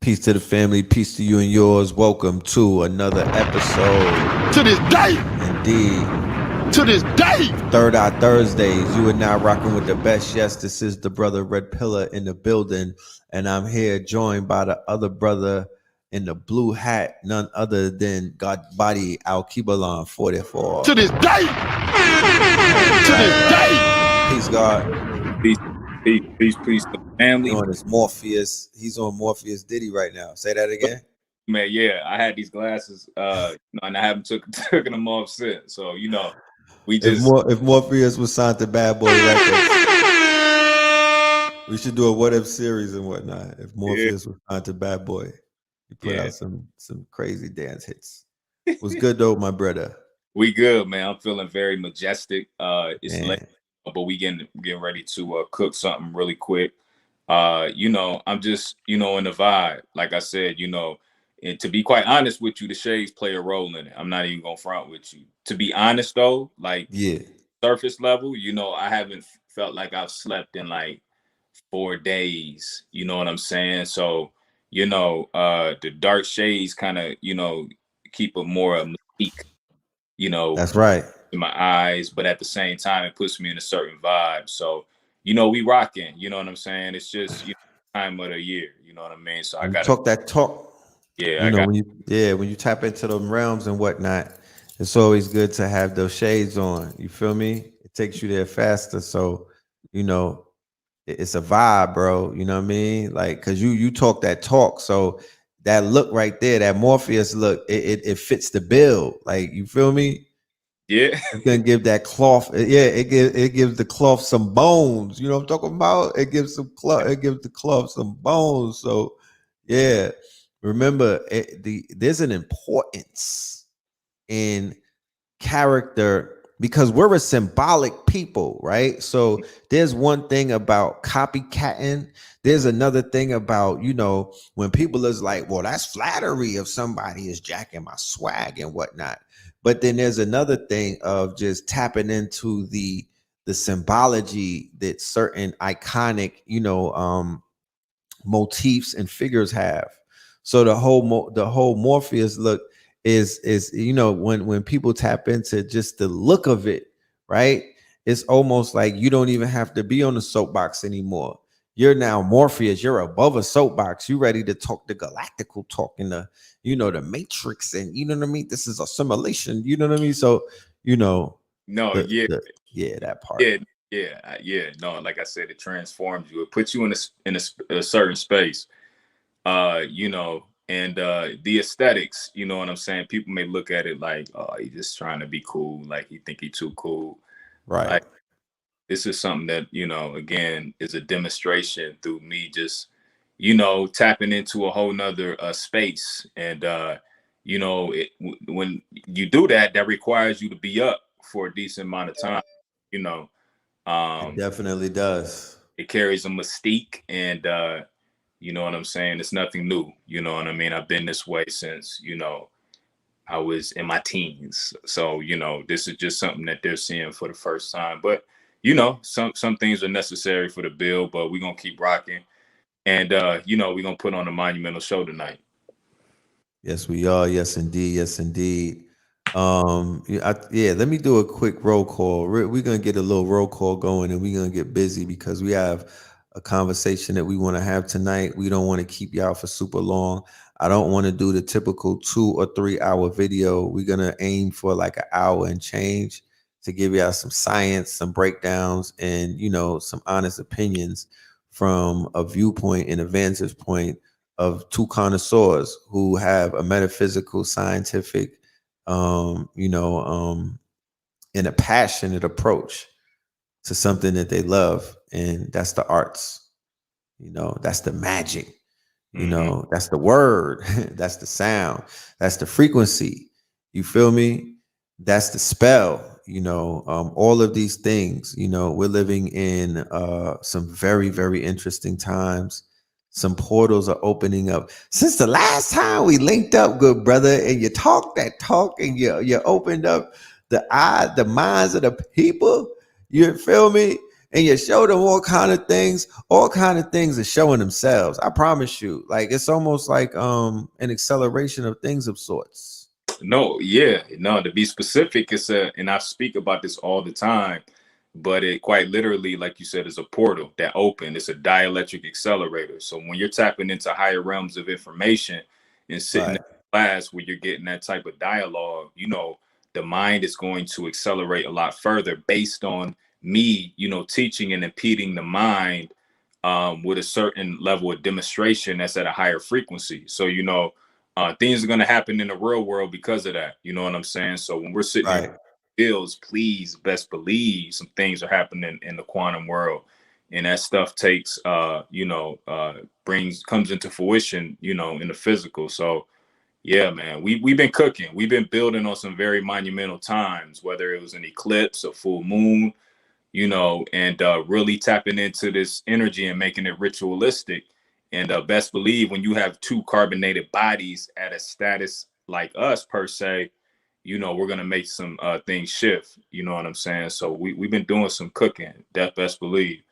Peace to the family, peace to you and yours. Welcome to another episode. To this day, Indeed. to this day. Third Eye Thursdays. You are now rocking with the best. Yes, this is the brother RedPillar in the building. And I'm here joined by the other brother in the blue hat, none other than God Body ALKEBULAN44. To this day. To this day. Peace, God. Peace to the family. He's on his Morpheus. He's on Morpheus Diddy right now. Say that again. Man, yeah, I had these glasses, and I haven't taken them off since. So we just if Morpheus was signed to Bad Boy Records, we should do a what if series and whatnot. If Morpheus was signed to Bad Boy, he put out some crazy dance hits. Was good though, my brother. We good, man. I'm feeling very majestic. It's late, but we getting ready to cook something really quick. I'm just in the vibe. Like I said, and to be quite honest with you, the shades play a role in it. I'm not even gonna front with you. To be honest though, surface level, I haven't felt like I've slept in like 4 days. You know what I'm saying? So, the dark shades kind of, keep a more mystique, That's right. in my eyes, but at the same time, it puts me in a certain vibe. So, we rocking, you know what I'm saying? It's just time of the year, you know what I mean? So I got talk that talk. Yeah, when you tap into them realms and whatnot, it's always good to have those shades on. You feel me? It takes you there faster. So, it's a vibe, bro. You know what I mean? Like, cause you talk that talk. So that look right there, that Morpheus look, it fits the bill. Like, you feel me? Yeah. It's gonna give that cloth. Yeah, it gives the cloth some bones. You know what I'm talking about? It gives the cloth some bones. So yeah. Remember, there's an importance in character because we're a symbolic people, right? So there's one thing about copycatting. There's another thing about, when people is like, well, that's flattery if somebody is jacking my swag and whatnot. But then there's another thing of just tapping into the symbology that certain iconic, motifs and figures have. So the whole Morpheus look is when people tap into just the look of it, right? It's almost like you don't even have to be on the soapbox anymore. You're now Morpheus. You're above a soapbox. You ready to talk the galactical talk in the the Matrix, and you know what I mean. This is a simulation. You know what I mean. So that part. No, like I said, it transforms you. It puts you in a certain space. And the aesthetics, you know what I'm saying? People may look at it like, oh, he's just trying to be cool, like he think he too cool. Right. Like, this is something that, again, is a demonstration through me just, tapping into a whole nother space. And when you do that, that requires you to be up for a decent amount of time, It definitely does. It carries a mystique, and you know what I'm saying? It's nothing new. You know what I mean? I've been this way since, I was in my teens. So, this is just something that they're seeing for the first time. But, some things are necessary for the build, but we're going to keep rocking. And, we're going to put on a monumental show tonight. Yes, we are. Yes, indeed. Yes, indeed. Let me do a quick roll call. We're going to get a little roll call going, and we're going to get busy because we have a conversation that we want to have tonight. We don't want to keep y'all for super long. I don't want to do the typical 2 or 3 hour video. We're going to aim for like an hour and change to give y'all some science, some breakdowns, and, some honest opinions from a viewpoint and a vantage point of two connoisseurs who have a metaphysical, scientific, and a passionate approach to something that they love, and that's the arts. That's the magic. That's the word. That's the sound. That's the frequency. You feel me? That's the spell. All of these things. We're living in some very, very interesting times. Some portals are opening up. Since the last time we linked up, good brother, and you talked that talk, and you opened up the minds of the people. You feel me? and you show them all kind of things are showing themselves. I promise you. Like it's almost like an acceleration of things of sorts. No, yeah, no. To be specific, it's a, and I speak about this all the time, but it quite literally, like you said, is a portal that open. It's a dielectric accelerator. So when you're tapping into higher realms of information and sitting in Right. class where you're getting that type of dialogue, the mind is going to accelerate a lot further based on me, teaching and impeding the mind with a certain level of demonstration that's at a higher frequency. So, things are going to happen in the real world because of that. You know what I'm saying? So when we're sitting here Right. bills, please best believe some things are happening in the quantum world. And that stuff takes comes into fruition, in the physical. So yeah, man, we've been cooking. We've been building on some very monumental times, whether it was an eclipse, a full moon, and really tapping into this energy and making it ritualistic. And best believe when you have two carbonated bodies at a status like us, per se, we're going to make some things shift. You know what I'm saying? So we've been doing some cooking. That best believe.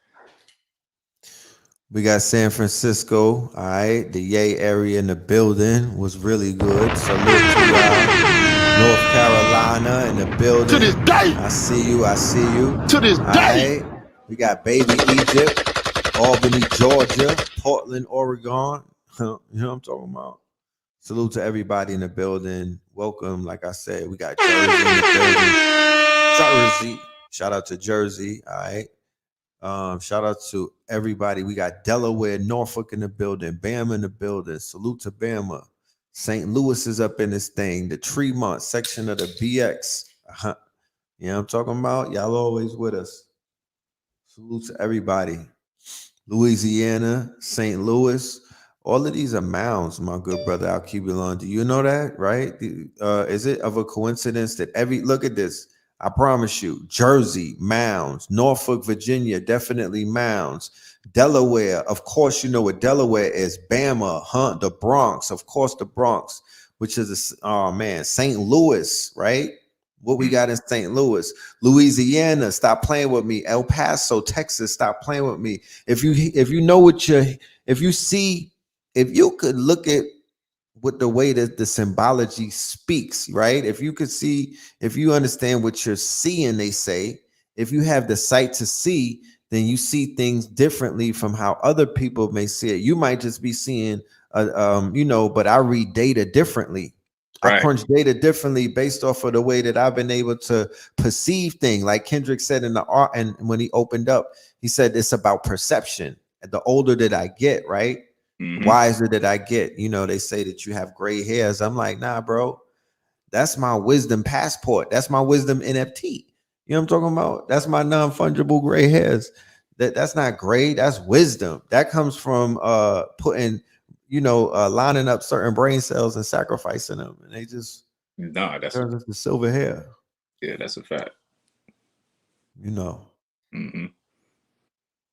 We got San Francisco. All right. The Yay area in the building was really good. Salute to y'all. North Carolina in the building. To this day. I see you. I see you. To this All day. right. We got Baby Egypt, Albany, Georgia, Portland, Oregon. You know what I'm talking about? Salute to everybody in the building. Welcome. Like I said, we got Jersey in the building. Jersey. Shout out to Jersey. All right. Shout out to everybody. We got Delaware, Norfolk in the building, Bama in the building. Salute to Bama. St. Louis is up in this thing. The Tremont section of the BX. You know what I'm talking about? Y'all always with us. Salute to everybody. Louisiana, St. Louis. All of these are mounds, my good brother ALKEBULAN. Do you know that, right? Is it of a coincidence that look at this? I promise you, Jersey, mounds, Norfolk, Virginia, definitely mounds, Delaware, of course, you know what Delaware is, Bama, the Bronx, of course, the Bronx, which is, St. Louis, right? What we got in St. Louis, Louisiana, stop playing with me. El Paso, Texas, stop playing with me. If you know what if you could look at what the way that the symbology speaks, right? If you understand what you're seeing, they say, if you have the sight to see, then you see things differently from how other people may see it. You might just be seeing, but I read data differently. I Right. crunch data differently based off of the way that I've been able to perceive things. Like Kendrick said in the art, and when he opened up, he said it's about perception. And the older that I get, right, the wiser that I get. They say that you have gray hairs. I'm like, nah, bro, that's my wisdom passport. That's my wisdom NFT. You know what I'm talking about? That's my non-fungible gray hairs. That's not gray. That's wisdom. That comes from putting lining up certain brain cells and sacrificing them, and they just turns into silver hair. Yeah, that's a fact.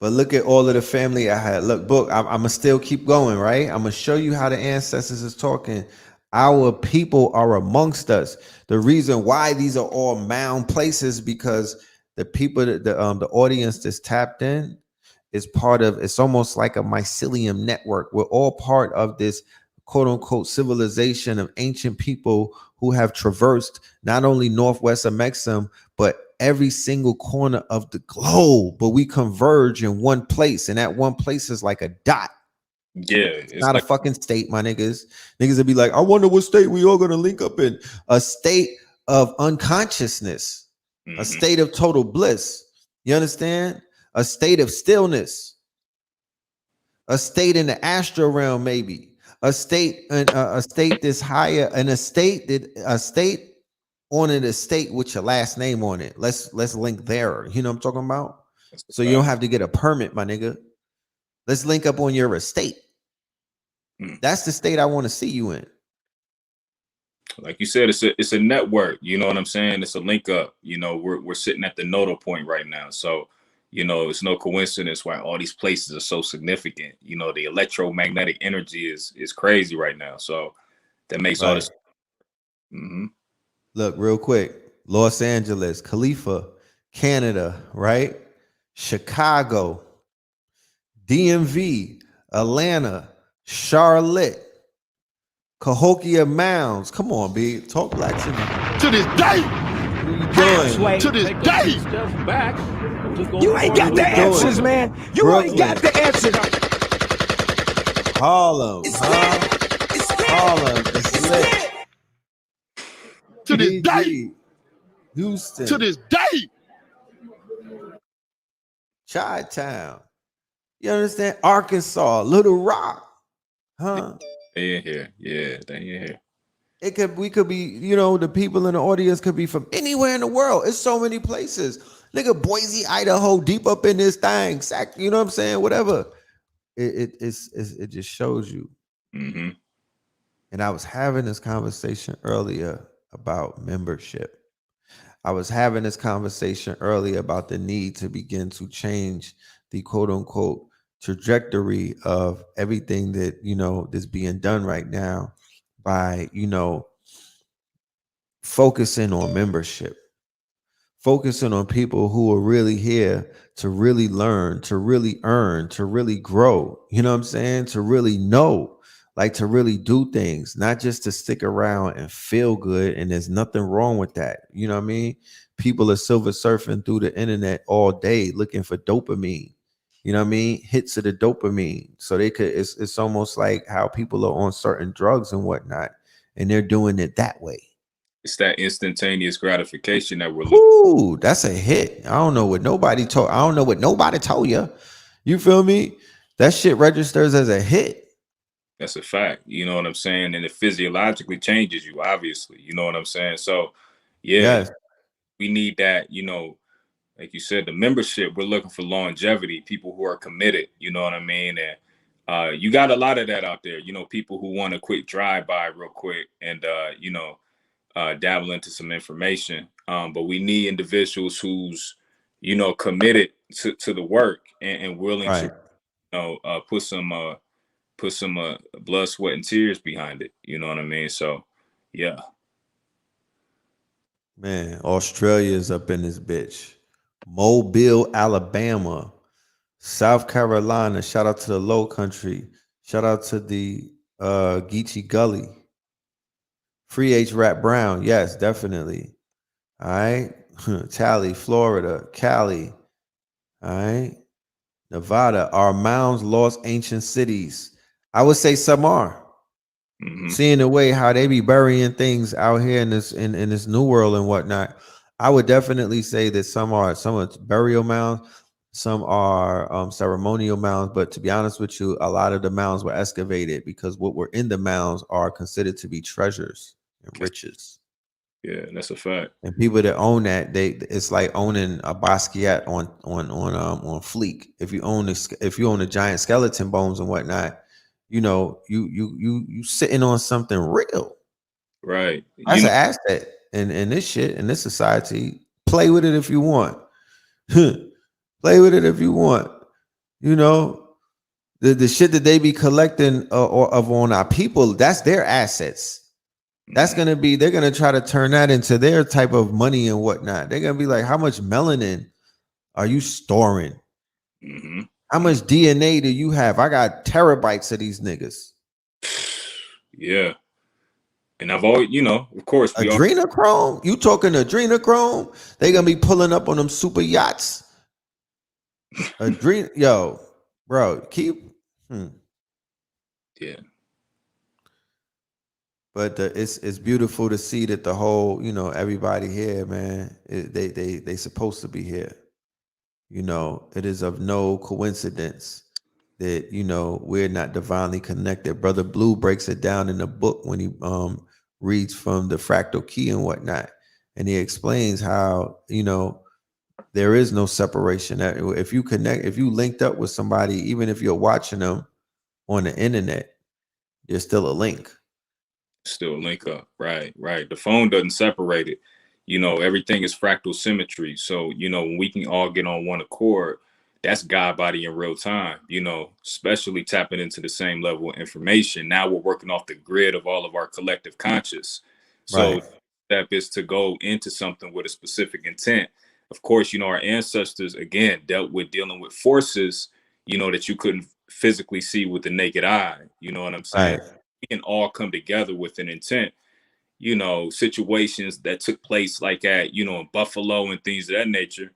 But look at all of the family I had. Look, book, I'm gonna still keep going, right? I'm gonna show you how the ancestors is talking. Our people are amongst us. The reason why these are all mound places because the people that the audience that's tapped in is part of, it's almost like a mycelium network. We're all part of this quote unquote civilization of ancient people who have traversed not only Northwest Amexem, but every single corner of the globe. But we converge in one place, and that one place is like a dot. Yeah, it's not like a fucking state, my niggas. Niggas would be like, I wonder what state we all gonna link up in. A state of unconsciousness, a state of total bliss. You understand? A state of stillness, a state in the astral realm, maybe a state that's higher, and a state on an estate with your last name on it. Let's link there. You know what I'm talking about? So you don't have to get a permit, my nigga. Let's link up on your estate. That's the state I want to see you in. Like you said, it's a network. You know what I'm saying? It's a link up. We're sitting at the nodal point right now. So, it's no coincidence why all these places are so significant. The electromagnetic energy is crazy right now. So that makes all this. Look, real quick, Los Angeles, Khalifa, Canada, right? Chicago, DMV, Atlanta, Charlotte, Cahokia Mounds. Come on, B. Talk black to me. To this day. What you doing? To this day. You ain't got the answers, man. You ain't got the answers. Harlem, huh? Harlem, it's lit. To this day. Houston. To this day. Chi-Town. You understand? Arkansas, Little Rock. Huh? They in here. Yeah, they in here. We could be, you know, the people in the audience could be from anywhere in the world. It's so many places. Nigga, Boise, Idaho, deep up in this thing. You know what I'm saying? Whatever. It just shows you. Mm-hmm. And I was having this conversation earlier about membership. I was having this conversation earlier about the need to begin to change the quote unquote trajectory of everything that, you know, is being done right now by, you know, focusing on membership, focusing on people who are really here to really learn, to really earn, to really grow, you know what I'm saying? To really know, like to really do things, not just to stick around and feel good. And there's nothing wrong with that. You know what I mean? People are silver surfing through the internet all day looking for dopamine. You know what I mean? Hits of the dopamine. So they could, it's almost like how people are on certain drugs and whatnot, and they're doing it that way. It's that instantaneous gratification that we're looking. Ooh, that's a hit. I don't know what nobody told. I don't know what nobody told you. You feel me? That shit registers as a hit. That's a fact. You know what I'm saying? And it physiologically changes you, obviously. You know what I'm saying? So, yeah, Yes. we need that, you know, like you said, the membership. We're looking for longevity, people who are committed. You know what I mean? And you got a lot of that out there. You know, people who want a quick drive-by real quick and, you know, dabble into some information. But we need individuals who's, you know, committed to the work and willing to, you know, put some blood, sweat, and tears behind it. You know what I mean? So, yeah. Man, Australia's up in this bitch. Mobile, Alabama, South Carolina. Shout out to the Low Country. Shout out to the Geechee Gully. Free H Rap Brown. Yes, definitely. All right. Tally, Florida, Cali. All right. Nevada. Our mounds lost ancient cities. I would say some are. Mm-hmm. Seeing the way how they be burying things out here in this in this new world and whatnot, I would definitely say that some are burial mounds, some are ceremonial mounds. But to be honest with you, a lot of the mounds were excavated because what were in the mounds are considered to be treasures and riches. Yeah, that's a fact. And people that own that, it's like owning a Basquiat on Fleek. If you own the giant skeleton bones and whatnot, you know, you sitting on something real. Right. That's an asset in this shit, in this society. Play with it if you want. Play with it if you want. You know, the shit that they be collecting of on our people, that's their assets. That's gonna be, they're gonna try to turn that into their type of money and whatnot. They're gonna be like, how much melanin are you storing? Mm-hmm. How much DNA do you have? I got terabytes of these niggas. Yeah. And I've always, you know, of course, adrenochrome. You talking adrenochrome? They gonna be pulling up on them super yachts. Yo, bro, keep. Yeah. But it's beautiful to see that the whole, you know, everybody here, man, they supposed to be here. You know, it is of no coincidence that, you know, we're not divinely connected. Brother Blue breaks it down in the book when he reads from the fractal key and whatnot, and he explains how, you know, there is no separation. If you connect, if you linked up with somebody, even if you're watching them on the internet, there's still a link. Still link up. Right. The phone doesn't separate it. You know, everything is fractal symmetry. So, you know, when we can all get on one accord, that's God body in real time, you know, especially tapping into the same level of information. Now we're working off the grid of all of our collective conscious. So step is to go into something with a specific intent. of course, you know, our ancestors again dealing with forces, you know, that you couldn't physically see with the naked eye. You know what I'm saying? Right. We can all come together with an intent. You know, situations that took place like at, you know, in Buffalo and things of that nature,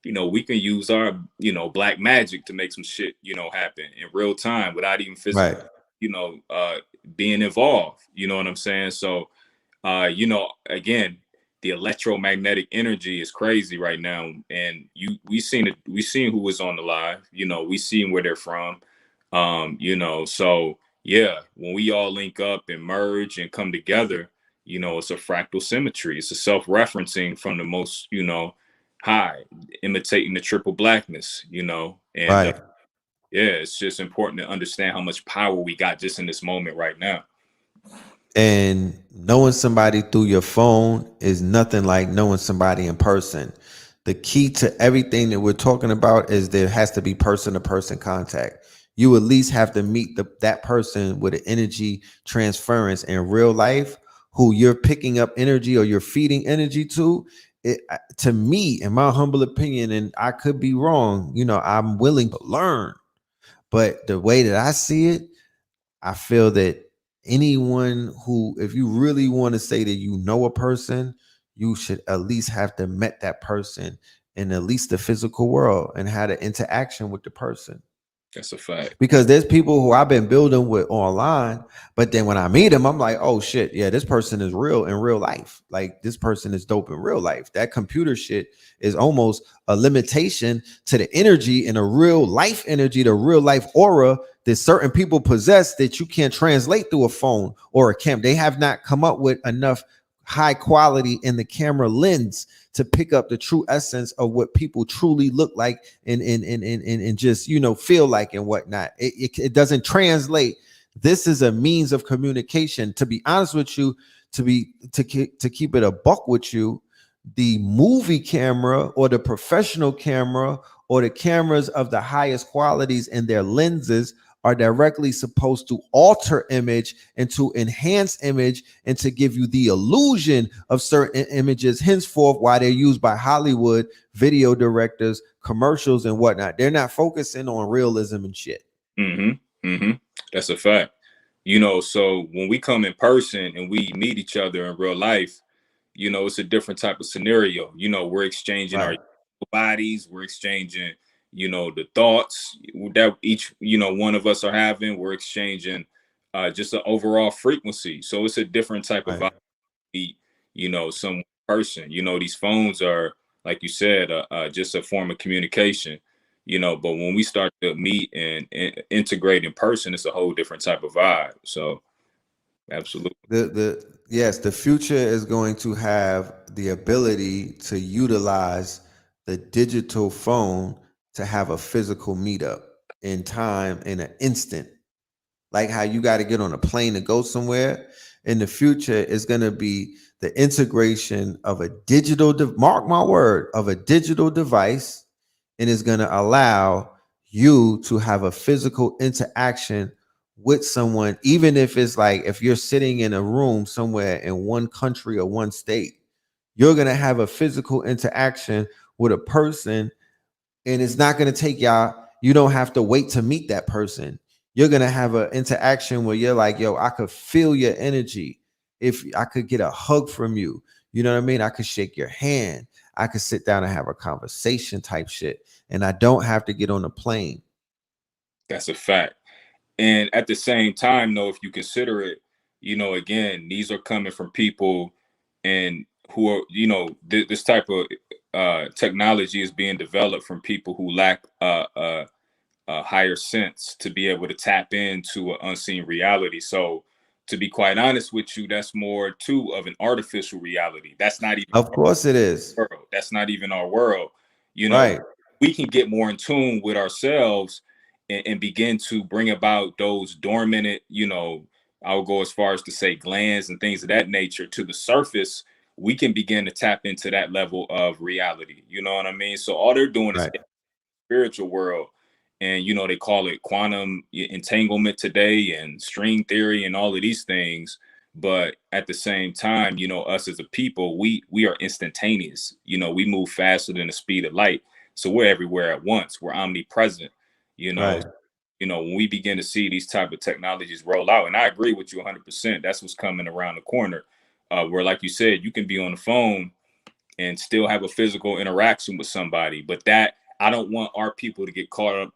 you know, we can use our, you know, black magic to make some shit, you know, happen in real time without even physically, Right. you know, being involved. You know what I'm saying? So, you know, again, the electromagnetic energy is crazy right now, and we seen who was on the live. You know, we seen where they're from. You know, so yeah, when we all link up and merge and come together, you know, it's a fractal symmetry. It's a self-referencing from the most, you know, high, imitating the triple blackness. You know, and Right. yeah, it's just important to understand how much power we got just in this moment right now. And knowing somebody through your phone is nothing like knowing somebody in person. The key to everything that we're talking about is there has to be person to person contact. You at least have to meet that person with an energy transference in real life, who you're picking up energy or you're feeding energy to. To me, in my humble opinion, and I could be wrong, you know, I'm willing to learn. But the way that I see it, I feel that anyone who, if you really want to say that you know a person, you should at least have to met that person in at least the physical world and had an interaction with the person. That's a fact. Because there's people who I've been building with online, but then when I meet them, I'm like, oh shit, yeah, this person is real in real life. Like this person is dope in real life. That computer shit is almost a limitation to the energy and the real life energy, the real life aura that certain people possess that you can't translate through a phone or a camera. They have not come up with enough high quality in the camera lens to pick up the true essence of what people truly look like and just, you know, feel like and whatnot. It doesn't translate. This is a means of communication. To be honest with you, to keep it a buck with you, the movie camera or the professional camera or the cameras of the highest qualities in their lenses are directly supposed to alter image and to enhance image and to give you the illusion of certain images. Henceforth, why they're used by Hollywood video directors, commercials, and whatnot. They're not focusing on realism and shit. Mm-hmm. Mm-hmm. That's a fact. You know, so when we come in person and we meet each other in real life, you know, it's a different type of scenario. You know, we're exchanging our Right. bodies, we're exchanging, you know, the thoughts that each, you know, one of us are having. We're exchanging just an overall frequency. So it's a different type of Right. vibe. Meet, you know, some person. You know, these phones are, like you said, just a form of communication. You know, but when we start to meet and integrate in person, it's a whole different type of vibe. So, absolutely. The future is going to have the ability to utilize the digital phone to have a physical meetup in time in an instant. Like how you got to get on a plane to go somewhere. In the future is going to be the integration of a digital mark my word, of a digital device, and is going to allow you to have a physical interaction with someone, even if it's like if you're sitting in a room somewhere in one country or one state, you're going to have a physical interaction with a person, and it's not going to take y'all. You don't have to wait to meet that person. You're going to have an interaction where you're like, yo, I could feel your energy. If I could get a hug from you, you know what I mean? I could shake your hand. I could sit down and have a conversation type shit. And I don't have to get on a plane. That's a fact. And at the same time, though, if you consider it, you know, again, these are coming from people and who are, you know, this type of technology is being developed from people who lack a higher sense to be able to tap into an unseen reality. So, to be quite honest with you, that's more too of an artificial reality. That's not even Of course it is. our world. That's not even our world. You know, Right. we can get more in tune with ourselves and begin to bring about those dormant, you know, I'll go as far as to say glands and things of that nature to the surface. We can begin to tap into that level of reality. You know what I mean? So all they're doing is Right. spiritual world, and you know they call it quantum entanglement today and string theory and all of these things. But at the same time, you know, us as a people, we are instantaneous. You know, we move faster than the speed of light. So we're everywhere at once. We're omnipresent, you know. Right. You know, when we begin to see these type of technologies roll out, and I agree with you 100%, that's what's coming around the corner. Where, like you said, you can be on the phone and still have a physical interaction with somebody. But that, I don't want our people to get caught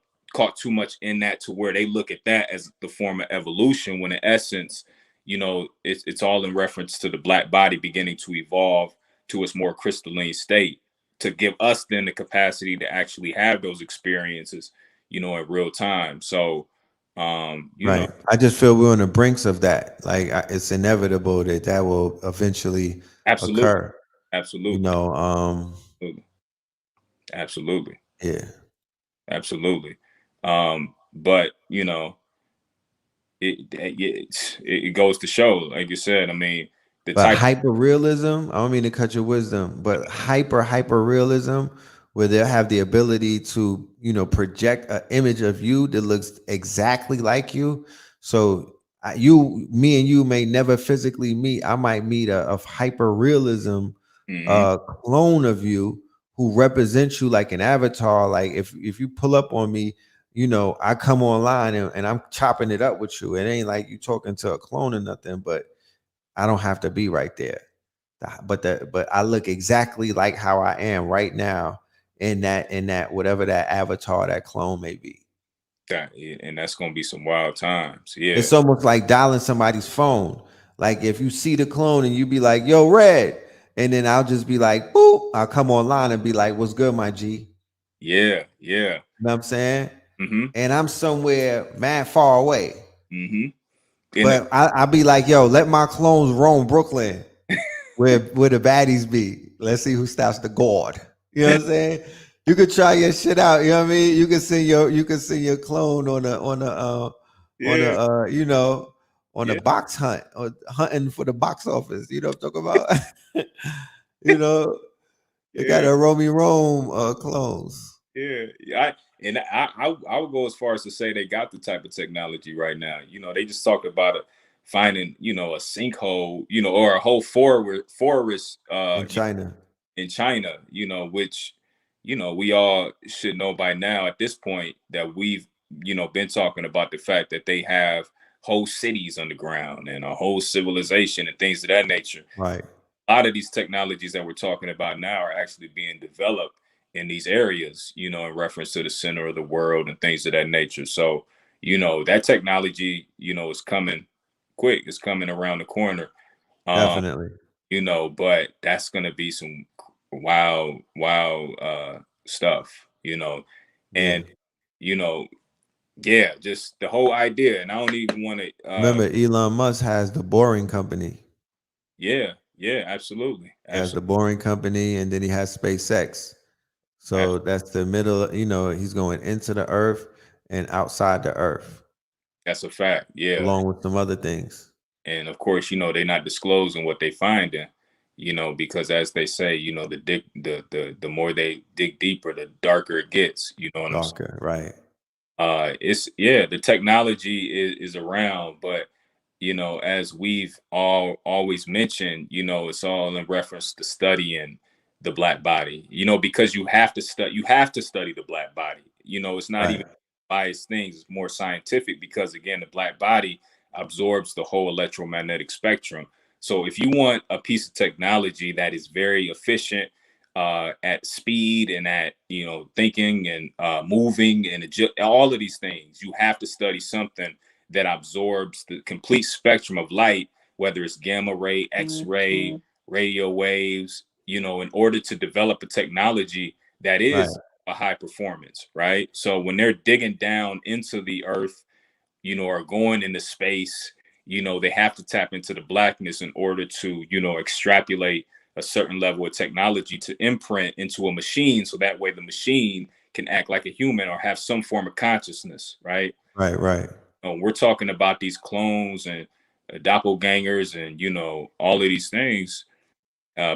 too much in that, to where they look at that as the form of evolution, when in essence, you know, it's all in reference to the black body beginning to evolve to its more crystalline state, to give us then the capacity to actually have those experiences, you know, in real time. So you know, Right. I just feel we're on the brinks of that. Like it's inevitable that that will eventually absolutely, occur. You absolutely, know, absolutely, absolutely, yeah. absolutely. But you know, it goes to show, like you said. I mean, the But type. hyper realism, I don't mean to cut your wisdom, but hyper realism, where they'll have the ability to, you know, project an image of you that looks exactly like you. So me and you may never physically meet. I might meet a hyper realism Mhm. clone of you who represents you like an avatar. Like if you pull up on me, you know, I come online and I'm chopping it up with you. It ain't like you talking to a clone or nothing, but I don't have to be right there. But I look exactly like how I am right now in that whatever that avatar, that clone may be. And that's gonna be some wild times. Yeah, It's almost like dialing somebody's phone. Like if you see the clone and you be like, "Yo, Red," and then I'll just be like, "Boop." I'll come online and be like, "What's good, my G?" yeah, yeah. You know what I'm saying? Mhm, And I'm somewhere mad far away. mhm. And But I'll be like, "Yo, let my clones roam Brooklyn." Where the baddies be. Let's see who stops the guard. You know what I'm saying? You could try your shit out. You know what I mean? You can send your clone on a yeah, you know, on a yeah, box hunt or hunting for the box office. You know what I'm talking about? You know, they got yeah, a Romy Rome clones. yeah. I would go as far as to say they got the type of technology right now. You know, they just talked about it, finding, you know, a sinkhole, you know, or a whole forest In China. in China, you know, which, you know, we all should know by now at this point that we've, you know, been talking about the fact that they have whole cities underground and a whole civilization and things of that nature. Right. A lot of these technologies that we're talking about now are actually being developed in these areas, you know, in reference to the center of the world and things of that nature. So, you know, that technology, you know, is coming quick. It's coming around the corner. Um, Definitely. you know, but that's gonna be some wild stuff, you know. Yeah. And you know, yeah, just the whole idea. And I don't even want to Remember, Elon Musk has the Boring Company. yeah, yeah, absolutely. He has the Absolutely. Boring Company, and then he has SpaceX. So that's the middle, you know, he's going into the earth and outside the earth, That's a fact. Yeah. along with some other things. And of course, you know, they're not disclosing what they find in, you know, because as they say, you know, the more they dig deeper, the darker it gets. You know what I'm saying? Darker, right? It's, yeah, the technology is around, but you know, as we've all always mentioned, you know, it's all in reference to studying the black body, you know, because you have to study the black body. You know, it's not even Right, biased things, it's more scientific, because again, the black body absorbs the whole electromagnetic spectrum. So if you want a piece of technology that is very efficient, at speed and at, you know, thinking and moving and all of these things, you have to study something that absorbs the complete spectrum of light, whether it's gamma ray, X-ray, radio waves, you know, in order to develop a technology that right, is a high performance, right? So when they're digging down into the earth, you know, are going into space, you know, they have to tap into the blackness in order to, you know, extrapolate a certain level of technology to imprint into a machine. So that way the machine can act like a human or have some form of consciousness, right? right. We're talking about these clones and doppelgangers and, you know, all of these things.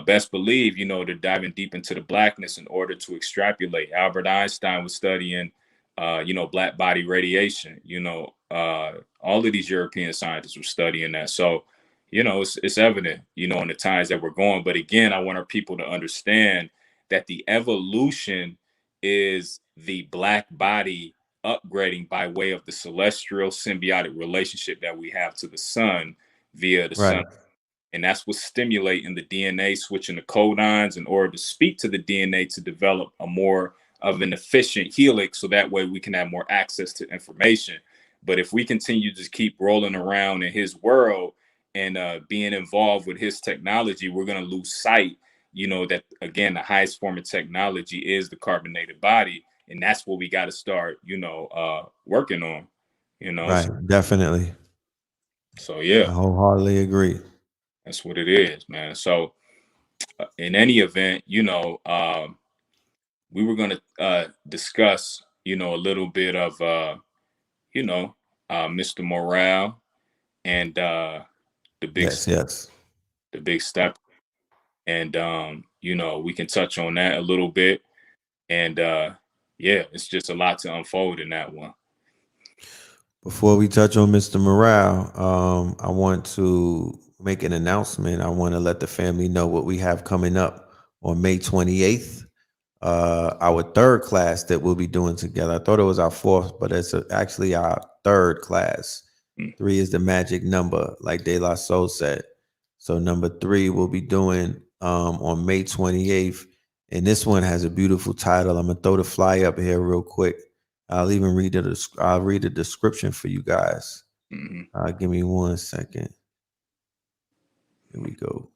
Best believe, you know, they're diving deep into the blackness in order to extrapolate. Albert Einstein was studying, you know, black body radiation. You know, all of these European scientists were studying that. So, you know, it's evident, you know, in the times that we're going. But again, I want our people to understand that the evolution is the black body upgrading by way of the celestial symbiotic relationship that we have to the sun via the sun. Right. And that's what's stimulating the DNA switching the codons in order to speak to the DNA to develop a more of an efficient helix, so that way we can have more access to information. But if we continue to just keep rolling around in his world and being involved with his technology, we're going to lose sight, you know, that again, the highest form of technology is the carbonated body. And that's what we got to start, you know, working on, you know. Right. Definitely. So I yeah, wholeheartedly agree. that's what it is, man. So in any event, you know, we were going to discuss, you know, a little bit of, you know, Mr. Morale and the big, Yes. Yes. the big step, and you know, we can touch on that a little bit, and yeah, it's just a lot to unfold in that one. Before we touch on Mr. Morale, I want to make an announcement. I want to let the family know what we have coming up on May 28th. Our third class that we'll be doing together. I thought it was our fourth, but it's actually our third class. 3 is the magic number, like De La Soul said. So number 3 we'll be doing on May 28th. And this one has a beautiful title. I'm gonna throw the fly up here real quick. I'll even read I'll read the description for you guys. Give me 1 second. Here we go.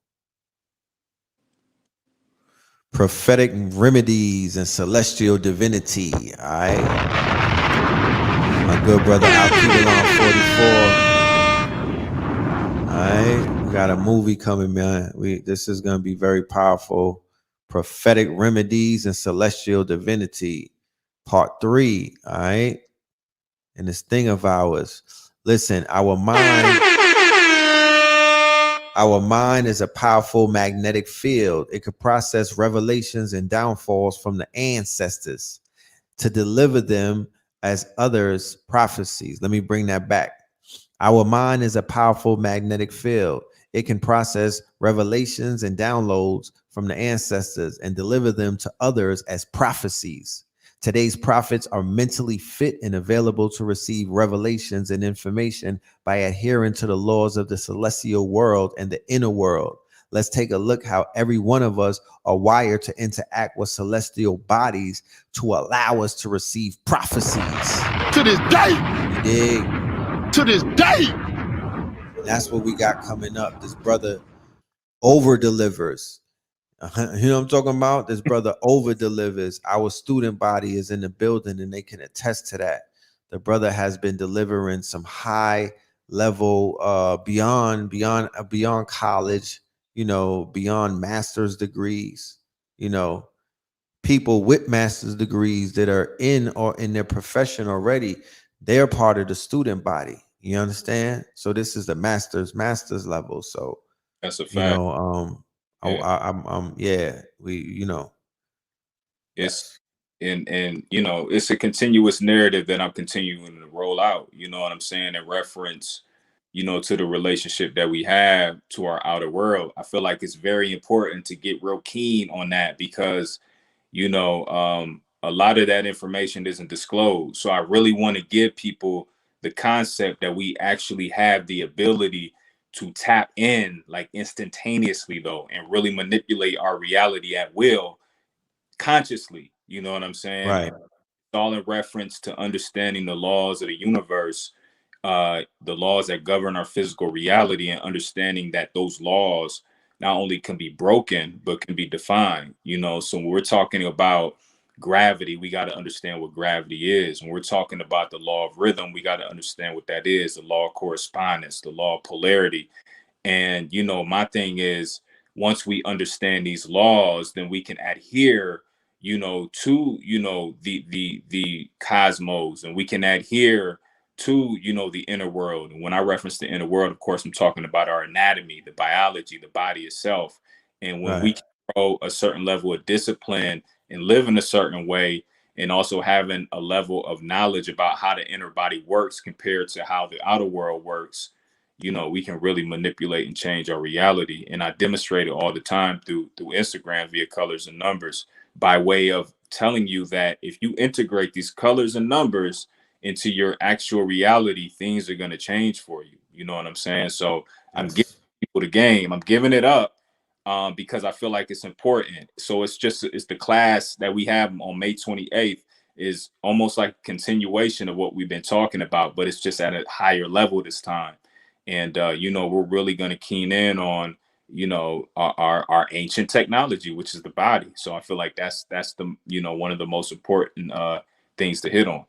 Prophetic remedies and celestial divinity. All right. My good brother ALKEBULAN44. All right. We got a movie coming, man. This is going to be very powerful. Prophetic remedies and celestial divinity. Part 3. All right. And this thing of ours. Listen, our mind is a powerful magnetic field. It could process revelations and downfalls from the ancestors to deliver them as others' prophecies. Let me bring that back. Our mind is a powerful magnetic field. It can process revelations and downloads from the ancestors and deliver them to others as prophecies. Today's prophets are mentally fit and available to receive revelations and information by adhering to the laws of the celestial world and the inner world. Let's take a look how every one of us are wired to interact with celestial bodies to allow us to receive prophecies. To this day. You dig? To this day. That's what we got coming up. This brother over delivers. You know what I'm talking about? This brother over delivers. Our student body is in the building and they can attest to that. The brother has been delivering some high level beyond college, you know, beyond master's degrees, you know, people with master's degrees that are in or in their profession already. They're part of the student body. You understand? So this is the master's level. So That's a fact. you know, Yeah. you know, It's and you know, it's a continuous narrative that I'm continuing to roll out, you know what I'm saying, in reference, you know, to the relationship that we have to our outer world. I feel like it's very important to get real keen on that because, you know, a lot of that information isn't disclosed. So I really want to give people the concept that we actually have the ability to tap in like instantaneously though, and really manipulate our reality at will consciously. You know what I'm saying? right, It's all in reference to understanding the laws of the universe, the laws that govern our physical reality, and understanding that those laws not only can be broken but can be defined. You know, so when we're talking about gravity, we got to understand what gravity is. When we're talking about the law of rhythm, we got to understand what that is, the law of correspondence, the law of polarity. And, you know, my thing is, once we understand these laws, then we can adhere, you know, to, you know, the cosmos, and we can adhere to, you know, the inner world. And when I reference the inner world, of course, I'm talking about our anatomy, the biology, the body itself. And when we right, can grow a certain level of discipline and live in a certain way, and also having a level of knowledge about how the inner body works compared to how the outer world works, you know, we can really manipulate and change our reality. And I demonstrate it all the time through Instagram via colors and numbers, by way of telling you that if you integrate these colors and numbers into your actual reality, things are going to change for you. You know what I'm saying? So I'm giving Yes. people the game. I'm giving it up because I feel like it's important. So it's the class that we have on May 28th is almost like a continuation of what we've been talking about, but it's just at a higher level this time. And you know, we're really going to keen in on, you know, our ancient technology, which is the body. So I feel like that's the, you know, one of the most important things to hit on.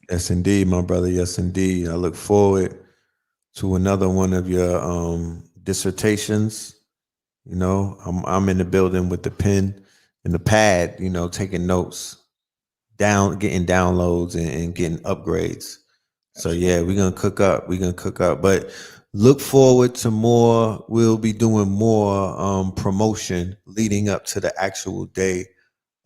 Yes, indeed, my brother. Yes, indeed. I look forward to another one of your dissertations. You know, I'm in the building with the pen and the pad, you know, taking notes, getting downloads and getting upgrades. So Absolutely. yeah, we're gonna cook up. We're gonna cook up. But look forward to more. We'll be doing more promotion leading up to the actual day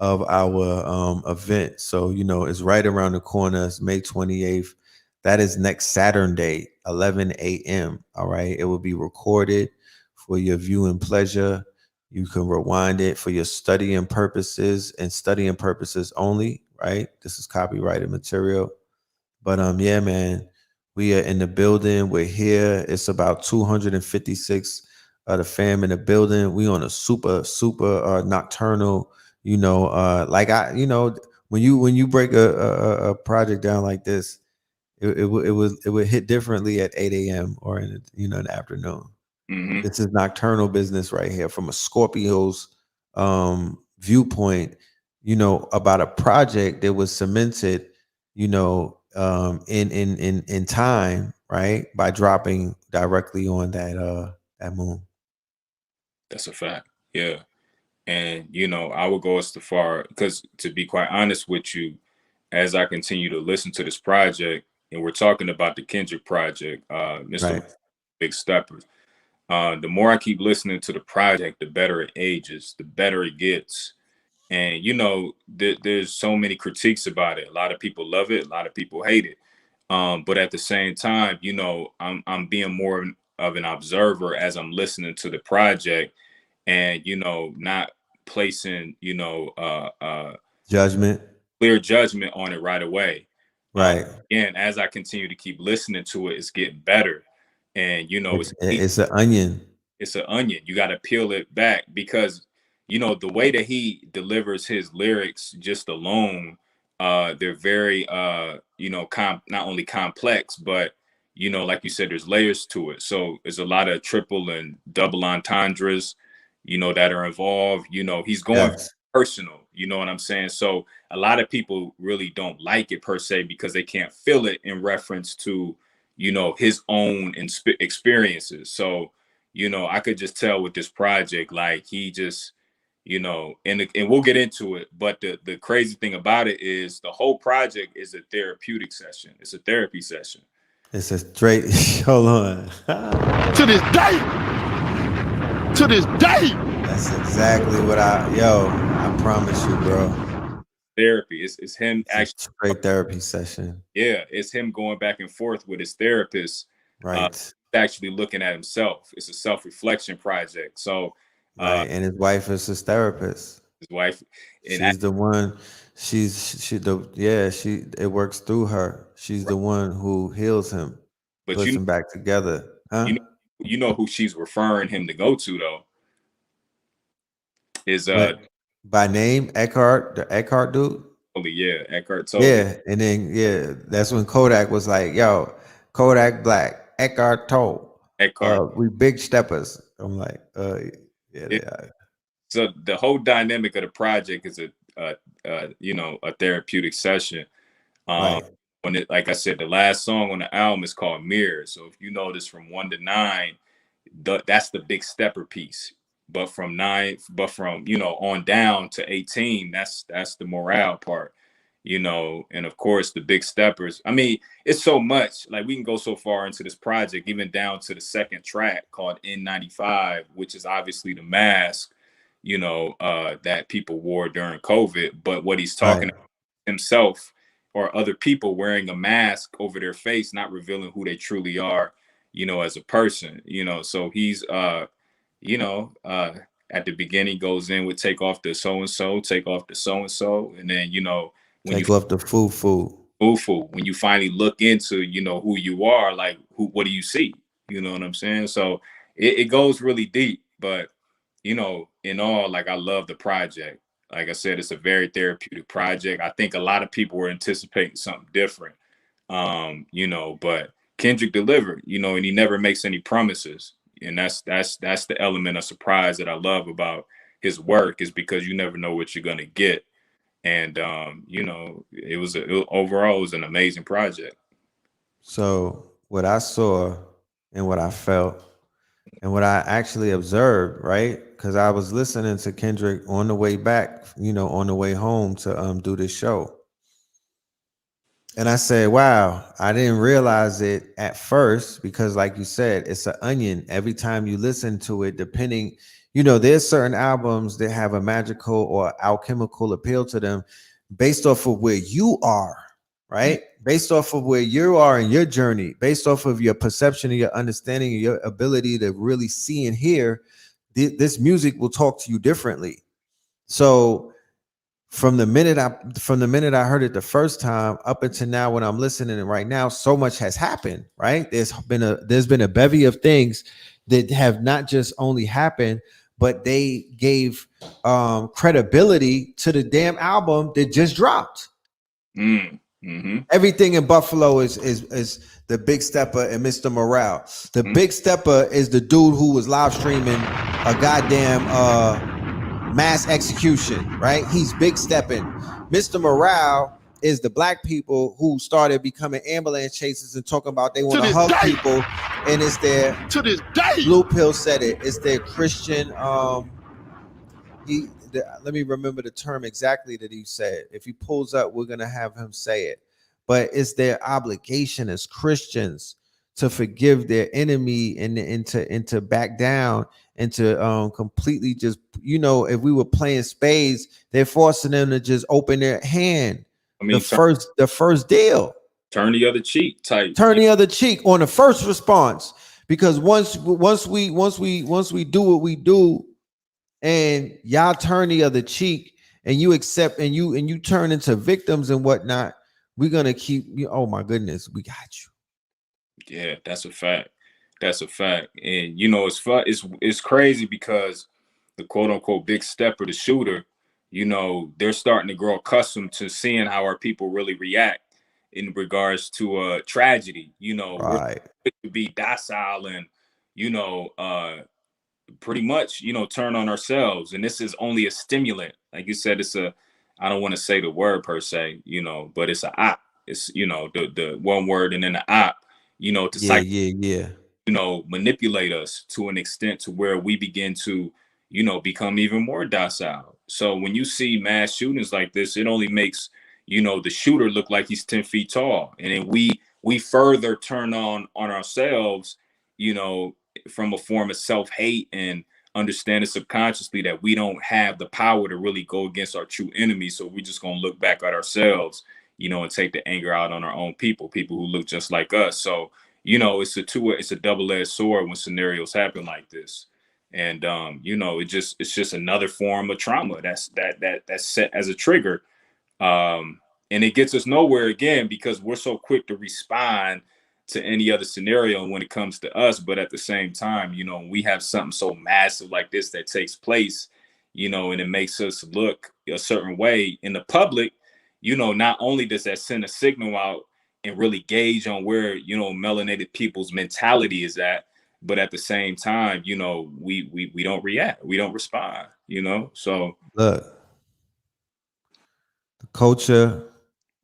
of our event. So, you know, it's right around the corner. It's May 28th. That is next Saturday, 11 a.m. All right. It will be recorded for your viewing pleasure. You can rewind it for your studying purposes and studying purposes only. Right. This is copyrighted material. But yeah, man, we are in the building. We're here. It's about 256 of the fam in the building. We on a super nocturnal, you know, you know, when you break a project down like this, it would hit differently at 8 a.m. or in the, you know, in the afternoon. Mm-hmm. This is nocturnal business right here from a Scorpio's viewpoint, you know, about a project that was cemented, you know, in time, right? By dropping directly on that moon. That's a fact. Yeah. And, you know, I would go as far, because to be quite honest with you, as I continue to listen to this project, and we're talking about the Kendrick project, Mr. Right. Big Steppers, the more I keep listening to the project, the better it ages, the better it gets. And, you know, there's so many critiques about it. A lot of people love it, a lot of people hate it. But at the same time, you know, I'm being more of an observer as I'm listening to the project, and, you know, not placing, you know, Judgment. clear judgment on it right away. Um, Right. Again, as I continue to keep listening to it, it's getting better. And, you know, It's an onion. it's an onion. You got to peel it back, because, you know, the way that he delivers his lyrics just alone, they're very, you know, not only complex, but, you know, like you said, there's layers to it. So there's a lot of triple and double entendres, you know, that are involved. You know, he's going Yes. personal, you know what I'm saying? So a lot of people really don't like it per se, because they can't feel it in reference to, you know, his own experiences. So, you know, I could just tell with this project, like, he just, you know, and we'll get into it. But the crazy thing about it is the whole project is a therapeutic session. It's a therapy session. It's a straight. Hold on. To this day. To this day. That's exactly what I promise you, bro. Therapy. It's him It's a actually, straight therapy session. yeah, it's him going back and forth with his therapist, uh, Right. actually looking at himself. It's a self-reflection project. So Right. And his wife is his therapist. his wife, and She's the one. She it works through her. She's the one who heals him, but puts him back together. Huh? you know you know who she's referring him to go to, though, is But by name, Eckhart, the Eckhart dude. Yeah, Eckhart Tolle. Yeah. And then that's when Kodak was like, yo, Kodak Black, Eckhart Tolle. Eckhart. We big steppers. I'm like, yeah, Yeah. they are. So the whole dynamic of the project is you know, a therapeutic session. Um, Right. when it, like I said, the last song on the album is called Mirror. So if you notice, from 1 to 9, that's the big stepper piece. But from 9, but from, you know, on down to 18, that's the morale part, you know. And of course the big steppers. I mean, it's so much. Like, we can go so far into this project, even down to the second track called N95, which is obviously the mask, you know, that people wore during COVID. But what he's Right. talking about himself or other people wearing a mask over their face, not revealing who they truly are, as a person, so he's you know, at the beginning goes in with take off the so and so, take off the so and so, and then when you Take off the foo. when you finally look into who you are, like what do you see? You know what I'm saying? So it goes really deep, but in all, like I love the project. Like I said, it's a very therapeutic project. I think a lot of people were anticipating something different, but Kendrick delivered, and he never makes any promises, and that's the element of surprise that I love about his work, is because you never know what you're gonna get, and overall it was an amazing project. So what I saw and what I felt and what I actually observed, right? Because I was listening to Kendrick on the way back, on the way home to do this show. And I said, wow, I didn't realize it at first because, like you said, it's an onion. Every time you listen to it, depending, there's certain albums that have a magical or alchemical appeal to them based off of where you are, right? Based off of where you are in your journey, based off of your perception and your understanding and your ability to really see and hear, this music will talk to you differently. So from the minute I heard it the first time up until now, when I'm listening right now, so much has happened, right? There's been a bevy of things that have not just only happened, but they gave credibility to the damn album that just dropped. Mm-hmm. Everything in Buffalo is the Big Stepper and Mr. Morale. The Big Stepper is the dude who was live streaming a goddamn mass execution, right? He's big stepping. Mr. Morale is the black people who started becoming ambulance chasers and talking about they want to hug people, and it's their to this day. Blue Pill said it. It's their Christian. Let me remember the term exactly that he said. If he pulls up, we're gonna have him say it. But it's their obligation as Christians to forgive their enemy and to back down and to completely just, if we were playing spades, they're forcing them to just open their hand. I mean, the first deal. Turn the other cheek type. Turn the other cheek on the first response. Because once we do what we do, and y'all turn the other cheek, and you accept and you turn into victims and whatnot, we're gonna keep you. Oh my goodness, we got you. Yeah, that's a fact. That's a fact. And it's fun. It's crazy because the quote unquote big stepper, the shooter, they're starting to grow accustomed to seeing how our people really react in regards to a tragedy. Right. We're to be docile and pretty much turn on ourselves. And this is only a stimulant. Like you said, I don't want to say the word per se, but it's an op. It's the one word and then the op. To manipulate us to an extent to where we begin to, become even more docile. So when you see mass shootings like this, it only makes, the shooter look like he's 10 feet tall. And then we further turn on ourselves, from a form of self-hate, and understanding subconsciously that we don't have the power to really go against our true enemy. So we're just going to look back at ourselves, and take the anger out on our own people who look just like us. So, it's a double-edged sword when scenarios happen like this. And, it's just another form of trauma that's set as a trigger. And it gets us nowhere again, because we're so quick to respond to any other scenario when it comes to us. But at the same time, we have something so massive like this that takes place, and it makes us look a certain way in the public. Not only does that send a signal out and really gauge on where, melanated people's mentality is at, but at the same time, we don't react, we don't respond, so look, the culture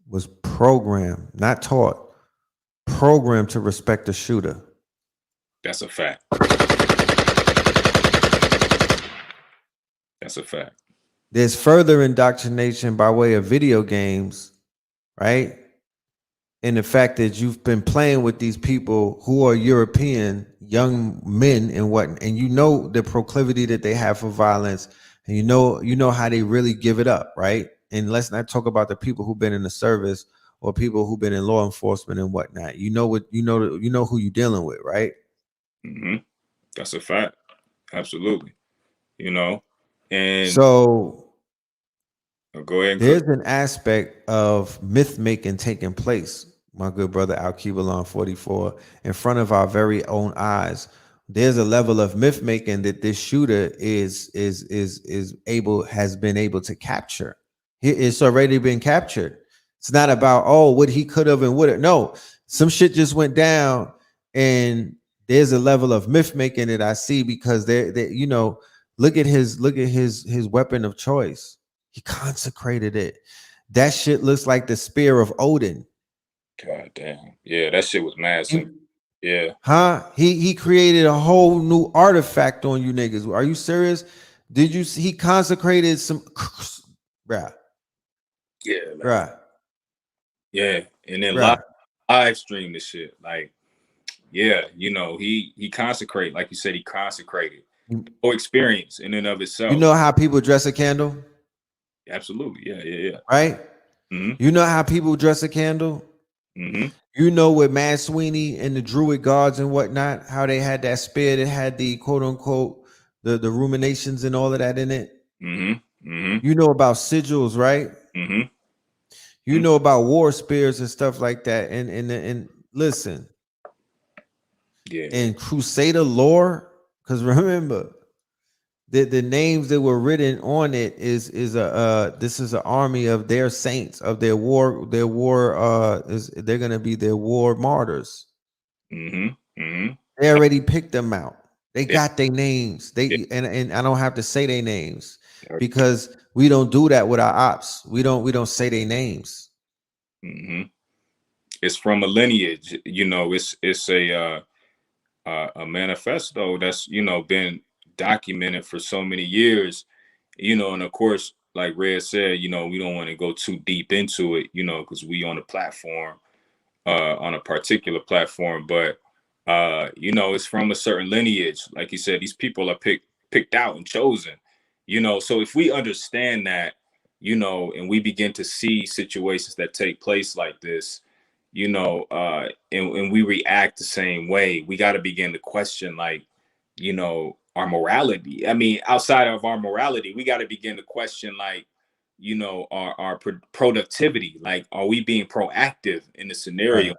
was programmed, not taught, programmed to respect the shooter. That's a fact. That's a fact. There's further indoctrination by way of video games, right? And the fact that you've been playing with these people who are European young men and what, and the proclivity that they have for violence, and you know how they really give it up, right? And let's not talk about the people who've been in the service or people who've been in law enforcement and whatnot. You know who you're dealing with, right? Mm-hmm. That's a fact. Absolutely. You know, and so go ahead and there's an aspect of myth making taking place, my good brother ALKEBULAN44, in front of our very own eyes. There's a level of myth making that this shooter has been able to capture. It's already been captured. It's not about, oh, what he could have and would have. No, some shit just went down, and there's a level of myth making that I see because they you know, look at his weapon of choice. He consecrated it. That shit looks like the spear of Odin. God damn. Yeah, that shit was mad simple. Yeah. Huh? He created a whole new artifact on you niggas. Are you serious? Did you see he consecrated some bruh? Yeah, man. Bruh. Yeah. And then Bruh. live stream this shit. Like, yeah, you know, he consecrated, like you said, he consecrated or experience in and of itself. You know how people dress a candle? Absolutely. Yeah. Right? Mm-hmm. You know how people dress a candle? Mm-hmm. You know, with Mad Sweeney and the Druid gods and whatnot, how they had that spear that had the quote unquote the ruminations and all of that in it. Mm-hmm. Mm-hmm. You know about sigils, right? Mm-hmm. You know about war spears and stuff like that. And listen, yeah, in Crusader lore, because remember the names that were written on it is this is an army of their saints, of their war they're gonna be their war martyrs. Mm-hmm. Mm-hmm. They already picked them out. They Yeah. got their names. And I don't have to say their names Okay. because we don't do that with our ops. We don't say their names. Mm-hmm. It's from a lineage, you know. It's a manifesto that's, you know, been documented for so many years, you know. And of course, like Red said, you know, we don't want to go too deep into it, you know, because we on a platform, on a particular platform. But you know, it's from a certain lineage. Like you said, these people are picked out and chosen, you know. So if we understand that, you know, and we begin to see situations that take place like this, you know, and we react the same way, we got to begin to question, like, you know, our morality. I mean, outside of our morality, we got to begin to question, like, you know, our productivity. Like, are we being proactive in the scenario? Right.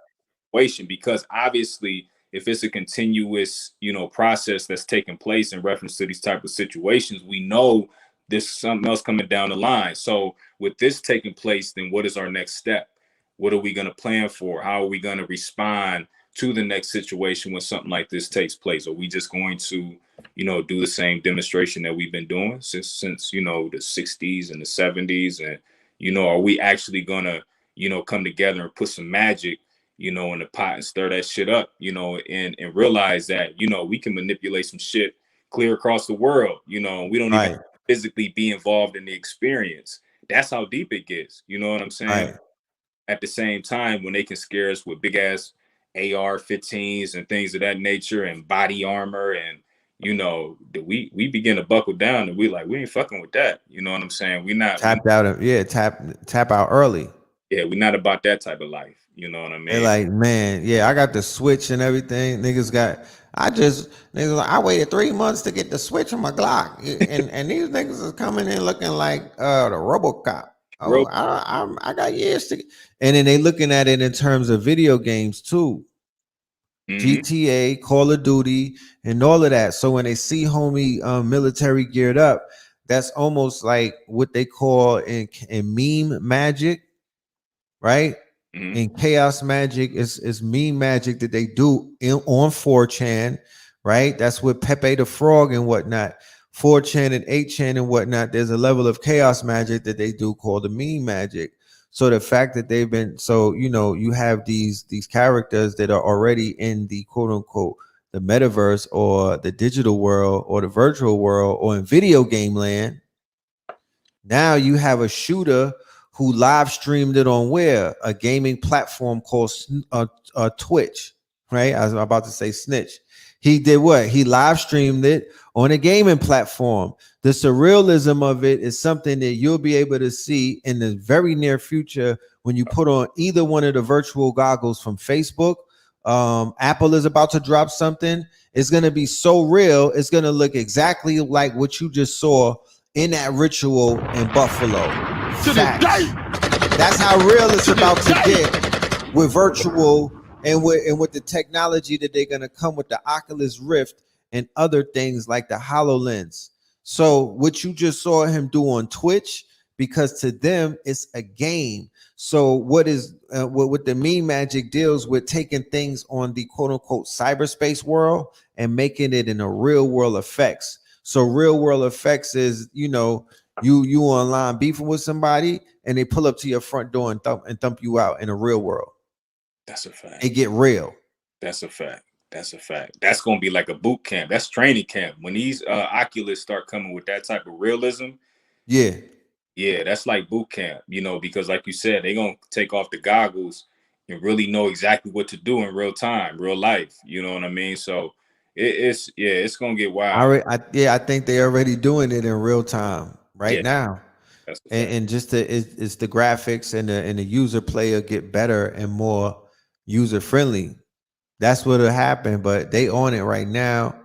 Situation? Because obviously, if it's a continuous, you know, process that's taking place in reference to these type of situations, we know there's something else coming down the line. So with this taking place, then what is our next step? What are we going to plan for? How are we going to respond to the next situation when something like this takes place? Are we just going to, you know, do the same demonstration that we've been doing since you know, the 60s and the 70s? And, you know, are we actually going to, you know, come together and put some magic, you know, in the pot and stir that shit up, you know, and realize that, you know, we can manipulate some shit clear across the world, you know, we don't even physically be involved in the experience. That's how deep it gets. You know what I'm saying? Right. At the same time, when they can scare us with big ass AR-15s and things of that nature and body armor, and, you know, we begin to buckle down, and we ain't fucking with that. You know what I'm saying? We not tapped out. Yeah, tap out early. Yeah, we're not about that type of life. You know what I mean? They're like, man, yeah, I got the switch and everything. Niggas like, I waited 3 months to get the switch on my Glock, and these niggas is coming in looking like the RoboCop. Oh, I got years to. And then they looking at it in terms of video games too. GTA, Call of Duty, and all of that. So when they see homie military geared up, that's almost like what they call in meme magic, right? In chaos magic is meme magic that they do on 4chan, right? That's with Pepe the Frog and whatnot. 4chan and 8chan and whatnot. There's a level of chaos magic that they do called the meme magic. So the fact that they've been, so, you know, you have these characters that are already in the quote unquote the metaverse or the digital world or the virtual world or in video game land. Now you have a shooter who live streamed it on a gaming platform called Twitch. right? I was about to say snitch. He did what? He live streamed it on a gaming platform. The surrealism of it is something that you'll be able to see in the very near future when you put on either one of the virtual goggles from Facebook. Apple is about to drop something. It's going to be so real. It's going to look exactly like what you just saw in that ritual in Buffalo. Facts. That's how real it's about to get with virtual and with the technology that they're going to come with the Oculus Rift and other things like the HoloLens. So what you just saw him do on Twitch, because to them it's a game. So what the meme magic deals with taking things on the quote unquote cyberspace world and making it in a real world effects. So real world effects is, you online beefing with somebody and they pull up to your front door and thump you out in a real world. That's a fact. It get real. That's a fact. That's a fact. That's gonna be like a boot camp. That's training camp. When these Oculus start coming with that type of realism, yeah, that's like boot camp, because like you said, they're gonna take off the goggles and really know exactly what to do in real time, real life. You know what I mean? So it's gonna get wild. I think they're already doing it in real time right now. That's And just it's the graphics and the user player get better and more user friendly. That's what'll happen, but they on it right now.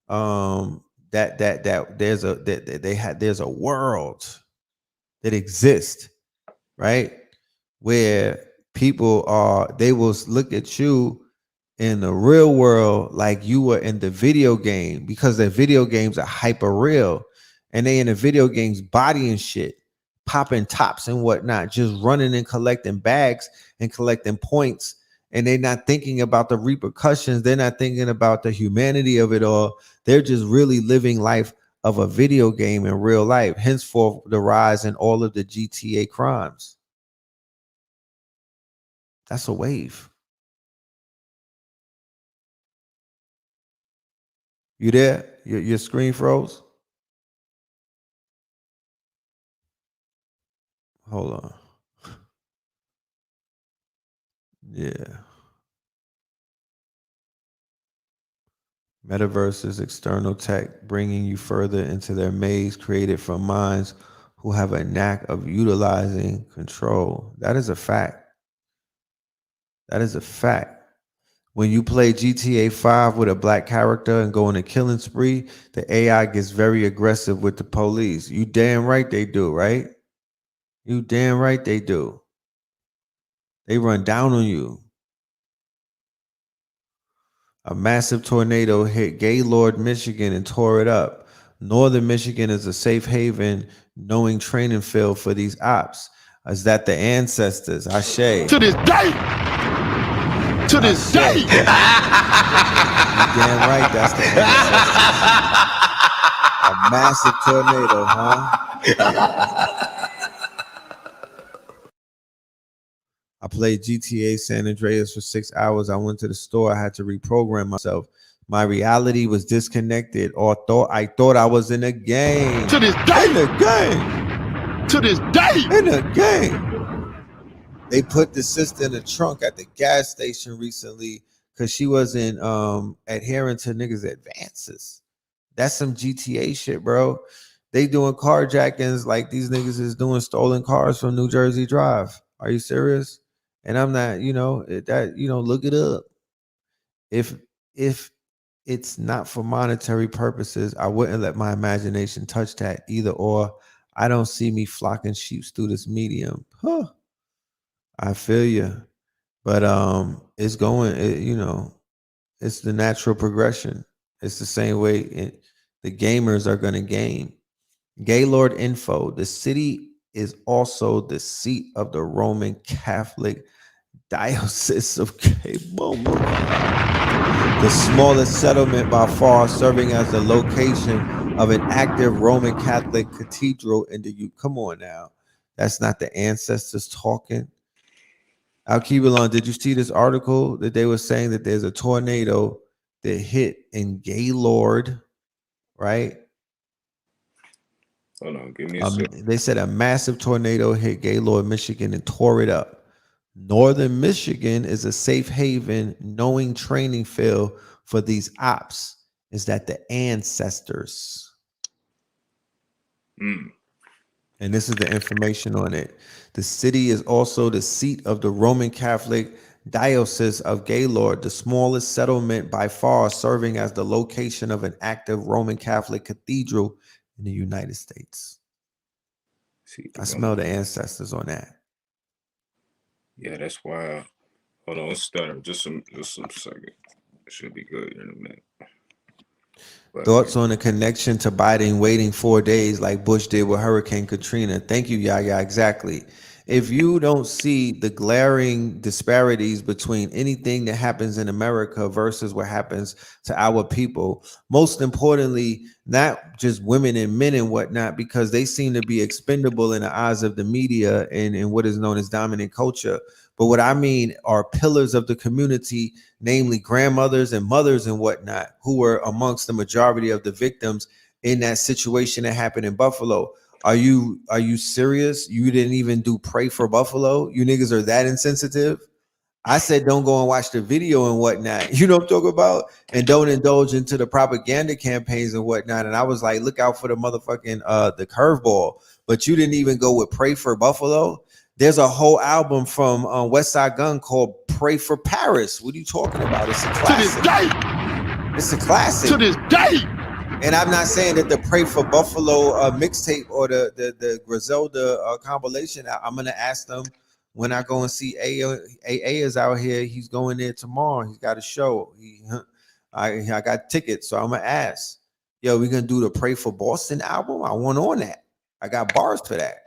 That there's a world that exists, right? Where they will look at you in the real world like you were in the video game, because the video games are hyper real and they in the video games bodying shit, popping tops and whatnot, just running and collecting bags and collecting points. And they're not thinking about the repercussions. They're not thinking about the humanity of it all. They're just really living life of a video game in real life. Henceforth, the rise in all of the GTA crimes. That's a wave. You there? Your screen froze? Hold on. Yeah. Metaverse is external tech bringing you further into their maze created from minds who have a knack of utilizing control. That is a fact. That is a fact. When you play GTA 5 with a black character and go on a killing spree, the AI gets very aggressive with the police. You damn right they do, right? You damn right they do. They run down on you. A massive tornado hit Gaylord, Michigan and tore it up. Northern Michigan is a safe haven, knowing training field for these ops. Is that the ancestors? Ashe. To this day. To this day. Damn right, that's the ancestors. A massive tornado, huh? I played GTA San Andreas for 6 hours. I went to the store. I had to reprogram myself. My reality was disconnected, or I thought I was in a game. To this day. In a game. To this day. In a game. They put the sister in the trunk at the gas station recently because she wasn't adhering to niggas' advances. That's some GTA shit, bro. They doing carjackings like these niggas is doing stolen cars from New Jersey Drive. Are you serious? And I'm not, look it up. If it's not for monetary purposes, I wouldn't let my imagination touch that either. Or I don't see me flocking sheep through this medium. Huh. I feel you. But it's going, it's the natural progression. It's the same way the gamers are going to game. Gaylord info. The city is also the seat of the Roman Catholic Diocese of Gaylord. The smallest settlement by far, serving as the location of an active Roman Catholic cathedral in the U. Come on now. That's not the ancestors talking. ALKEBULAN, did you see this article that they were saying that there's a tornado that hit in Gaylord, right? Hold on, give me a second. They said a massive tornado hit Gaylord, Michigan and tore it up. Northern Michigan is a safe haven, knowing training field for these ops is that the ancestors. Mm. And this is the information on it. The city is also the seat of the Roman Catholic Diocese of Gaylord, the smallest settlement by far, serving as the location of an active Roman Catholic cathedral in the United States. See, I smell the ancestors on that. Yeah, that's wild. Hold on, let's start. Just some second. It should be good in a minute. But, Thoughts on the connection to Biden waiting 4 days like Bush did with Hurricane Katrina? Thank you, Yaya. Exactly. If you don't see the glaring disparities between anything that happens in America versus what happens to our people, most importantly, not just women and men and whatnot, because they seem to be expendable in the eyes of the media and what is known as dominant culture. But what I mean are pillars of the community, namely grandmothers and mothers and whatnot, who were amongst the majority of the victims in that situation that happened in Buffalo. Are you serious? You didn't even do pray for Buffalo? You niggas are that insensitive? I said don't go and watch the video and whatnot. You know what I'm talking about? And don't indulge into the propaganda campaigns and whatnot. And I was like, look out for the motherfucking the curveball. But you didn't even go with Pray for Buffalo. There's a whole album from West Side Gun called Pray for Paris. What are you talking about? It's a classic. To this day. It's a classic. To this day. And I'm not saying that the Pray for Buffalo mixtape or the Griselda compilation. I'm gonna ask them when I go and see AA is out here. He's going there tomorrow. He's got a show. I got tickets, so I'm gonna ask. Yo, we gonna do the Pray for Boston album? I want on that. I got bars for that.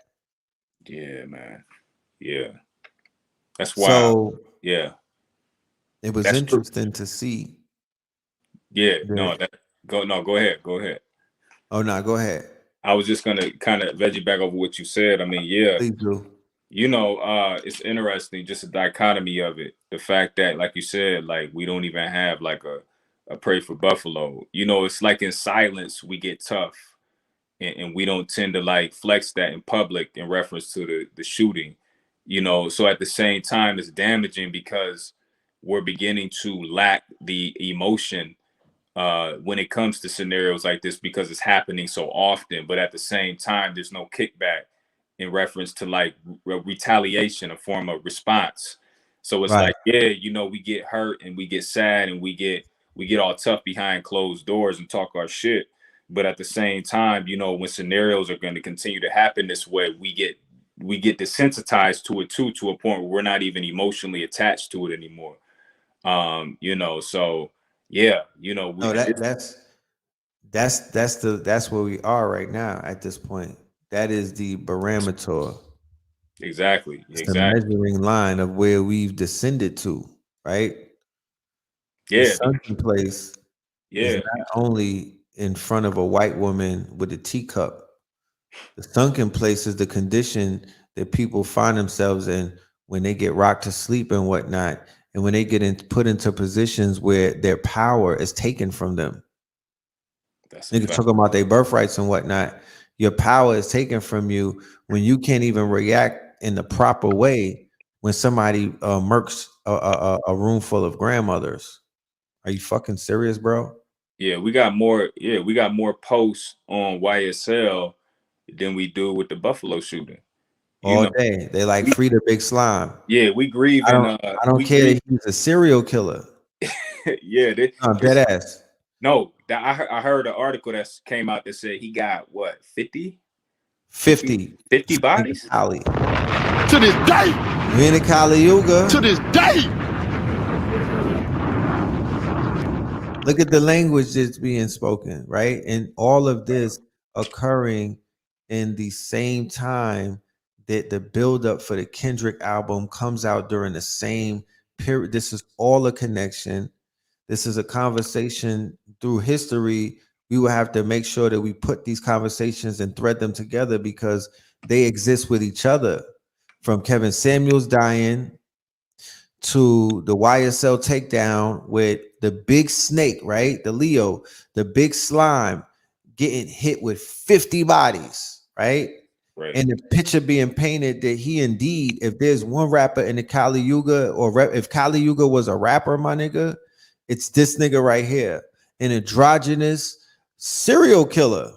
yeah, man. Yeah, that's wild. So yeah, it was that's interesting to see. Yeah, no, go ahead. Oh no, go ahead. I was just gonna kind of veggie back over what you said. I mean, yeah, Please do. you know, it's interesting, just a dichotomy of it. The fact that, like you said, like we don't even have like a pray for Buffalo. You know, it's like in silence we get tough, and we don't tend to like flex that in public in reference to the shooting. You know, so at the same time, it's damaging because we're beginning to lack the emotion when it comes to scenarios like this because it's happening so often. But at the same time, there's no kickback in reference to like retaliation, a form of response. So it's like, yeah, you know, we get hurt and we get sad and we get all tough behind closed doors and talk our shit. But at the same time, you know, when scenarios are going to continue to happen this way, we get desensitized to it too, to a point where we're not even emotionally attached to it anymore. You know, so yeah, you know, that's where we are right now at this point. That is the barometer. Exactly. It's the measuring line of where we've descended to, right? Yeah. The sunken place is not only in front of a white woman with a teacup. The sunken place is the condition that people find themselves in when they get rocked to sleep and whatnot, and when they get put into positions where their power is taken from them. Niggas talking about their birthrights and whatnot. Your power is taken from you when you can't even react in the proper way when somebody murks a room full of grandmothers. Are you fucking serious, bro? Yeah, we got more posts on YSL than we do with the Buffalo shooting. All day. They like free the big slime. Yeah, we grieve. I don't care that he's a serial killer. Yeah, dead ass. No, I heard an article that came out that said he got what, 50 bodies? To this day. In the Kali Yuga. To this day. Look at the language that's being spoken, right? And all of this occurring in the same time that the buildup for the Kendrick album comes out during the same period. This is all a connection. This is a conversation through history. We will have to make sure that we put these conversations and thread them together because they exist with each other. From Kevin Samuels dying to the YSL takedown with the big snake, right? The Leo, the big slime getting hit with 50 bodies, right? Right. And the picture being painted that he indeed, if there's one rapper in the Kali Yuga, or if Kali Yuga was a rapper, my nigga, it's this nigga right here, an androgynous serial killer.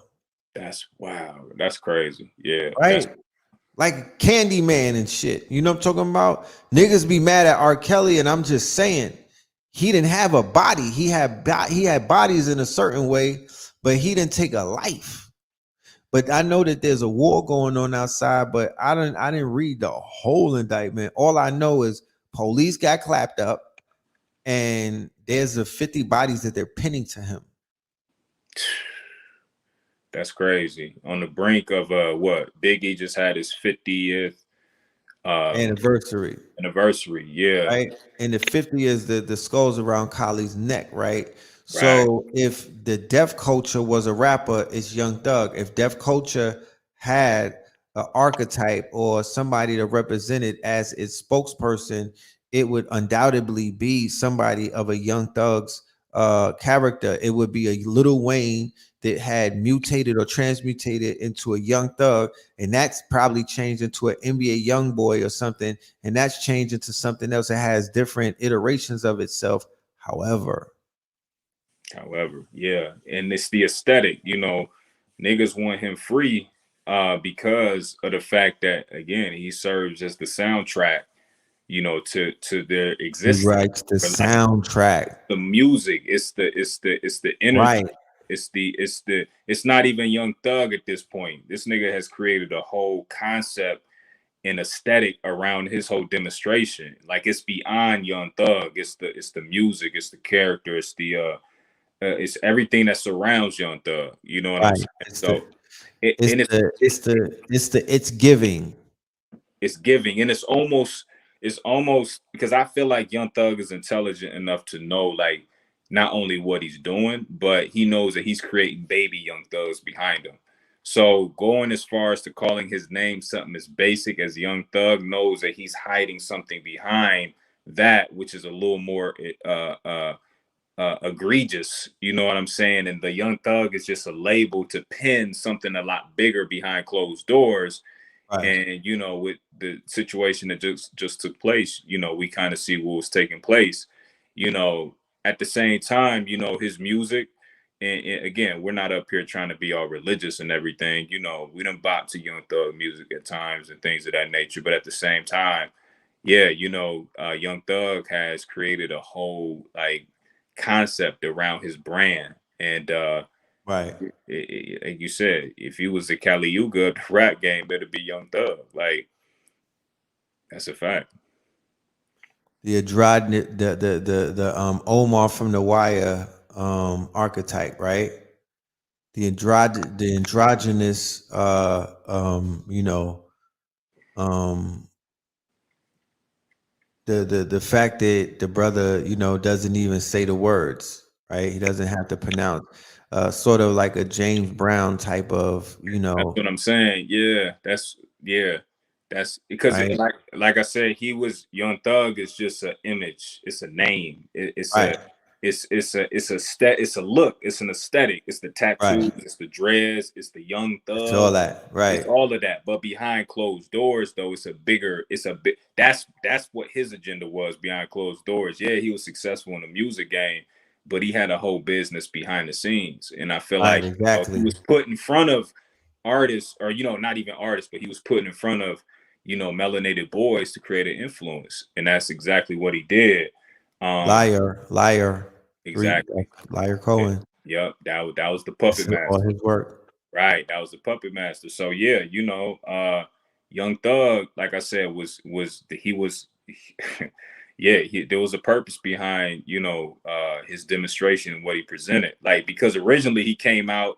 That's wow. That's crazy. Yeah. Right? Like Candyman and shit. You know what I'm talking about? Niggas be mad at R. Kelly, and I'm just saying, he didn't have a body. He had bodies in a certain way, but he didn't take a life. But I know that there's a war going on outside, but I didn't read the whole indictment. All I know is police got clapped up, and there's a 50 bodies that they're pinning to him. That's crazy. On the brink of what? Biggie just had his 50th Anniversary. Yeah. Right. And the 50 is the skulls around Kali's neck, right? So if the Def Culture was a rapper, it's Young Thug. If Def Culture had an archetype or somebody to represent it as its spokesperson, it would undoubtedly be somebody of a Young Thug's character. It would be a Lil Wayne that had mutated or transmutated into a Young Thug, and that's probably changed into an NBA Young Boy or something, and that's changed into something else that has different iterations of itself. However, yeah, and it's the aesthetic. You know, niggas want him free because of the fact that, again, he serves as the soundtrack, you know, to their he existence. writes the soundtrack. The music, it's the energy. Right. It's not even Young Thug at this point. This nigga has created a whole concept and aesthetic around his whole demonstration. Like, it's beyond Young Thug. It's the music, it's the character, it's everything that surrounds Young Thug. You know what I'm saying? It's giving. It's giving, and it's almost because I feel like Young Thug is intelligent enough to know, like, not only what he's doing, but he knows that he's creating baby Young Thugs behind him. So going as far as to calling his name something as basic as Young Thug knows that he's hiding something behind that, which is a little more egregious. You know what I'm saying? And the Young Thug is just a label to pin something a lot bigger behind closed doors. Right. And, you know, with the situation that just took place, you know, we kind of see what was taking place. You know, at the same time, you know, his music, and again, we're not up here trying to be all religious and everything. You know, we done bop to Young Thug music at times and things of that nature. But at the same time, yeah, you know, Young Thug has created a whole, like, concept around his brand. And right, like you said, if he was the Kali Yuga, the rap game better be Young Thug. Like, that's a fact. The Omar from The Wire archetype, right? The androgynous you know, the fact that the brother, you know, doesn't even say the words, right? He doesn't have to pronounce, sort of like a James Brown type of, you know. That's what I'm saying. Yeah, that's because, right? like I said, he was Young Thug is just an image. It's a name. It's right. It's a look. It's an aesthetic. It's the tattoos. Right. It's the dreads. It's the Young Thug. It's all that. Right. It's all of that. But behind closed doors, though, that's what his agenda was behind closed doors. Yeah, he was successful in the music game, but he had a whole business behind the scenes. And I feel like exactly. He was put in front of artists, or, you know, not even artists, but he was put in front of, you know, melanated boys to create an influence. And that's exactly what he did. Liar. Exactly. Liar Cohen. Yep. That was the puppet master. All his work. Right. That was the puppet master. So yeah, you know, Young Thug, like I said, there was a purpose behind, you know, his demonstration and what he presented. Like, because originally he came out,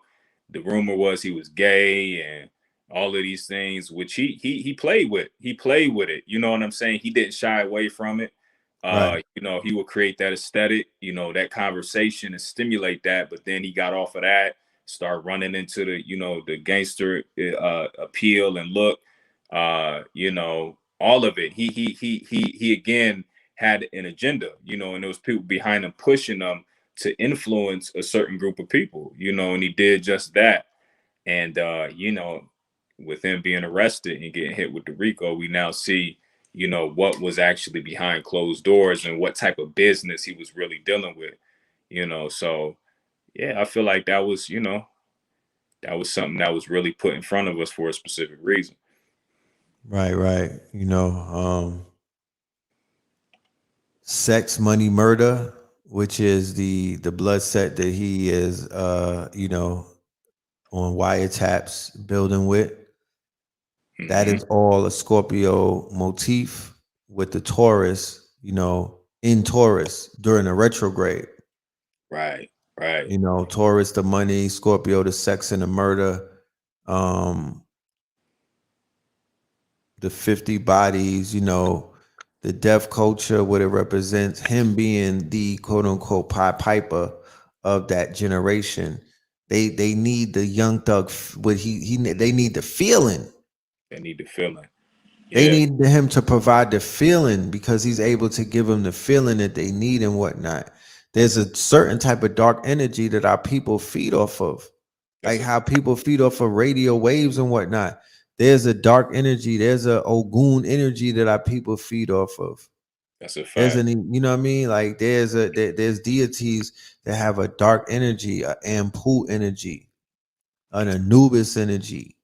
the rumor was he was gay and all of these things, which he played with. He played with it. You know what I'm saying? He didn't shy away from it. Right. You know, he would create that aesthetic, you know, that conversation and stimulate that. But then he got off of that, start running into the, you know, the gangster appeal and look, you know, all of it. He again had an agenda, you know, and there was people behind him pushing him to influence a certain group of people, you know, and he did just that. And, you know, with him being arrested and getting hit with the RICO, we now see, you know, what was actually behind closed doors and what type of business he was really dealing with, you know. So yeah, I feel like that was, you know, that was something that was really put in front of us for a specific reason. Right. You know, Sex, Money, Murder, which is the blood set that he is, you know, on wiretaps building with. That is all a Scorpio motif with the Taurus, you know, in Taurus during a retrograde. Right. You know, Taurus the money, Scorpio the sex and the murder. The 50 bodies, you know, the deaf culture, what it represents, him being the quote unquote Pied Piper of that generation. They need the young thug. What they need the feeling. They need the feeling. They Yeah. need him to provide the feeling because he's able to give them the feeling that they need and whatnot. There's a certain type of dark energy that our people feed off of, like how people feed off of radio waves and whatnot. There's a dark energy. There's a Ogun energy that our people feed off of. That's a fact. There's you know what I mean? Like there's deities that have a dark energy, an Ampu energy, an Anubis energy.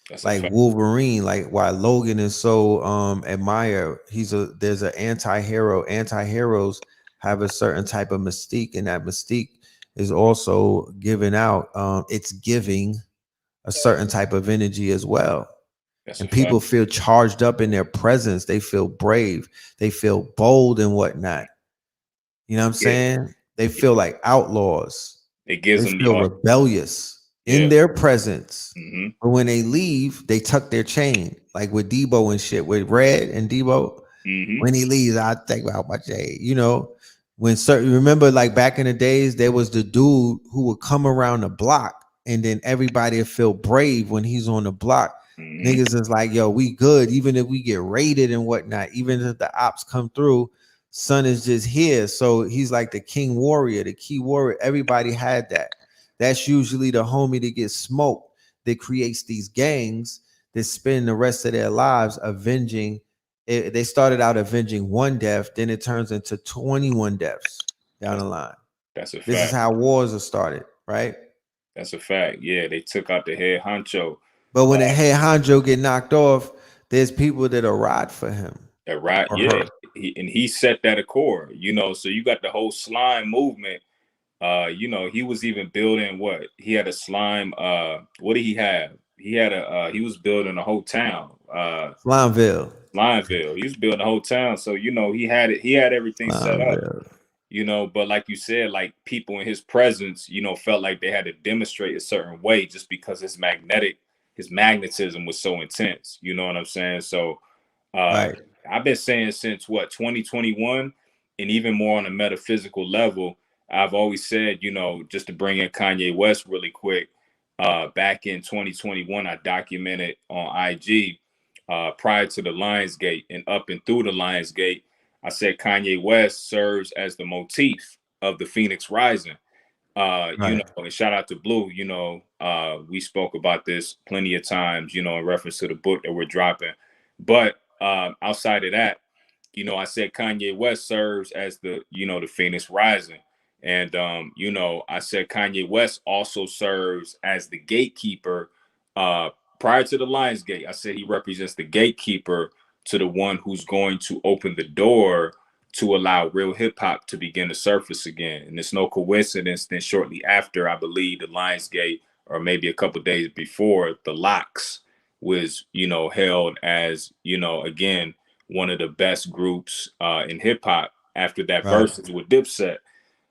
That's like Wolverine, like why Logan is so admired. There's an anti-hero. Anti-heroes have a certain type of mystique, and that mystique is also given out. It's giving a certain type of energy as well. And people feel charged up in their presence. They feel brave. They feel bold and whatnot. You know what I'm saying? They feel like outlaws. It gives they them feel rebellious in their presence. But when they leave, they tuck their chain, like with Debo and shit, with Red and Debo. When he leaves, I think about my chain. You know, when remember, like back in the days, there was the dude who would come around the block, and then everybody would feel brave when he's on the block. Niggas is like, yo, we good, even if we get raided and whatnot, even if the ops come through. Son is just here. So he's like the king warrior, the key warrior. Everybody had that. That's usually the homie that gets smoked, that creates these gangs that spend the rest of their lives avenging. They started out avenging one death, then it turns into 21 deaths down the line. That's a fact. This is how wars are started, right? That's a fact. Yeah, they took out the head honcho. But when the head honcho get knocked off, there's people that'll ride for him. Right, yeah. He set that accord, you know. So you got the whole slime movement. You know, he was even building what? He had a slime. What did he have? He had he was building a whole town. Slimeville. He was building a whole town. So, you know, he had everything set up. You know, but like you said, like people in his presence, you know, felt like they had to demonstrate a certain way just because his magnetism was so intense. You know what I'm saying? So I've been saying since 2021, and even more on a metaphysical level, I've always said, you know, just to bring in Kanye West really quick, back in 2021, I documented on IG prior to the Lionsgate and up and through the Lionsgate. I said Kanye West serves as the motif of the Phoenix Rising. You know, and shout out to Blue, you know, we spoke about this plenty of times, you know, in reference to the book that we're dropping. But outside of that, you know, I said Kanye West serves as the Phoenix Rising. And, you know, I said Kanye West also serves as the gatekeeper. Prior to the Lionsgate, I said he represents the gatekeeper to the one who's going to open the door to allow real hip hop to begin to surface again. And it's no coincidence that shortly after, I believe, the Lionsgate, or maybe a couple days before, the Locks was, you know, held as, you know, again, one of the best groups in hip hop after that versus with Dipset.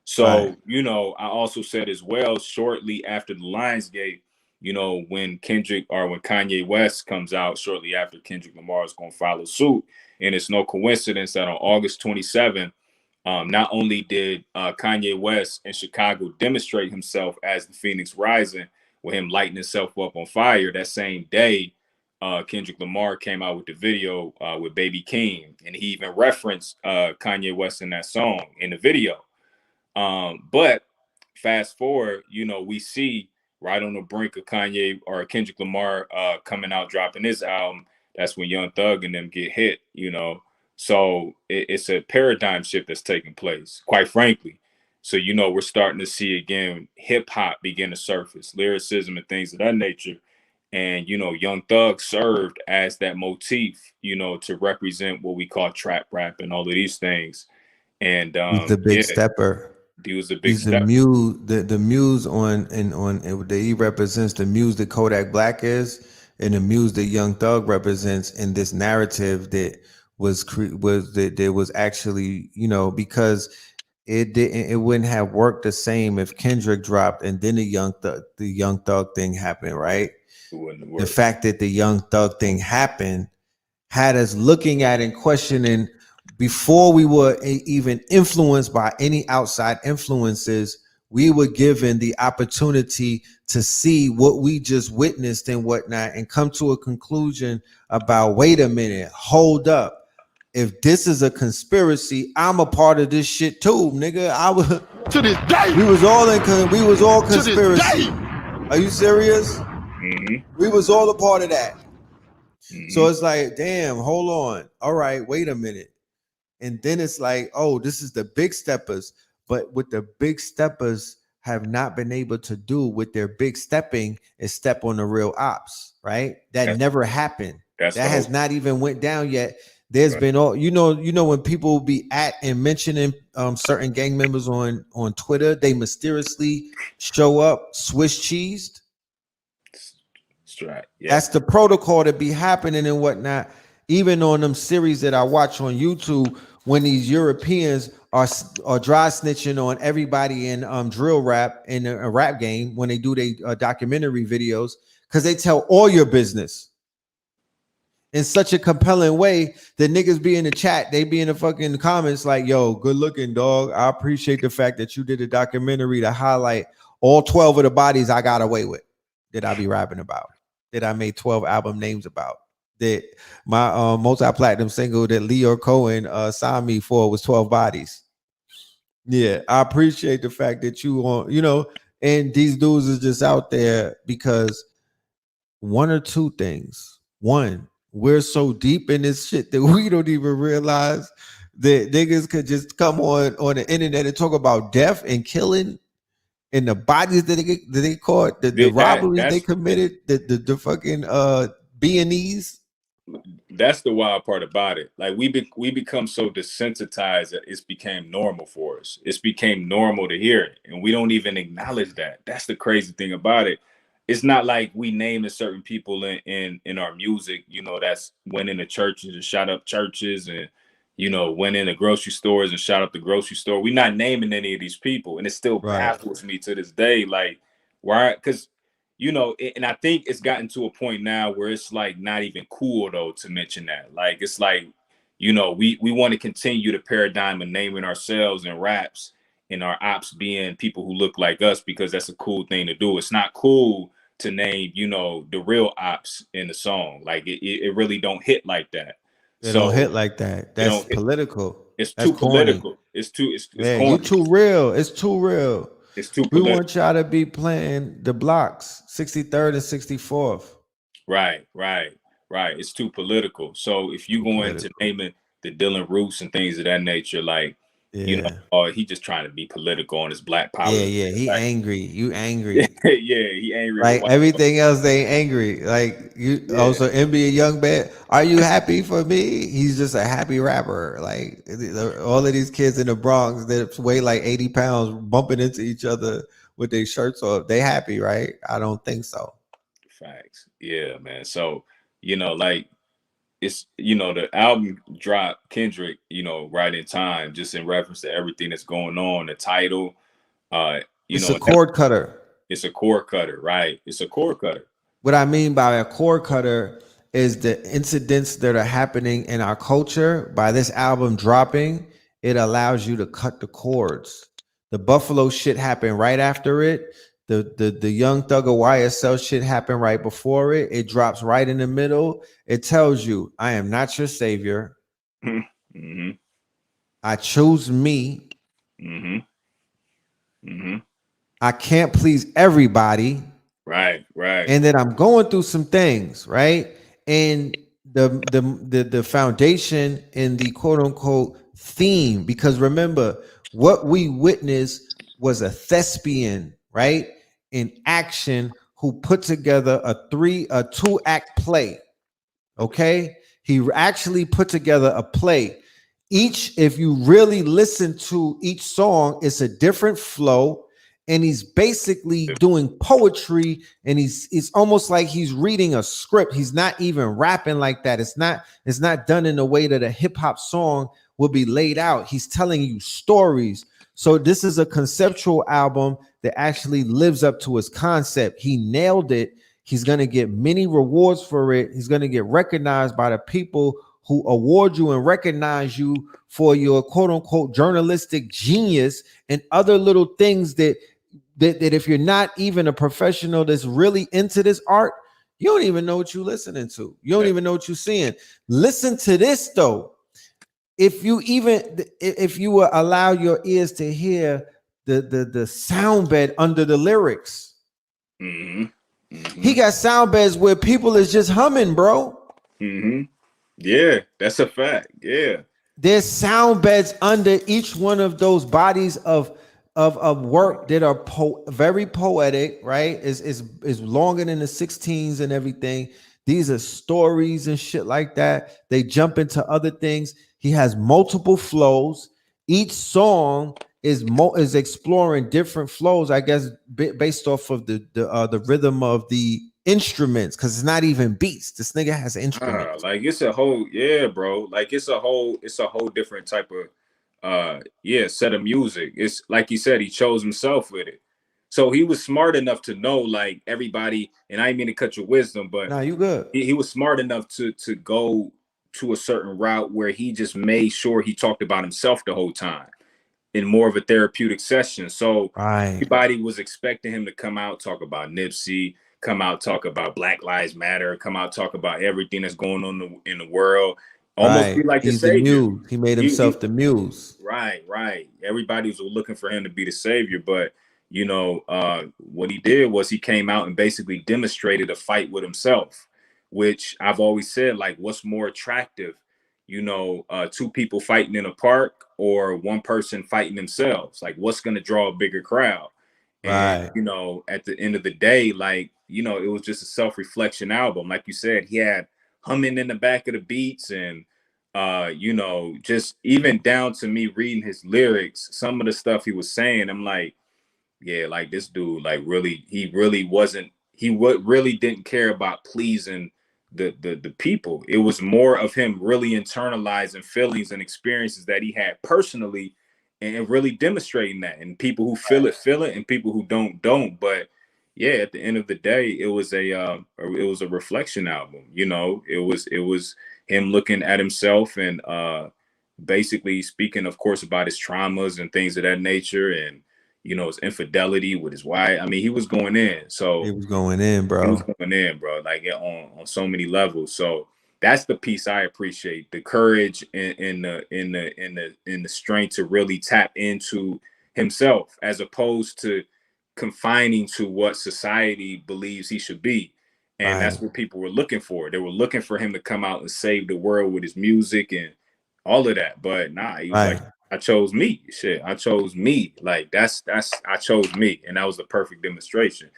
So, you know, I also said as well, shortly after the Lionsgate, you know, when Kanye West comes out shortly after, Kendrick Lamar is going to follow suit. And it's no coincidence that on August 27th, not only did Kanye West in Chicago demonstrate himself as the Phoenix Rising, with him lighting himself up on fire, that same day, Kendrick Lamar came out with the video with Baby King. And he even referenced Kanye West in that song in the video. But fast forward, you know, we see right on the brink of Kanye or Kendrick Lamar coming out, dropping his album. That's when Young Thug and them get hit, you know. So it's a paradigm shift that's taking place, quite frankly. So, you know, we're starting to see again hip hop begin to surface, lyricism and things of that nature. And, you know, Young Thug served as that motif, you know, to represent what we call trap rap and all of these things. And He's the big yeah, stepper. he was a big He's the step. muse, the muse he represents the muse that Kodak Black is, and the muse that Young Thug represents in this narrative that was actually, you know, because it wouldn't have worked the same if Kendrick dropped and then the Young Thug thing happened, right? It wouldn't The work. fact that the Young Thug thing happened had us looking at and questioning before we were even influenced by any outside influences. We were given the opportunity to see what we just witnessed and whatnot and come to a conclusion about, wait a minute, hold up. If this is a conspiracy, I'm a part of this shit too, nigga. To this day. We was all conspiracy. To this day. Are you serious? We was all a part of that. So it's like, damn, hold on. All right, wait a minute. And then it's like, oh, this is the big steppers. But what the big steppers have not been able to do with their big stepping is step on the real ops, right? That never happened. That has not even went down yet. There's been all, you know, when people be at and mentioning certain gang members on Twitter, they mysteriously show up Swiss cheesed. Right. Yeah. That's the protocol to be happening and whatnot. Even on them series that I watch on YouTube, when these Europeans are dry snitching on everybody in drill rap in a rap game, when they do their documentary videos, because they tell all your business in such a compelling way that niggas be in the chat, they be in the fucking comments like, yo, good looking, dog. I appreciate the fact that you did a documentary to highlight all 12 of the bodies I got away with that I be rapping about, that I made 12 album names about, that my multi-platinum single that Leo Cohen signed me for was 12 bodies. Yeah, I appreciate the fact that you know, and these dudes is just out there because one or two things. One, we're so deep in this shit that we don't even realize that niggas could just come on the internet and talk about death and killing and the bodies that they caught, the robberies they committed, the fucking B&Es. That's the wild part about it. Like we become so desensitized that it's became normal for us. It's became normal to hear it, and we don't even acknowledge that. That's the crazy thing about it. It's not like we name certain people in our music, you know, that's went into churches and shot up churches, and you know, went into grocery stores and shot up the grocery store. We're not naming any of these people, and it still baffles me to this day. Like, why? Because you know, and I think it's gotten to a point now where it's like not even cool though to mention that. Like, it's like, you know, we want to continue the paradigm of naming ourselves and raps and our ops being people who look like us because that's a cool thing to do. It's not cool to name, you know, the real ops in the song. Like it really don't hit like that. It don't hit like that. That's political. It's too political. It's corny. You too real. It's too real. It's too political. We want y'all to be playing the blocks, 63rd and 64th. Right. It's too political. So if you go into naming the Dylan Roots and things of that nature, like, you know, he just trying to be political on his Black Power. Yeah. He like, angry. You angry. He angry. Like everything else, they angry. Like you also NBA Young Man. Are you happy for me? He's just a happy rapper. Like all of these kids in the Bronx that weigh like 80 pounds bumping into each other with their shirts off. They happy, right? I don't think so. Facts. Yeah, man. So, you know, like it's, you know, the album dropped Kendrick, you know, right in time, just in reference to everything that's going on, the title, it's a cord cutter. It's a cord cutter, right? It's a cord cutter. What I mean by a cord cutter is the incidents that are happening in our culture. By this album dropping, it allows you to cut the cords. The Buffalo shit happened right after it. The Young Thug of YSL shit happened right before it. It drops right in the middle. It tells you, I am not your savior. Mm-hmm. I choose me. Mm-hmm. Mm-hmm. I can't please everybody. Right. And then I'm going through some things, right? And the foundation and the quote unquote theme, because remember, what we witnessed was a thespian, right, in action, who put together a 2-act play. Okay, he actually put together a play. Each, if you really listen to each song, it's a different flow, and he's basically doing poetry, and it's almost like he's reading a script. He's not even rapping like that. It's not done in a way that a hip-hop song will be laid out. He's telling you stories. So this is a conceptual album that actually lives up to his concept. He nailed it. He's going to get many rewards for it. He's going to get recognized by the people who award you and recognize you for your quote unquote journalistic genius and other little things that if you're not even a professional that's really into this art, you don't even know what you're listening to. You don't even know what you're seeing. Listen to this though. If you will allow your ears to hear the sound bed under the lyrics. Mm-hmm. Mm-hmm. He got sound beds where people is just humming, bro. Mm-hmm. Yeah, that's a fact. Yeah. There's sound beds under each one of those bodies of work that are very poetic, right? Is longer than the 16s and everything. These are stories and shit like that. They jump into other things. He has multiple flows. Each song is exploring different flows, I guess, based off of the rhythm of the instruments, because it's not even beats. This nigga has instruments. Like it's a whole, yeah, bro. Like it's a whole different type of set of music. It's like you said, he chose himself with it. So he was smart enough to know, like, everybody, and I didn't mean to cut your wisdom, but Nah, you good. He was smart enough to go to a certain route where he just made sure he talked about himself the whole time in more of a therapeutic session. So everybody was expecting him to come out, talk about Nipsey, come out, talk about Black Lives Matter, come out, talk about everything that's going on in the world. Almost be like He's the savior. The muse. He made himself the muse. Right. Everybody was looking for him to be the savior, but you know, what he did was he came out and basically demonstrated a fight with himself, which I've always said, like, what's more attractive, you know, two people fighting in a park or one person fighting themselves? Like, what's going to draw a bigger crowd? And, you know, at the end of the day, like, you know, it was just a self-reflection album. Like you said, he had humming in the back of the beats, and you know, just even down to me reading his lyrics, some of the stuff he was saying, I'm like, yeah, like this dude, like really didn't care about pleasing the people. It was more of him really internalizing feelings and experiences that he had personally, and really demonstrating that. And people who feel it, and people who don't. But yeah, at the end of the day, it was a reflection album. You know, it was him looking at himself and basically speaking, of course, about his traumas and things of that nature, and you know, his infidelity with his wife. I mean, he was going in. So he was going in, bro. He was going in, bro. Like on so many levels. So that's the piece I appreciate: the courage and the strength to really tap into himself, as opposed to confining to what society believes he should be. And that's what people were looking for. They were looking for him to come out and save the world with his music and all of that. But nah, he was like, I chose me. Shit, I chose me. Like I chose me, and that was the perfect demonstration.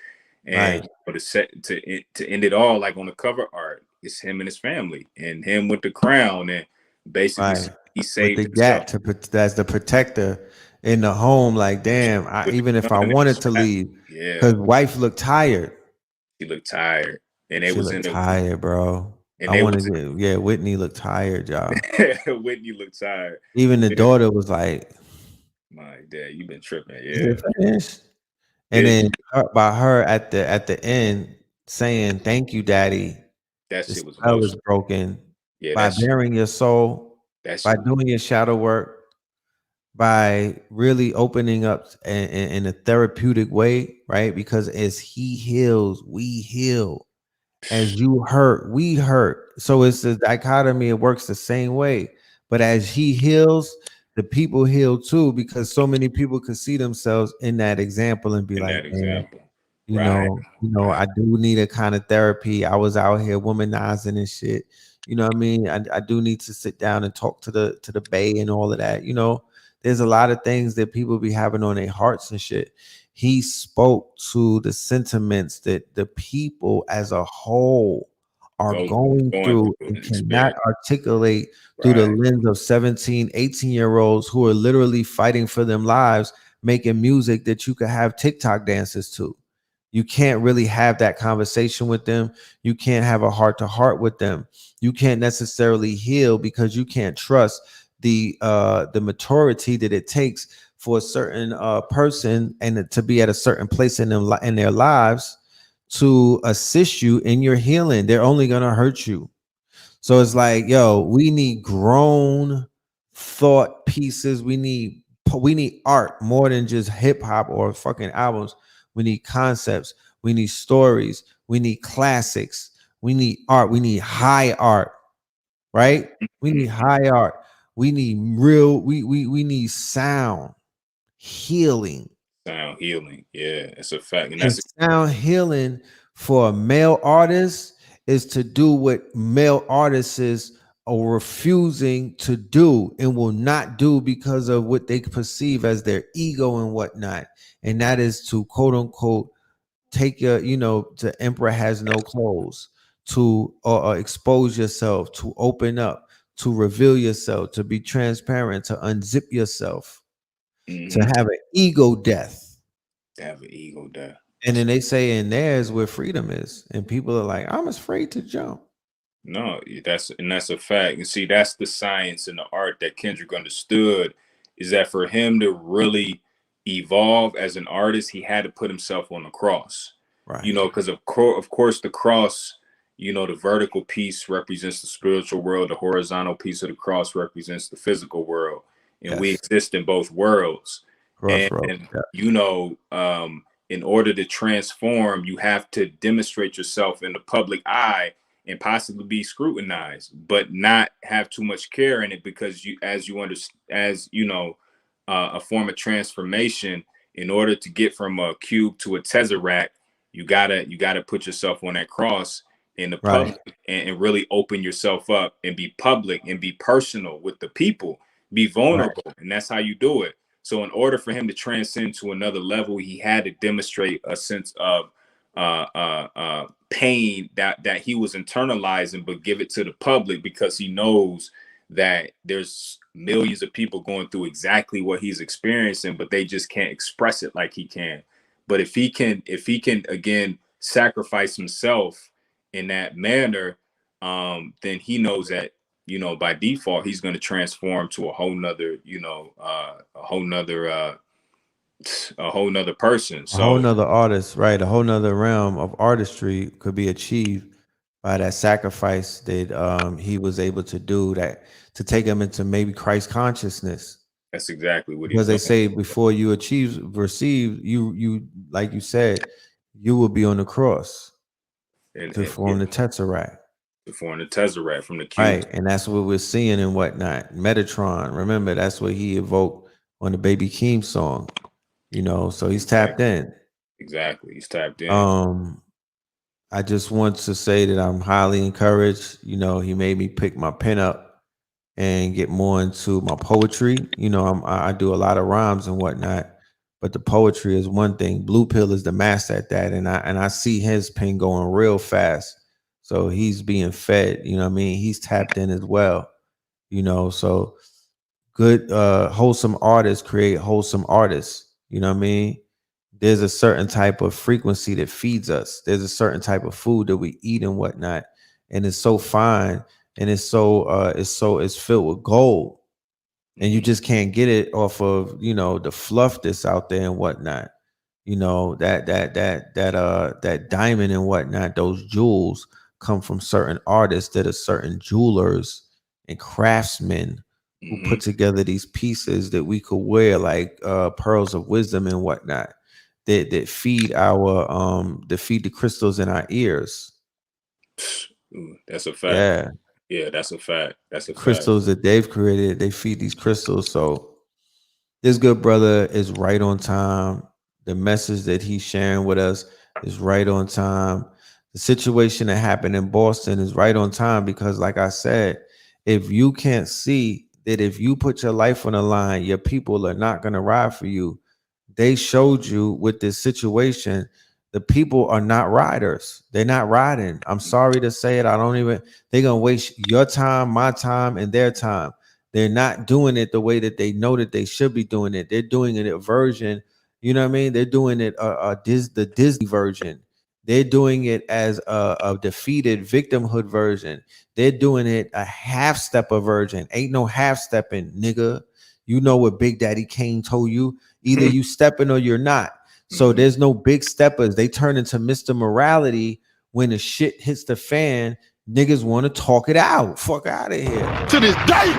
And to end it all, like on the cover art, it's him and his family, and him with the crown, and basically he saved with the gat that's the protector in the home. Like, damn, even if I wanted to leave, because wife looked tired. She looked tired, and it was tired, bro. And I wanted to, Whitney looked tired, y'all. Whitney looked tired. Even the daughter was like, "My dad, you been tripping, yeah." And then by her at the end saying, "Thank you, Daddy." That shit was broken. Yeah, by bearing your soul, by doing your shadow work, by really opening up in a therapeutic way, right? Because as he heals, we heal. As you hurt, we hurt. So it's the dichotomy. It works the same way. But as he heals, the people heal too, because so many people could see themselves in that example and be I do need a kind of therapy. I was out here womanizing and shit. You know what I mean? I do need to sit down and talk to the bay and all of that. There's a lot of things that people be having on their hearts and shit. He spoke to the sentiments that the people as a whole are going through and cannot articulate through the lens of 17, 18-year-olds who are literally fighting for them lives, making music that you could have TikTok dances to. You can't really have that conversation with them. You can't have a heart-to-heart with them. You can't necessarily heal because you can't trust the maturity that it takes for a certain person and to be at a certain place in their lives to assist you in your healing. They're only gonna hurt you. So it's like, yo, we need grown thought pieces. We need art more than just hip hop or fucking albums. We need concepts. We need stories. We need classics. We need art. We need high art, right? We need high art. We need real. We need sound healing. Sound healing, yeah, it's a fact, And sound healing for a male artist is to do what male artists are refusing to do and will not do because of what they perceive as their ego and whatnot. And that is to quote unquote take your, the emperor has no clothes, to expose yourself, to open up, to reveal yourself, to be transparent, to unzip yourself, to have an ego death. Have an ego death. And then they say in theirs where freedom is, and people are like, I'm afraid to jump. No, that's a fact. And see, that's the science and the art that Kendrick understood, is that for him to really evolve as an artist, he had to put himself on the cross. Right. Because of course the cross, the vertical piece represents the spiritual world, the horizontal piece of the cross represents the physical world. And we exist in both worlds. In order to transform, you have to demonstrate yourself in the public eye and possibly be scrutinized, but not have too much care in it, because a form of transformation, in order to get from a cube to a tesseract, you gotta put yourself on that cross in the public and really open yourself up and be public and be personal with the people, be vulnerable, and that's how you do it. So in order for him to transcend to another level, he had to demonstrate a sense of pain that he was internalizing, but give it to the public, because he knows that there's millions of people going through exactly what he's experiencing, but they just can't express it like he can. But if he can again sacrifice himself in that manner, then he knows that by default he's going to transform to a whole nother person. So a whole nother artist, right? A whole nother realm of artistry could be achieved by that sacrifice that he was able to do, that to take him into maybe Christ consciousness. That's exactly what because they say before you receive, you like you said, you will be on the cross to form the tesseract. To form the tesseract from the cube. Right, and that's what we're seeing and whatnot. Metatron, remember, that's what he evoked on the Baby Keem song. So he's tapped in. Exactly, he's tapped in. I just want to say that I'm highly encouraged. He made me pick my pen up and get more into my poetry. I do a lot of rhymes and whatnot, but the poetry is one thing. Blue Pill is the master at that, and I see his pen going real fast. So he's being fed. He's tapped in as well. So good, wholesome artists create wholesome artists. There's a certain type of frequency that feeds us. There's a certain type of food that we eat and whatnot, and it's so fine, and it's filled with gold, and you just can't get it off of the fluff that's out there and whatnot. That diamond and whatnot, those jewels come from certain artists that are certain jewelers and craftsmen who put together these pieces that we could wear like pearls of wisdom and whatnot, that feed the crystals in our ears. Ooh, that's a fact. Yeah, that's a fact. Crystals that they've created, they feed these crystals. So this good brother is right on time. The message that he's sharing with us, is right on time. The situation that happened in Boston is right on time because, like I said, if you can't see that if you put your life on the line, your people are not going to ride for you. They showed you with this situation, the people are not riders. They're not riding. I'm sorry to say it. They're going to waste your time, my time, and their time. They're not doing it the way that they know that they should be doing it. They're doing it a version. You know what I mean? They're doing it the Disney version. They're doing it as a defeated victimhood version. They're doing it a half stepper version. Ain't no half stepping, nigga. You know what Big Daddy Kane told you. Either you stepping or you're not. So there's no big steppers. They turn into Mr. Morality when the shit hits the fan. Niggas want to talk it out. Fuck out of here. To this day.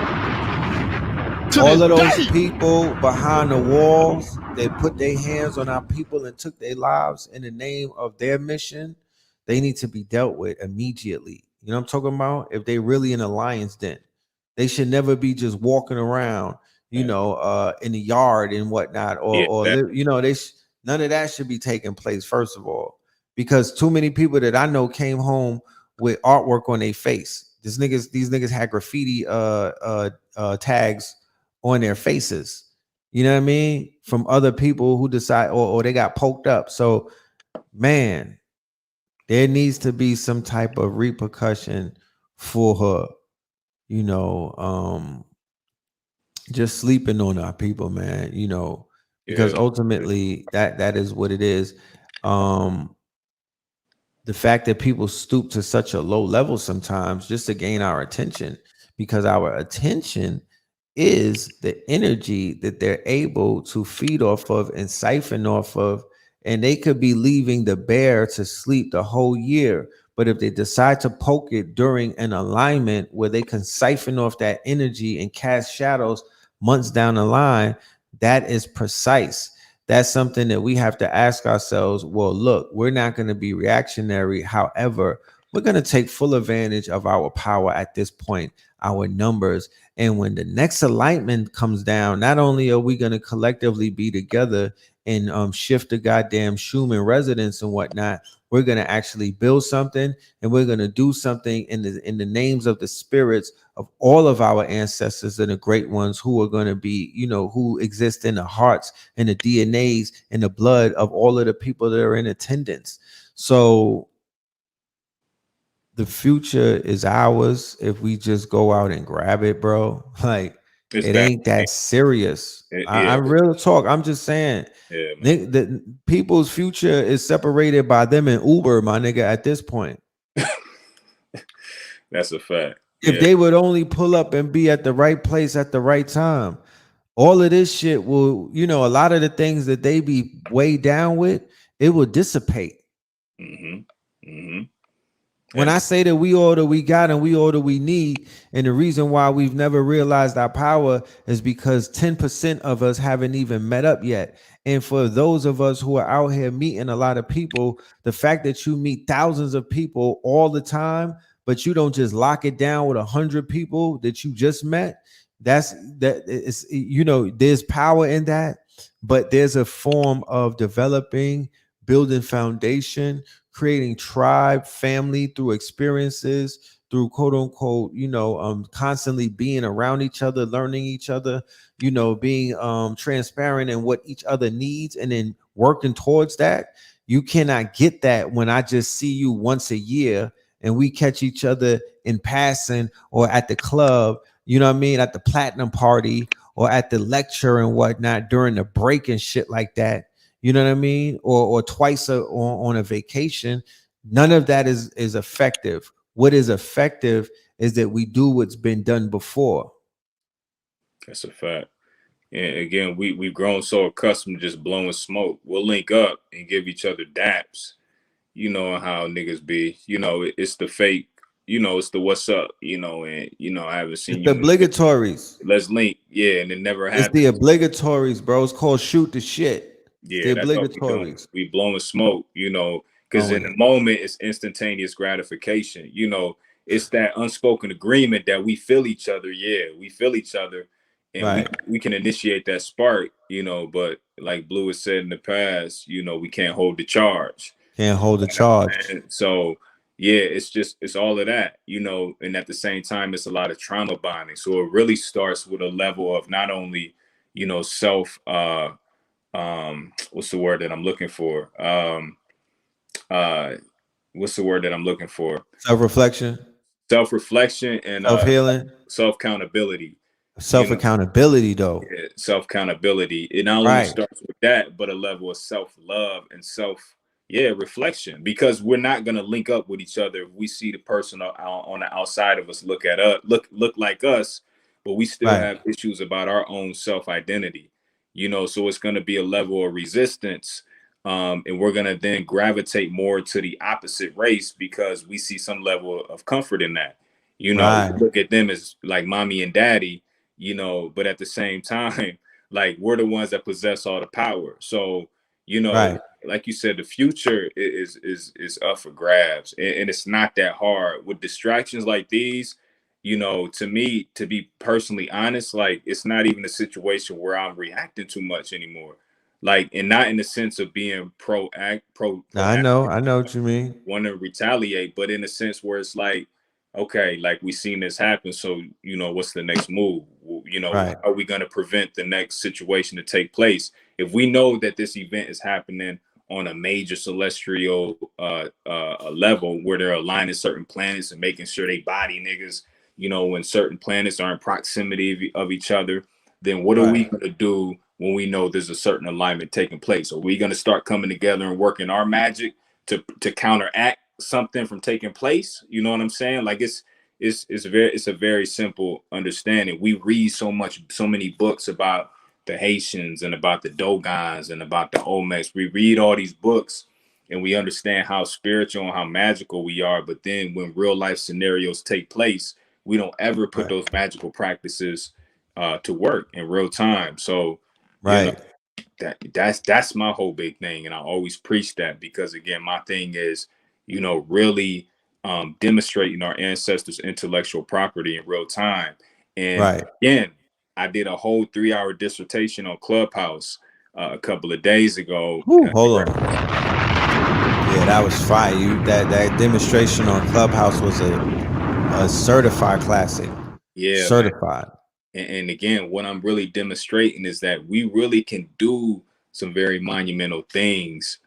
All of those people behind the walls, they put their hands on our people and took their lives in the name of their mission. They need to be dealt with immediately. You know what I'm talking about? If they really in a lion's den, they should never be just walking around, in the yard and whatnot, none of that should be taking place. First of all, because too many people that I know came home with artwork on their face. These niggas had graffiti tags on their faces. You know what I mean? From other people who decide or they got poked up. So, man, there needs to be some type of repercussion for her, just sleeping on our people, man, because ultimately that is what it is. The fact that people stoop to such a low level sometimes just to gain our attention, because our attention is the energy that they're able to feed off of and siphon off of. And they could be leaving the bear to sleep the whole year. But if they decide to poke it during an alignment where they can siphon off that energy and cast shadows months down the line, that is precise. That's something that we have to ask ourselves. Well, look, we're not going to be reactionary. However, we're going to take full advantage of our power at this point, our numbers. And when the next alignment comes down, not only are we going to collectively be together and shift the goddamn Schumann resonance and whatnot, we're going to actually build something, and we're going to do something in the names of the spirits of all of our ancestors and the great ones who are going to be, who exist in the hearts and the DNAs and the blood of all of the people that are in attendance. So the future is ours if we just go out and grab it, bro. Like, it ain't that serious. I real talk. I'm just saying, the people's future is separated by them and Uber, my nigga, at this point. That's a fact. If they would only pull up and be at the right place at the right time, all of this shit will, a lot of the things that they be weighed down with, it will dissipate. When I say that we all that we got and we all that we need, and the reason why we've never realized our power is because 10% of us haven't even met up yet. And for those of us who are out here meeting a lot of people, the fact that you meet thousands of people all the time, but you don't just lock it down with 100 people that you just met, there's power in that, but there's a form of developing, building foundation, creating tribe, family through experiences, through quote unquote, constantly being around each other, learning each other, being transparent in what each other needs and then working towards that. You cannot get that when I just see you once a year and we catch each other in passing or at the club, at the platinum party or at the lecture and whatnot during the break and shit like that. You know what I mean? Or twice on a vacation. None of that is effective. What is effective is that we do what's been done before. That's a fact. And again, we've grown so accustomed to just blowing smoke. We'll link up and give each other daps. You know how niggas be. It's the fake. It's the what's up. And I haven't seen you. The obligatories. Let's link. Yeah, and it never happens. It's the obligatories, bro. It's called shoot the shit. Yeah, that's obligatories. We blowing smoke. Because in the moment it's instantaneous gratification. It's that unspoken agreement that we feel each other. Yeah, we feel each other, and we can initiate that spark. But like Blue has said in the past, we can't hold the charge. Can't hold the charge. And so yeah, it's all of that, you know, and at the same time, it's a lot of trauma bonding. So it really starts with a level of not only, you know, self what's the word that I'm looking for? Uh what's the word that I'm looking for? Self-reflection, Self-reflection and self-healing, self-accountability. You know, self-accountability though. yeah, self-accountability. It not only Right. starts with that, but a level of self-love and reflection. Because we're not gonna link up with each other if we see the person on the outside of us look at us, look like us, but we still Right. have issues about our own self-identity. You know, so it's gonna be a level of resistance. And we're gonna then gravitate more to the opposite race because we see some level of comfort in that. You know, Right. we look at them as like mommy and daddy, you know, but at the same time, like we're the ones that possess all the power. So, you know, Right. like you said, the future is up for grabs, and it's not that hard with distractions like these. You know, to me, to be personally honest, like it's not even a situation where I'm reacting too much anymore. Like, and not in the sense of being Now, proactive, I know what you mean. want to retaliate, but in a sense where it's like, okay, like we seen this happen, so you know, what's the next move? You know, Right. how are we going to prevent the next situation to take place if we know that this event is happening on a major celestial level where they're aligning certain planets and making sure they body niggas, you know, when certain planets are in proximity of each other, then what are we Right. going to do when we know there's a certain alignment taking place? Are we going to start coming together and working our magic to counteract something from taking place? You know what I'm saying? Like it's a very simple understanding. We read so many books about the Haitians and about the Dogons and about the Olmecs. We read all these books and we understand how spiritual and how magical we are. But then when real life scenarios take place, we don't ever put Right. those magical practices to work in real time. So, you know, Right. that's my whole big thing, and I always preach that because again, my thing is, you know, really demonstrating our ancestors' intellectual property in real time. And Right. again, I did a whole 3-hour dissertation on Clubhouse a couple of days ago. Whew, hold on. Yeah, that was fire. That demonstration on Clubhouse was a certified classic. Yeah, man. Certified. And again, what I'm really demonstrating is that we really can do some very monumental things,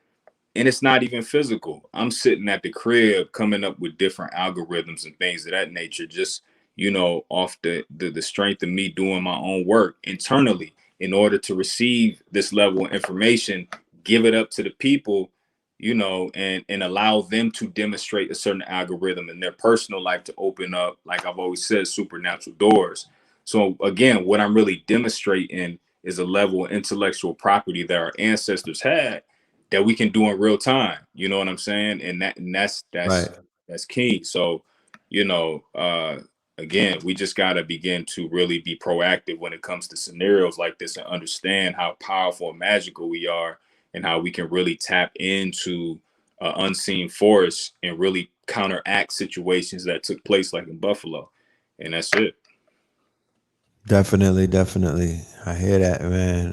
and it's not even physical. I'm sitting at the crib coming up with different algorithms and things of that nature, just, you know, off the strength of me doing my own work internally in order to receive this level of information, give it up to the people, you know, and allow them to demonstrate a certain algorithm in their personal life to open up, like I've always said, supernatural doors. So again, what I'm really demonstrating is a level of intellectual property that our ancestors had that we can do in real time. You know what I'm saying? And Right. that's key. So, you know, again, we just got to begin to really be proactive when it comes to scenarios like this and understand how powerful and magical we are and how we can really tap into unseen force and really counteract situations that took place like in Buffalo. And that's it. Definitely, definitely. I hear that, man.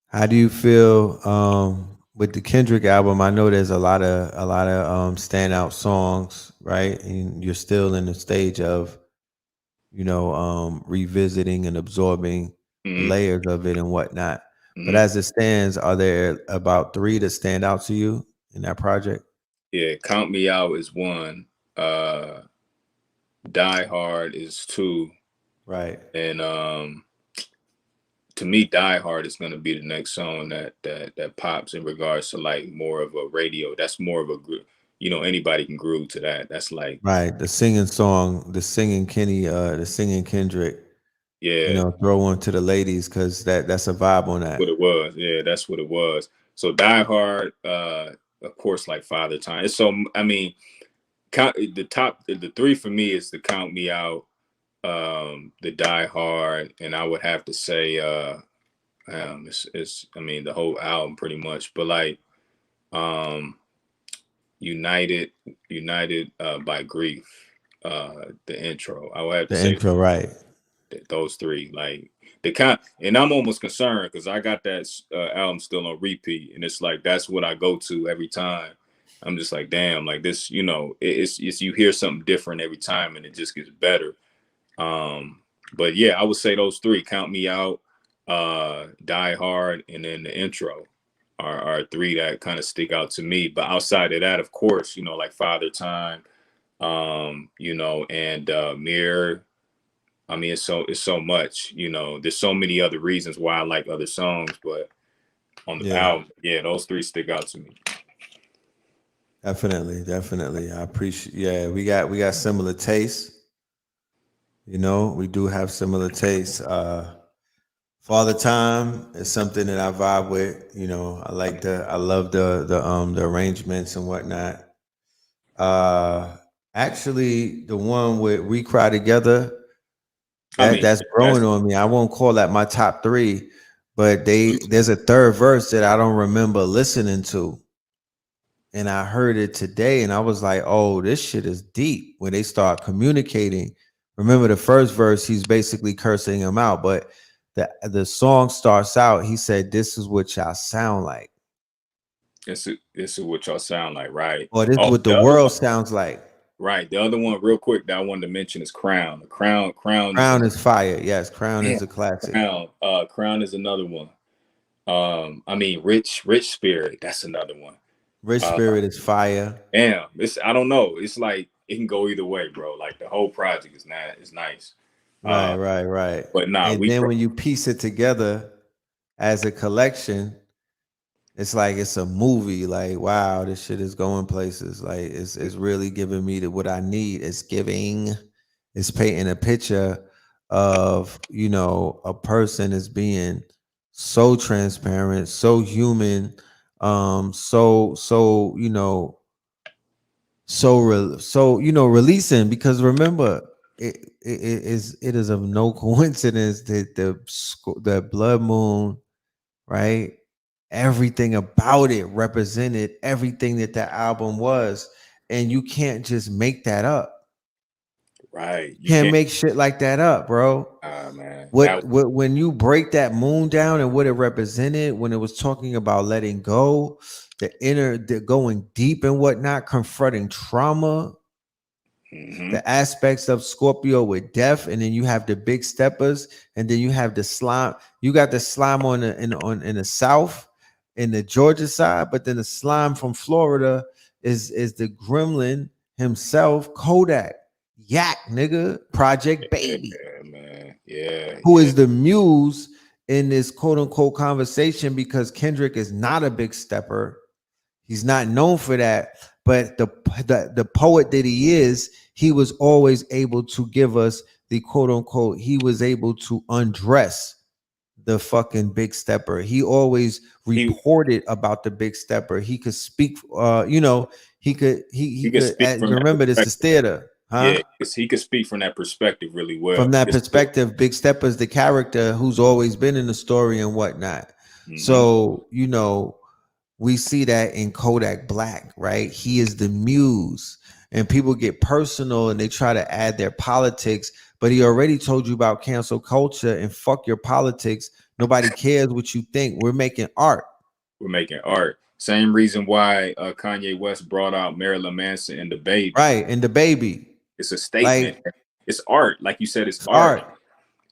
How do you feel with the Kendrick album? I know there's a lot of standout songs, right? And you're still in the stage of, you know, revisiting and absorbing the Mm-hmm. layers of it and whatnot. But Mm-hmm. as it stands, are there about 3 that stand out to you in that project? Yeah, Count Me Out is one. Die Hard is two. Right. And to me, Die Hard is going to be the next song that pops in regards to like more of a radio. That's more of a group. You know, anybody can groove to that. That's like, Right. The singing song, the singing the singing Kendrick, you yeah, know, throw one to the ladies because that's a vibe on that. what it was. Yeah, that's what it was. So Die Hard, of course, like Father Time. It's so, I mean, the three for me is the Count Me Out, the Die Hard, and I would have to say, it's I mean the whole album pretty much, but like, United, by Grief, the intro. I would have to The say intro, right. those three. Like and I'm almost concerned because I got that album still on repeat, and it's like that's what I go to every time. I'm just like, damn, like this, you know, it's you hear something different every time, and it just gets better. But yeah, I would say those three, Count Me Out, Die Hard, and then the intro are three that kind of stick out to me. But outside of that, of course, you know, like Father Time, you know, and Mirror. I mean, it's so much, you know, there's so many other reasons why I like other songs, but on the album, yeah, those three stick out to me. Definitely. I appreciate. Yeah, we got similar tastes. You know, we do have similar tastes. Father Time is something that I vibe with. You know, I love the arrangements and whatnot. Actually, the one with We Cry Together, that's growing on me. I won't call that my top three, but there's a third verse that I don't remember listening to. And I heard it today and I was like, oh, this shit is deep when they start communicating. Remember the first verse, he's basically cursing him out, but the song starts out, he said, this is what y'all sound like. This is what y'all sound like, right? Or this is what the world sounds like. Right. The other one, real quick, that I wanted to mention is Crown. Crown is fire. Yes, Crown is a classic. Crown is another one. I mean, Rich Spirit, that's another one. Rich Spirit is fire. Damn, I don't know. It's like it can go either way, bro. Like the whole project is nice. Right. But nah, and then when you piece it together as a collection, it's like it's a movie. Like, wow, this shit is going places. Like it's really giving me what I need. It's painting a picture of, you know, a person is being so transparent, so human, so you know, releasing, because remember, it is of no coincidence that the blood moon, right? Everything about it represented everything that album was, and you can't just make that up. Right. You can't make shit like that up, bro. Man. When you break that moon down and what it represented, when it was talking about letting go, the going deep and whatnot, confronting trauma, the aspects of Scorpio with death, and then you have the big steppers, and then you have the slime. You got the slime in the south, in the Georgia side, but then the slime from Florida is the gremlin himself, Kodak. Yak, nigga, Project Baby. Yeah, man. Yeah. Who is the muse in this quote unquote conversation, because Kendrick is not a big stepper. He's not known for that. But the poet that he is, he was always able to give us the quote unquote, he was able to undress the fucking big stepper. He always reported about the big stepper. He could speak, you know, he could remember, this is theater. Huh? Yeah, because he could speak from that perspective really well. From that perspective, Big Stepper's the character who's always been in the story and whatnot. So, you know, we see that in Kodak Black, right? He is the muse, and people get personal and they try to add their politics, but he already told you about cancel culture and fuck your politics. Nobody cares what you think. We're making art. We're making art. Same reason why Kanye West brought out Marilyn Manson and the Baby. Right, and the Baby. It's a statement. Like, it's art. Like you said, it's art.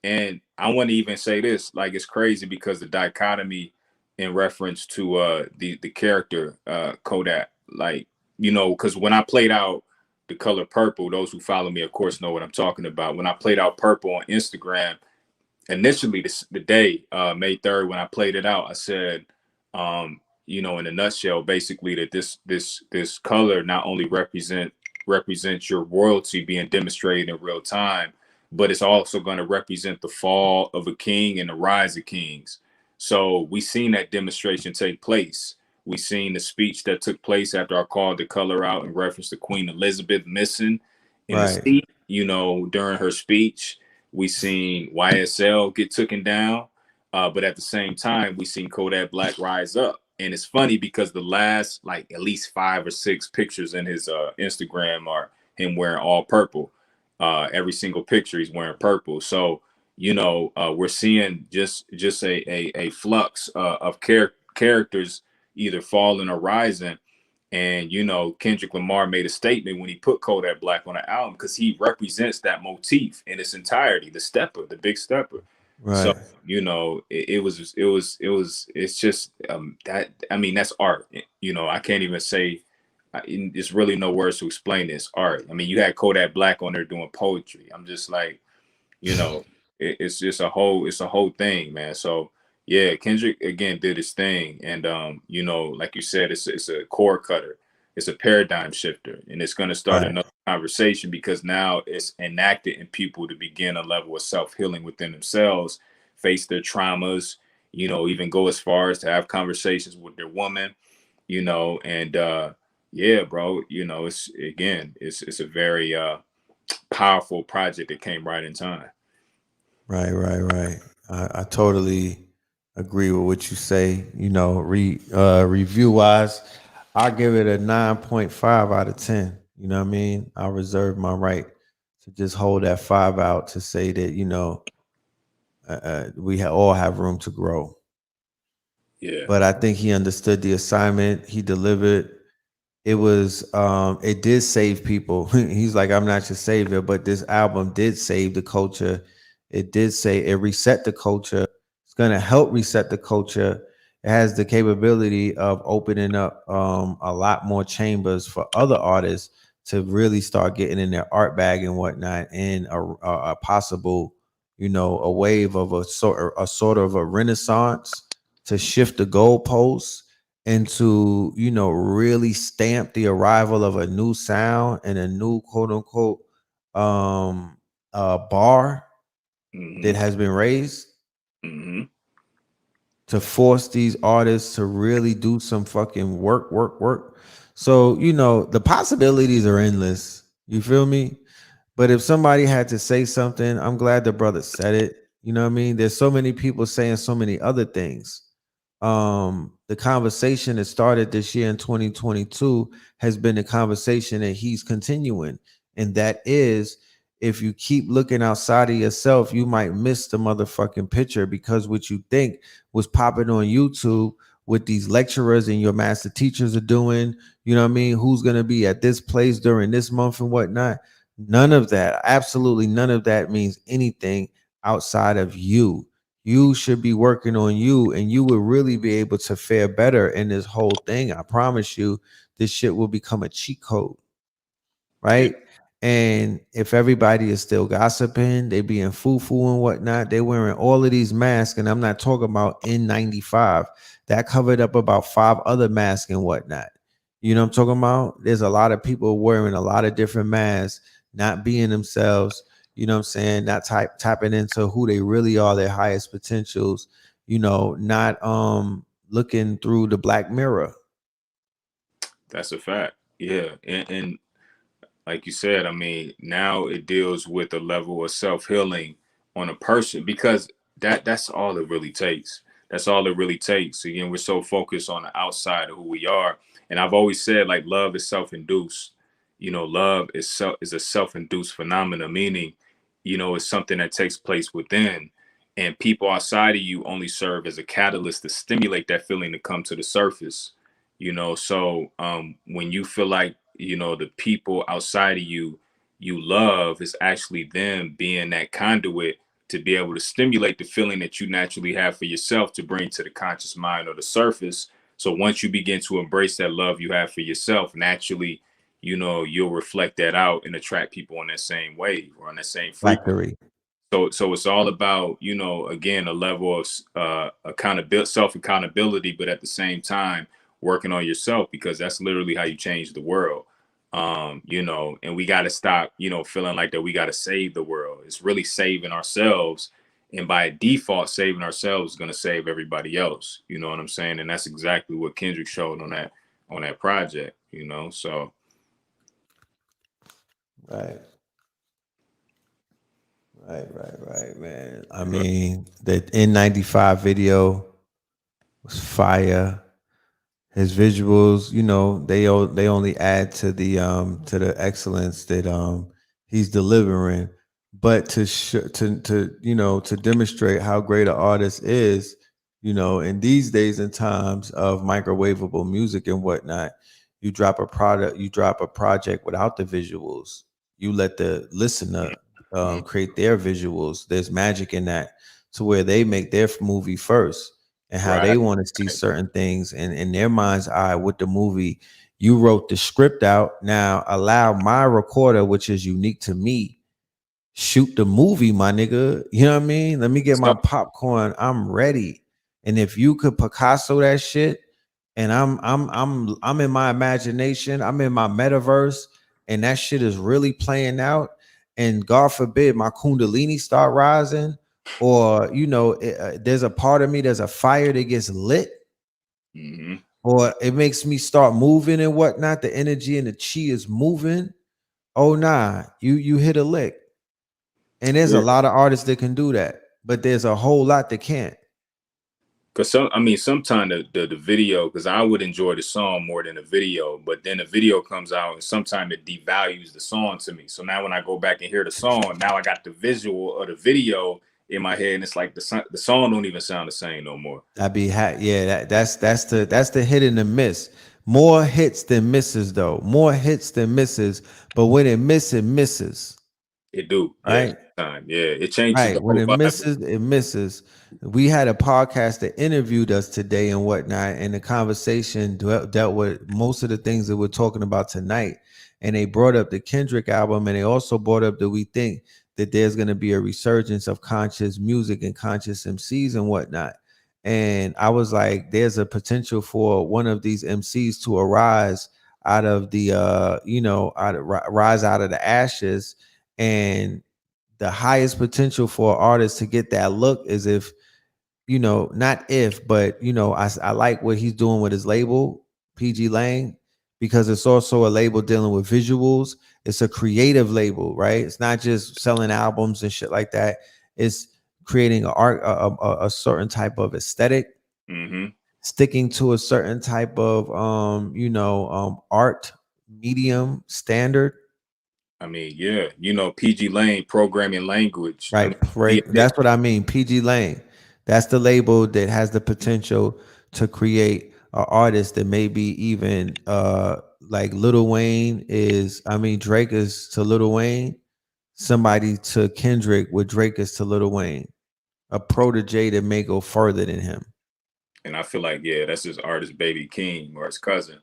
And I want to even say this, like, it's crazy because the dichotomy in reference to the character Kodak, like, you know, because when I played out the color purple, those who follow me, of course, know what I'm talking about. When I played out purple on Instagram, initially the day, May 3rd, when I played it out, I said, you know, in a nutshell, basically that this color not only represents your royalty being demonstrated in real time, but it's also going to represent the fall of a king and the rise of kings. So we seen that demonstration take place. We seen the speech that took place after I called the color out in reference to Queen Elizabeth missing in the seat, you know, during her speech. We seen YSL get taken down, but at the same time, we seen Kodak Black rise up. And it's funny because the last, like, at least 5 or 6 pictures in his Instagram are him wearing all purple. Every single picture he's wearing purple. So, you know, we're seeing just a flux of characters either falling or rising. And you know, Kendrick Lamar made a statement when he put Kodak Black on the album because he represents that motif in its entirety, the stepper, the big stepper. So Right. you know, it's just that, I mean, that's art. You know, I can't even say, there's really no words to explain this art. I mean, you had Kodak Black on there doing poetry. I'm just like, you know, it's just it's a whole thing, man. So yeah, Kendrick again did his thing, and you know, like you said, it's a core cutter, it's a paradigm shifter, and it's going to start Right. another conversation because now it's enacted in people to begin a level of self-healing within themselves, face their traumas, you know, even go as far as to have conversations with their woman, you know, and yeah, bro, you know, it's again, it's a very powerful project that came right in time. Right. I totally agree with what you say. You know, review wise, I'll give it a 9.5 out of 10. You know what I mean? I'll reserve my right to just hold that 5 out to say that, you know, we all have room to grow. Yeah. But I think he understood the assignment. He delivered. It did save people. He's like, I'm not your savior, but this album did save the culture. It reset the culture. It's gonna help reset the culture. It has the capability of opening up a lot more chambers for other artists to really start getting in their art bag and whatnot, and a possible, you know, a wave of a sort of a renaissance to shift the goalposts and to, you know, really stamp the arrival of a new sound and a new quote unquote bar that Mm-hmm. has been raised, Mm-hmm. to force these artists to really do some fucking work. So, you know, the possibilities are endless. You feel me? But if somebody had to say something, I'm glad the brother said it. You know what I mean? There's so many people saying so many other things. The conversation that started this year in 2022 has been the conversation that he's continuing, and that is, if you keep looking outside of yourself, you might miss the motherfucking picture, because what you think was popping on YouTube, what these lecturers and your master teachers are doing, you know what I mean, who's going to be at this place during this month and whatnot, none of that, absolutely none of that means anything outside of you. You should be working on you, and you will really be able to fare better in this whole thing. I promise you, this shit will become a cheat code, Yeah. right? And if everybody is still gossiping, they being foo-foo and whatnot, they wearing all of these masks, and I'm not talking about N95. That covered up about 5 other masks and whatnot. You know what I'm talking about? There's a lot of people wearing a lot of different masks, not being themselves, you know what I'm saying? Not tapping into who they really are, their highest potentials, you know, not looking through the black mirror. That's a fact. Yeah. And like you said, I mean, now it deals with a level of self-healing on a person because that's all it really takes. That's all it really takes. Again, we're so focused on the outside of who we are. And I've always said, like, love is self-induced. You know, love is a self-induced phenomena, meaning, you know, it's something that takes place within. And people outside of you only serve as a catalyst to stimulate that feeling to come to the surface. You know, so when you feel like, you know, the people outside of you love, is actually them being that conduit to be able to stimulate the feeling that you naturally have for yourself to bring to the conscious mind or the surface. So once you begin to embrace that love you have for yourself, naturally, you know, you'll reflect that out and attract people on that same wave or on that same frequency. Factory. So it's all about, you know, again, a level of accountability, self accountability, but at the same time working on yourself, because that's literally how you change the world. You know, and we got to stop, you know, feeling like that we got to save the world. It's really saving ourselves, and by default, saving ourselves is going to save everybody else. You know what I'm saying? And that's exactly what Kendrick showed on that project. You know, so Right. Right, man. I mean, the N95 video was fire. His visuals, you know, they only add to the excellence that he's delivering. But to demonstrate how great an artist is, in these days and times of microwavable music and whatnot, you drop a project without the visuals. You let the listener Mhm. create their visuals. There's magic in that, to where they make their movie first and how Right. they want to see certain things, and in their mind's eye with the movie. You wrote the script out. Now allow my recorder, which is unique to me, shoot the movie, my nigga. You know what I mean? Let me get my So, popcorn. I'm ready. And if you could Picasso that shit, and I'm in my imagination, I'm in my metaverse, and that shit is really playing out. And God forbid my kundalini start rising, or there's a part of me, there's a fire that gets lit, mhm. or it makes me start moving and whatnot. The energy and the chi is moving. Oh nah, you hit a lick. And there's a Yeah. lot of artists that can do that, but there's a whole lot that can't. Cause sometimes the video, because I would enjoy the song more than the video, but then the video comes out and sometimes it devalues the song to me. So now when I go back and hear the song, now I got the visual of the video in my head, and it's like the song don't even sound the same no more. Yeah, that's the hit and the miss. More hits than misses, though. More hits than misses, but when it misses, It do, yeah, right? time, yeah, it changes Right. the When whole it vibe. misses, it misses. We had a podcast that interviewed us today and whatnot, and the conversation dealt with most of the things that we're talking about tonight. And they brought up the Kendrick album, and they also brought up that we think that there's going to be a resurgence of conscious music and conscious MCs and whatnot. And I was like, there's a potential for one of these MCs to arise out of the rise out of the ashes. And the highest potential for an artist to get that look is if, not if, but I like what he's doing with his label, PG Lang, because it's also a label dealing with visuals. It's a creative label, right? It's not just selling albums and shit like that. It's creating a certain type of aesthetic, Hmm. sticking to a certain type of art medium standard. Yeah, PG Lane programming language. Right, Yeah, right. That's what I mean. PG Lane. That's the label that has the potential to create an artist that maybe even like Lil Wayne is. I mean, Drake is to Lil Wayne. Somebody to Kendrick, what Drake is to Lil Wayne. A protege that may go further than him. and I feel like, yeah, that's his artist Baby King or his cousin.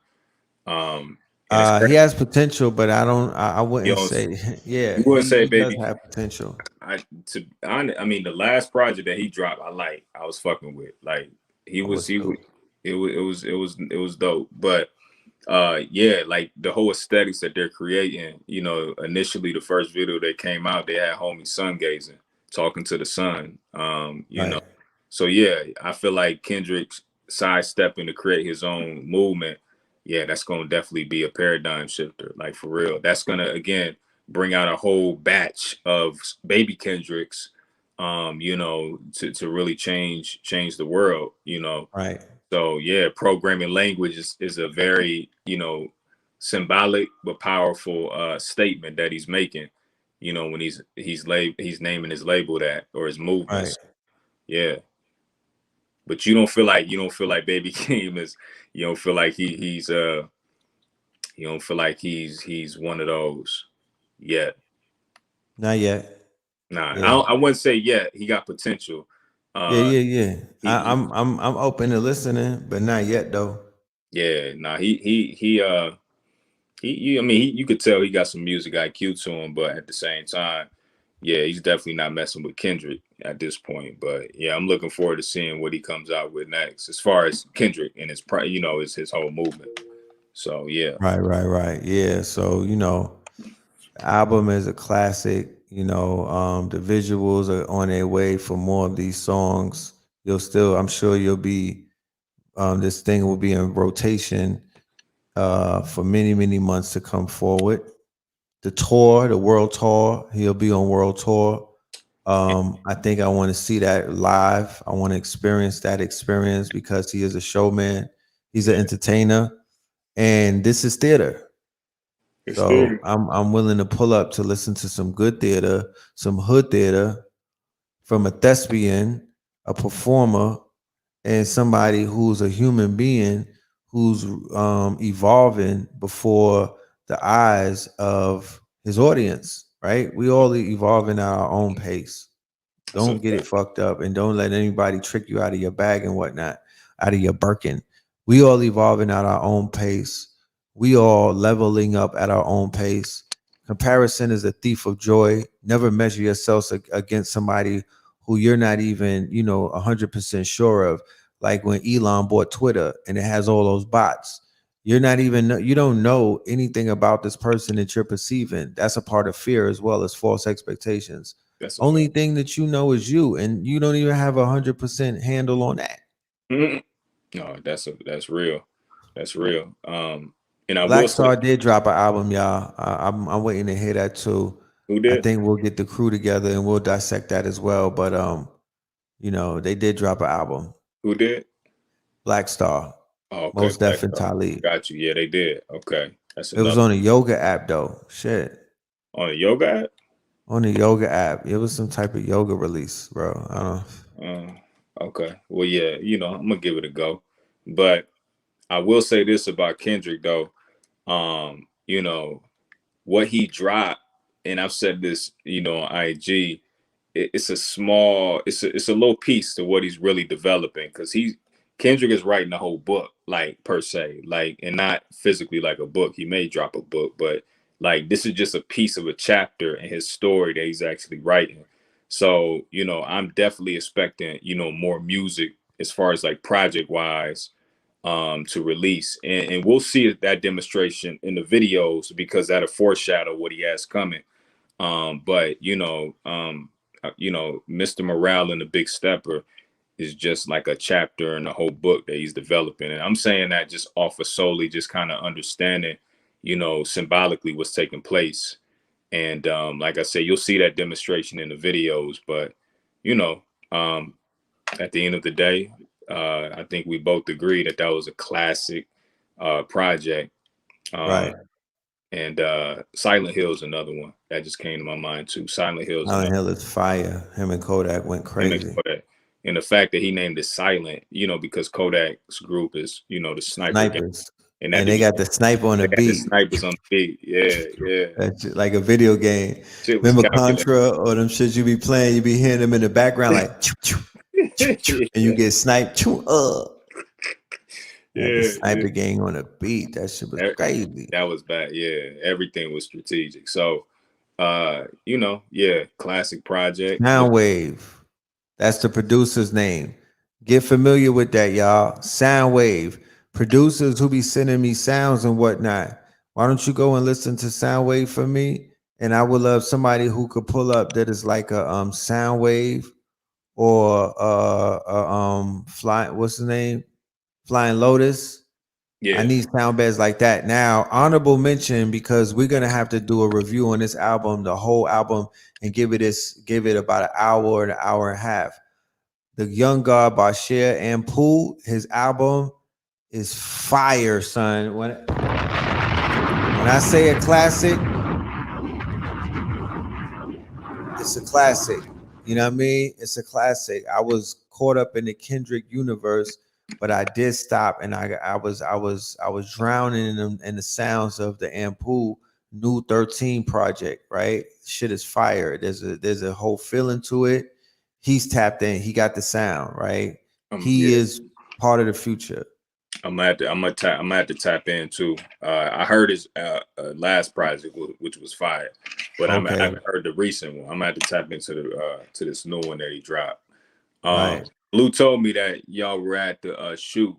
And it's He crazy. has potential, but I You wouldn't know, say. Yeah, you wouldn't say he does Baby King. have potential. The last project that he dropped, I was fucking with. Like I was he was too. it was dope. But yeah, like the whole aesthetics that they're creating, initially the first video that came out, they had homie sun gazing, talking to the sun. Right, So yeah, I feel like Kendrick's sidestepping to create his own movement. Yeah, that's gonna definitely be a paradigm shifter, like for real. That's gonna again bring out a whole batch of baby Kendricks, to really change the world, right, So yeah, programming language is a very, symbolic but powerful statement that he's making, when he's naming his label that, or his right. movements. Yeah. But you don't feel like Baby Keem is you don't feel like you don't feel like he's one of those yet. Not yet. Nah, Yeah. I wouldn't say yet. He got potential. Yeah, Uh yeah, yeah. he I'm open to listening, but not yet though. Yeah, nah, you could tell he got some music IQ to him, but at the same time, yeah, he's definitely not messing with Kendrick at this point. But yeah, I'm looking forward to seeing what he comes out with next, as far as Kendrick and is his whole movement. So yeah, Right, right, right. Yeah. So, the album is a classic, the visuals are on their way for more of these songs. I'm sure you'll be this thing will be in rotation for many, many months to come forward. The world tour, he'll be on world tour. I think I want to see that live. I want to experience that experience because he is a showman. He's an yeah, entertainer, and this is theater. So I'm willing to pull up to listen to some good theater, some hood theater from a thespian, a performer, and somebody who's a human being who's evolving before the eyes of his audience, right? We all evolving at our own pace. Don't get it fucked up, and don't let anybody trick you out of your bag and whatnot, out of your Birkin. We all evolving at our own pace. We all leveling up at our own pace. Comparison is a thief of joy. Never measure yourselves against somebody who you're not even, 100% sure of. Like when Elon bought Twitter and it has all those bots. You don't know anything about this person that you're perceiving. That's a part of fear as well as false expectations. Only thing that you know is you, and you don't even have 100% handle on that. No, that's real. That's real. And I Black Star did drop an album, y'all. I'm waiting to hear that too. Who did? I think we'll get the crew together and we'll dissect that as well. But they did drop an album. Who did? Black Star. Oh, okay. Most Def and Talib. Got you. Yeah, they did. Okay. It was on a yoga app though. Shit. On a yoga app? On the yoga app. It was some type of yoga release, bro. I don't know. Okay. Well, yeah, I'm gonna give it a go. But I will say this about Kendrick though. What he dropped, and I've said this, on IG, it's a little piece to what he's really developing, because Kendrick is writing the whole book, like per se, like, and not physically like a book. He may drop a book, but like this is just a piece of a chapter in his story that he's actually writing. So, I'm definitely expecting, more music as far as like project wise to release. And we'll see that demonstration in the videos, because that'll foreshadow what he has coming. But Mr. Morale and the Big Stepper is just like a chapter in the whole book that he's developing. And I'm saying that just off of solely just kind of understanding, symbolically what's taking place. And like I said, you'll see that demonstration in the videos. But, at the end of the day, I think we both agree that was a classic project. Right. And Silent Hill is another one that just came to my mind too. Silent Hill is fire. Him and Kodak went crazy. And the fact that he named it Silent, because Kodak's group is, the snipers. And they got the sniper on the beat. The snipers on the beat. Yeah. That's like a video game. Remember Contra or them shit you be playing? You be hearing them in the background like, and you get sniped. The sniper gang on a beat. That shit was crazy. That was bad. Yeah, everything was strategic. So, classic project. Soundwave. That's the producer's name. Get familiar with that, y'all. Soundwave. Producers who be sending me sounds and whatnot. Why don't you go and listen to Soundwave for me? And I would love somebody who could pull up that is like a Soundwave or what's the name? Flying Lotus. Yeah. I need sound beds like that. Now, honorable mention, because we're gonna have to do a review on this album, the whole album, and give it about an hour or an hour and a half. The Young God by Cher and Pooh, his album is fire, son. When I say a classic, it's a classic. You know what I mean? It's a classic. I was caught up in the Kendrick universe, but I did stop, and I was drowning in the sounds of the Ampu new 13 project. Right, shit is fire. There's a whole feeling to it. He's tapped in. He got the sound right. He is part of the future. I'm gonna have to tap in too. I heard his last project, which was fire, but I haven't heard the recent one. I'm gonna have to tap into to this new one that he dropped. Right. Blue told me that y'all were at the shoot,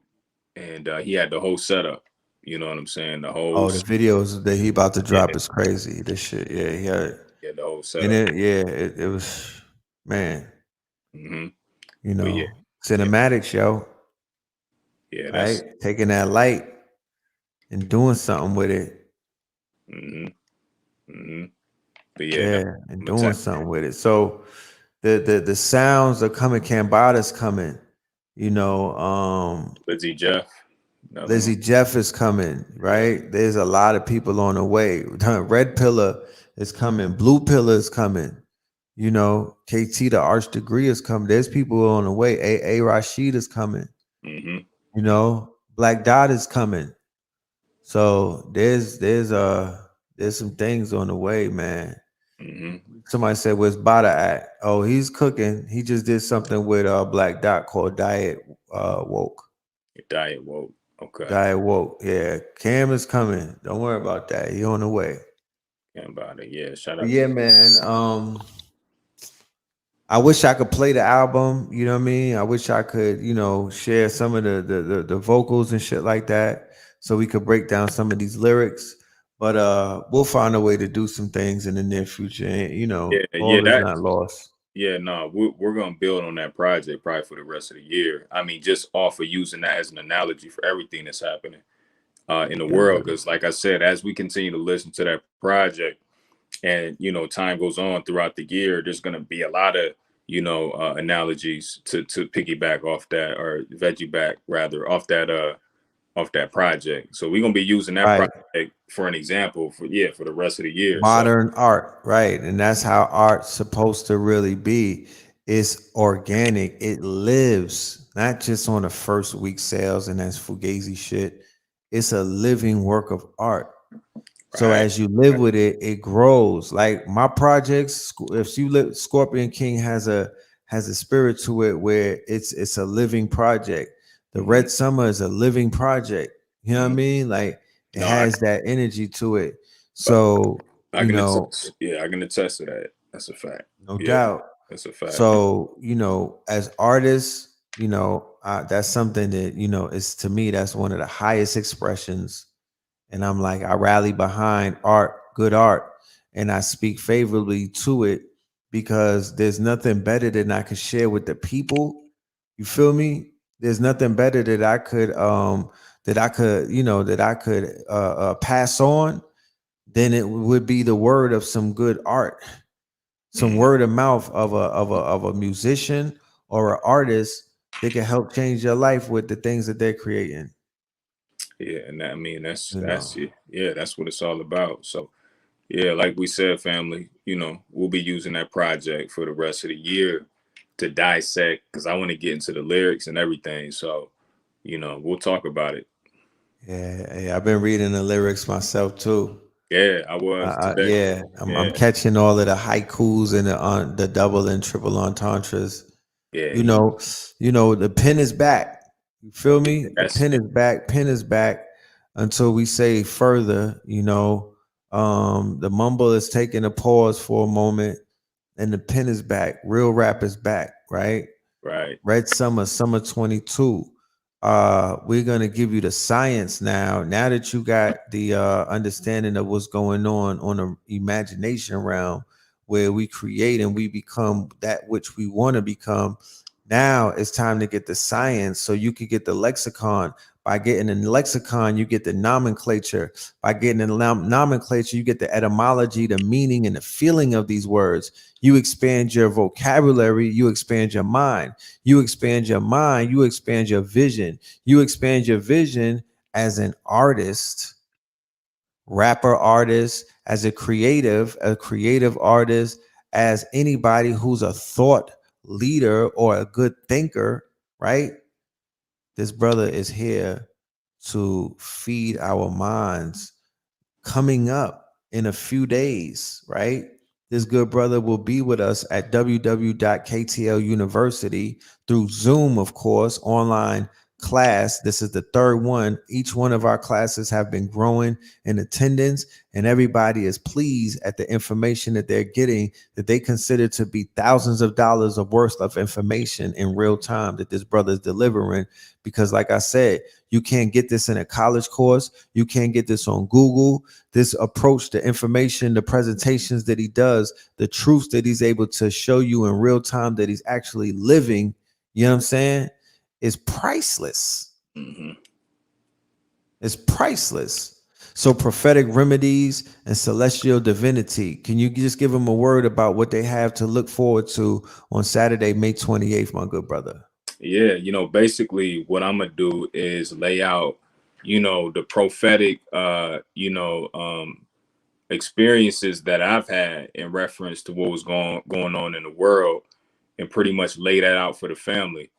and he had the whole setup. You know what I'm saying? The whole the videos that he about to drop is crazy. This shit, he had it. Yeah, the whole setup. And it was, man. Mm-hmm. Cinematics, yo. Yeah, that's right. Taking that light and doing something with it. But and doing something with it. So the sounds are coming. Cambada's coming. Lizzie Jeff. Lizzie Jeff is coming, right? Yeah. There's a lot of people on the way. Red Pillar is coming. Blue Pillar is coming. You know, KT, the Arch Degree is coming. There's people on the way. A Rashid is coming. You know, Black Dot is coming. So there's some things on the way, man. Somebody said, "Where's Bada at?" Oh, he's cooking. He just did something with Black Dot called Diet Woke. Diet Woke. Okay. Diet Woke. Yeah. Cam is coming. Don't worry about that. He on the way. Cam about it. Yeah. Shout out. Yeah, man. I wish I could play the album. You know what I mean? I wish I could, you know, share some of the vocals and shit like that, so we could break down some of these lyrics. But we'll find a way to do some things in the near future. And, you know, all is not lost. Yeah, no, we're gonna build on that project probably for the rest of the year. I mean, just off of using that as an analogy for everything that's happening in the world. Because, like I said, as we continue to listen to that project, and you know, time goes on throughout the year, there's gonna be a lot of analogies to piggyback off that, or veggie back rather off that project. So we're gonna be using that project for an example for the rest of the year. Modern art, right? And that's how art's supposed to really be. It's organic. It lives, not just on the first week sales, and that's fugazi shit. It's a living work of art. So as you live with it, it grows. Like my projects, if you live, Scorpion King has a spirit to it where it's a living project. The Red Summer is a living project. You know what I mean? Like it has that energy to it. So I can attest to that. That's a fact. No doubt. That's a fact. So, you know, as artists, you know, that's something that, you know, is, to me, that's one of the highest expressions. And I'm like, I rally behind art, good art, and I speak favorably to it because there's nothing better than I could share with the people. You feel me? There's nothing better that I could pass on than it would be the word of some good art, some word of mouth of a musician or an artist that can help change your life with the things that they're creating. Yeah, and that's what it's all about. So yeah, like we said, family, you know, we'll be using that project for the rest of the year to dissect, because I want to get into the lyrics and everything. So, you know, we'll talk about it. Yeah, I've been reading the lyrics myself too. Yeah, I was. I'm catching all of the haikus and the double and triple entendres. Yeah, you know, the pen is back. You feel me? The pen is back. Pen is back until we say further. You know, the mumble is taking a pause for a moment, and the pen is back. Real rap is back. Right. Red Summer 22. We're gonna give you the science now. Now that you got the understanding of what's going on the imagination realm, where we create and we become that which we want to become. Now it's time to get the science, so you could get the lexicon. By getting the lexicon, you get the nomenclature. By getting the nomenclature, you get the etymology, the meaning, and the feeling of these words. You expand your vocabulary. You expand your mind. You expand your mind. You expand your vision. You expand your vision as an artist, rapper artist, as a creative artist, as anybody who's a thought leader or a good thinker, right? This brother is here to feed our minds. Coming up in a few days, right? This good brother will be with us at www.ktl University through Zoom, of course, online class. This is the third one. Each one of our classes have been growing in attendance, and everybody is pleased at the information that they're getting, that they consider to be thousands of dollars of worth of information in real time that this brother is delivering. Because like I said, you can't get this in a college course. You can't get this on Google. This approach, the information, the presentations that he does, the truths that he's able to show you in real time that he's actually living, you know what I'm saying, is priceless. It's priceless. So prophetic remedies and celestial divinity. Can you just give them a word about what they have to look forward to on Saturday, May 28th, my good brother? Yeah, you know, basically what I'm going to do is lay out you know, the prophetic, experiences that I've had in reference to what was going on in the world, and pretty much lay that out for the family.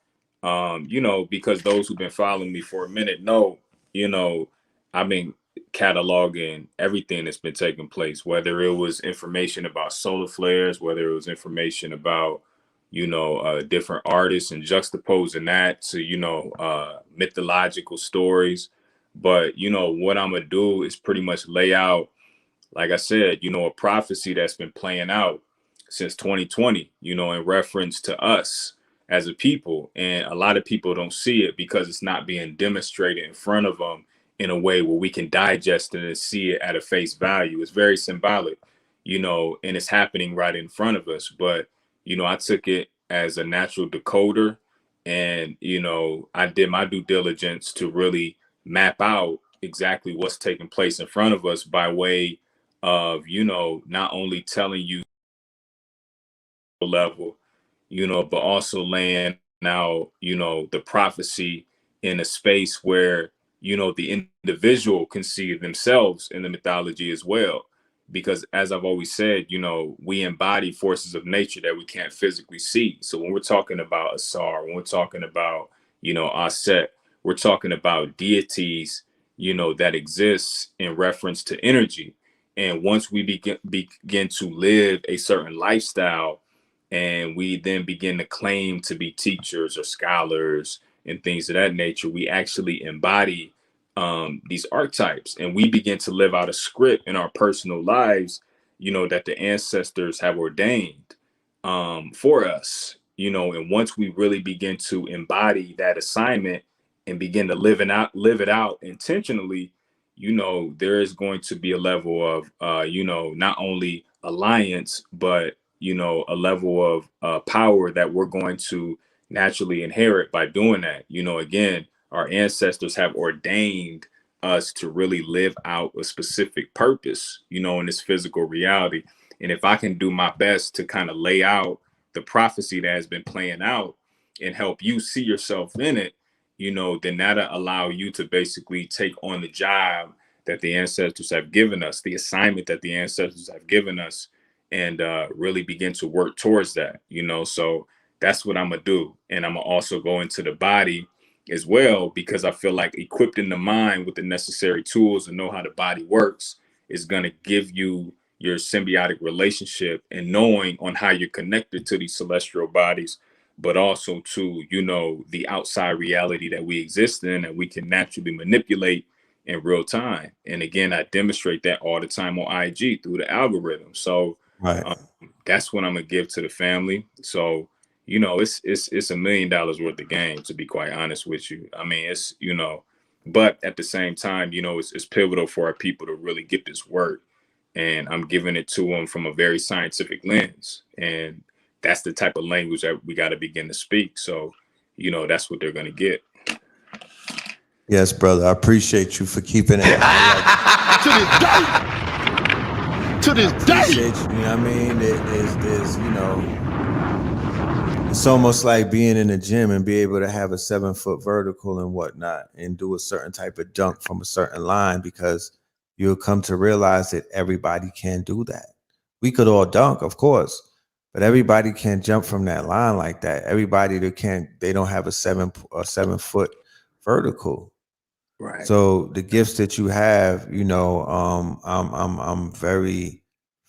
You know, because those who've been following me for a minute know, you know, I've been cataloging everything that's been taking place, whether it was information about solar flares, whether it was information about, different artists, and juxtaposing that to, mythological stories. But, what I'm going to do is pretty much lay out, like I said, a prophecy that's been playing out since 2020, in reference to us as a people. And a lot of people don't see it because it's not being demonstrated in front of them in a way where we can digest it and see it at a face value. It's very symbolic, and it's happening right in front of us. But, I took it as a natural decoder, and, I did my due diligence to really map out exactly what's taking place in front of us by way of, not only telling you level, but also laying out, the prophecy in a space where, the individual can see themselves in the mythology as well. Because as I've always said, we embody forces of nature that we can't physically see. So when we're talking about Asar, when we're talking about, Aset, we're talking about deities, that exists in reference to energy. And once we begin to live a certain lifestyle, and we then begin to claim to be teachers or scholars and things of that nature, we actually embody these archetypes, and we begin to live out a script in our personal lives, that the ancestors have ordained for us, and once we really begin to embody that assignment and begin to live it out intentionally, there is going to be a level of, not only alliance, but, a level of power that we're going to naturally inherit by doing that. Again, our ancestors have ordained us to really live out a specific purpose, in this physical reality. And if I can do my best to kind of lay out the prophecy that has been playing out and help you see yourself in it, then that'll allow you to basically take on the job that the ancestors have given us, the assignment that the ancestors have given us, and really begin to work towards that, So that's what I'm gonna do. And I'm gonna also go into the body as well, because I feel like equipping the mind with the necessary tools and know how the body works is gonna give you your symbiotic relationship and knowing on how you're connected to these celestial bodies, but also to, the outside reality that we exist in and we can naturally manipulate in real time. And again, I demonstrate that all the time on IG through the algorithm. So Right. That's what I'm gonna give to the family. So, it's $1 million worth of game, to be quite honest with you. I mean, it's, but at the same time, it's pivotal for our people to really get this work. And I'm giving it to them from a very scientific lens. And that's the type of language that we got to begin to speak. So, that's what they're gonna get. Yes, brother. I appreciate you for keeping it. To this day. To this day. Appreciate you. You know what I mean? There's it's almost like being in the gym and be able to have a 7-foot vertical and whatnot and do a certain type of dunk from a certain line, because you'll come to realize that everybody can't do that. We could all dunk, of course, but everybody can't jump from that line like that. Everybody they don't have a 7-foot vertical. Right. So the gifts that you have, I'm very,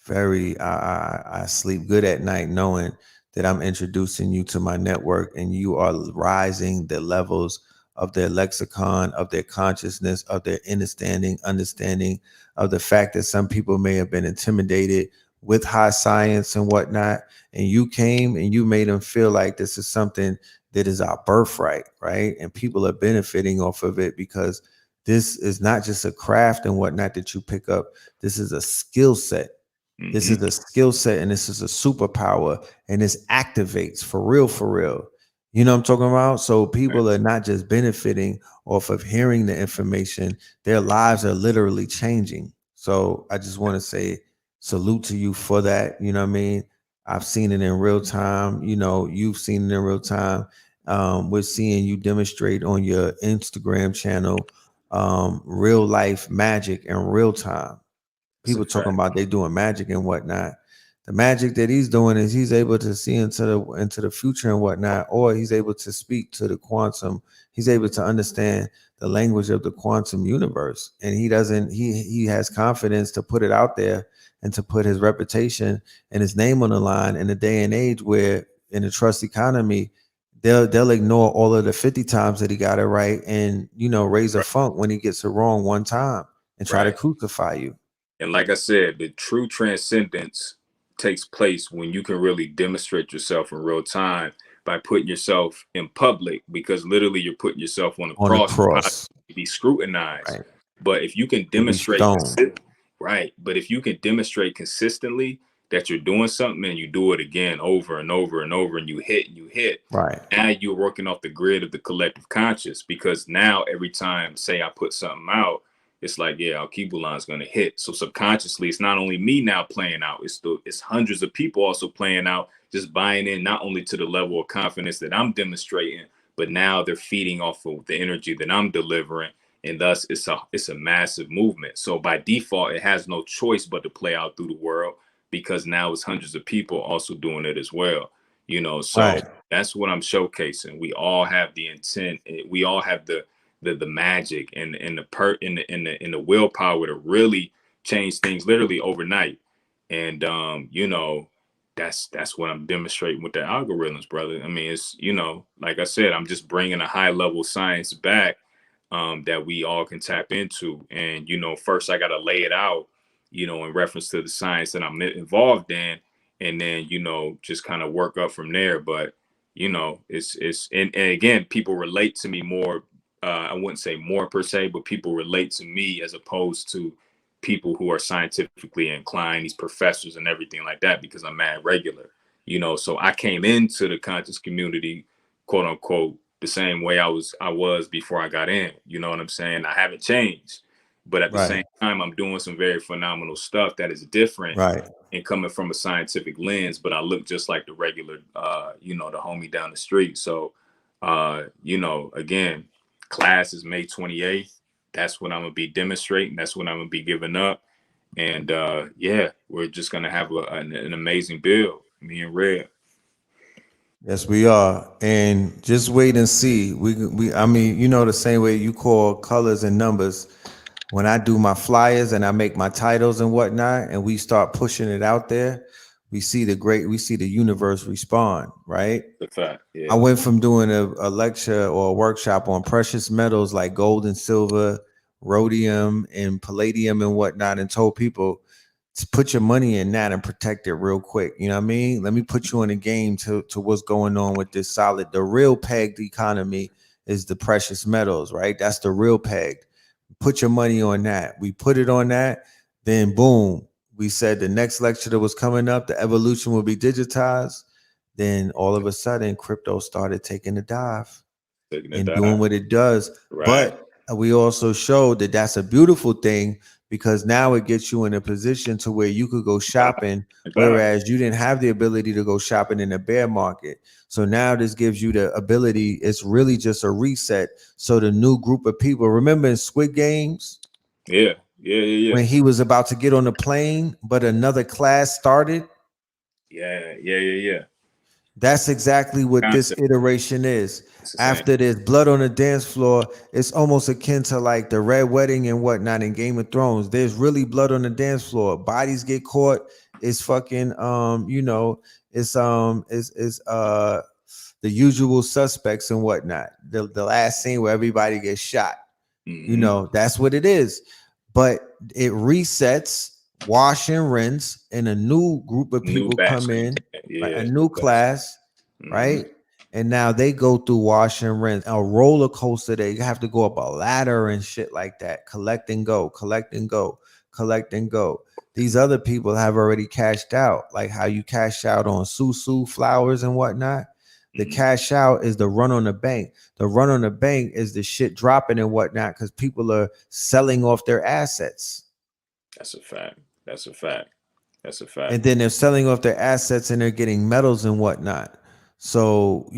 very, I sleep good at night knowing that I'm introducing you to my network and you are rising the levels of their lexicon, of their consciousness, of their understanding of the fact that some people may have been intimidated with high science and whatnot. And you came and you made them feel like this is something that is our birthright, right? And people are benefiting off of it because this is not just a craft and whatnot that you pick up. This is a skill set. Mm-hmm. This is a skill set, and this is a superpower, and this activates for real, for real. You know what I'm talking about? So people are not just benefiting off of hearing the information. Their lives are literally changing. So I just want to say salute to you for that. You know what I mean? I've seen it in real time. You've seen it in real time. We're seeing you demonstrate on your Instagram channel real life magic in real time. People talking fact. about they doing magic and whatnot. The magic that he's doing is he's able to see into the future and whatnot, or he's able to speak to the quantum. He's able to understand the language of the quantum universe, and he doesn't. He has confidence to put it out there and to put his reputation and his name on the line in a day and age where in the trust economy, they'll ignore all of the 50 times that he got it right, and raise a funk when he gets it wrong one time and try to crucify you. And like I said, the true transcendence takes place when you can really demonstrate yourself in real time by putting yourself in public, because literally you're putting yourself on the cross to be scrutinized. Right. But if you can demonstrate, but if you can demonstrate consistently that you're doing something and you do it again over and over and over and you hit, right, now you're working off the grid of the collective conscious, because now every time, say I put something out, it's like, yeah, ALKEBULAN's going to hit. So subconsciously, it's not only me now playing out, it's hundreds of people also playing out, just buying in, not only to the level of confidence that I'm demonstrating, but now they're feeding off of the energy that I'm delivering. And thus it's a massive movement. So by default, it has no choice but to play out through the world, because now it's hundreds of people also doing it as well. So that's what I'm showcasing. We all have the intent. We all have the magic and the willpower to really change things literally overnight. And that's what I'm demonstrating with the algorithms, brother. I mean, it's like I said, I'm just bringing a high level science back that we all can tap into. And first I got to lay it out, in reference to the science that I'm involved in, and then just kind of work up from there. But it's and again, people relate to me more. I wouldn't say more per se, but people relate to me as opposed to people who are scientifically inclined, these professors and everything like that, because I'm mad regular, so I came into the conscious community, quote unquote, the same way I was before I got in. You know what I'm saying? I haven't changed, but at the same time, I'm doing some very phenomenal stuff that is different and coming from a scientific lens, but I look just like the regular, the homie down the street. So, again, class is May 28th. That's what I'm gonna be demonstrating. That's what I'm gonna be giving up. And yeah, we're just gonna have an amazing build, me and Red. Yes, we are. And just wait and see. I mean, the same way you call colors and numbers. When I do my flyers and I make my titles and whatnot, and we start pushing it out there, we see the universe respond, right? The fact, yeah. I went from doing a lecture or a workshop on precious metals like gold and silver, rhodium and palladium and whatnot, and told people to put your money in that and protect it real quick. You know what I mean? Let me put you in a game to what's going on with this solid. The real pegged economy is the precious metals, right? That's the real pegged. Put your money on that. We put it on that, then boom. We said the next lecture that was coming up, the evolution will be digitized. Then all of a sudden, crypto started taking a dive and doing what it does. But we also showed that that's a beautiful thing, because now it gets you in a position to where you could go shopping, whereas you didn't have the ability to go shopping in the bear market. So now this gives you the ability. It's really just a reset. So the new group of people, remember in Squid Games? Yeah. When he was about to get on the plane, but another class started. Yeah. That's exactly what this iteration is. After there's blood on the dance floor, it's almost akin to like the Red Wedding and whatnot in Game of Thrones. There's really blood on the dance floor. Bodies get caught. It's fucking it's the usual suspects and whatnot. The last scene where everybody gets shot. That's what it is. But it resets, wash and rinse, and a new group of people come in, a new class, right? And now they go through wash and rinse, a roller coaster. They have to go up a ladder and shit like that. Collect and go, collect and go, collect and go. These other people have already cashed out, like how you cash out on Susu flowers and whatnot. The cash out is the run on the bank. The run on the bank is the shit dropping and whatnot, because people are selling off their assets. That's a fact. And then they're selling off their assets and they're getting metals and whatnot. So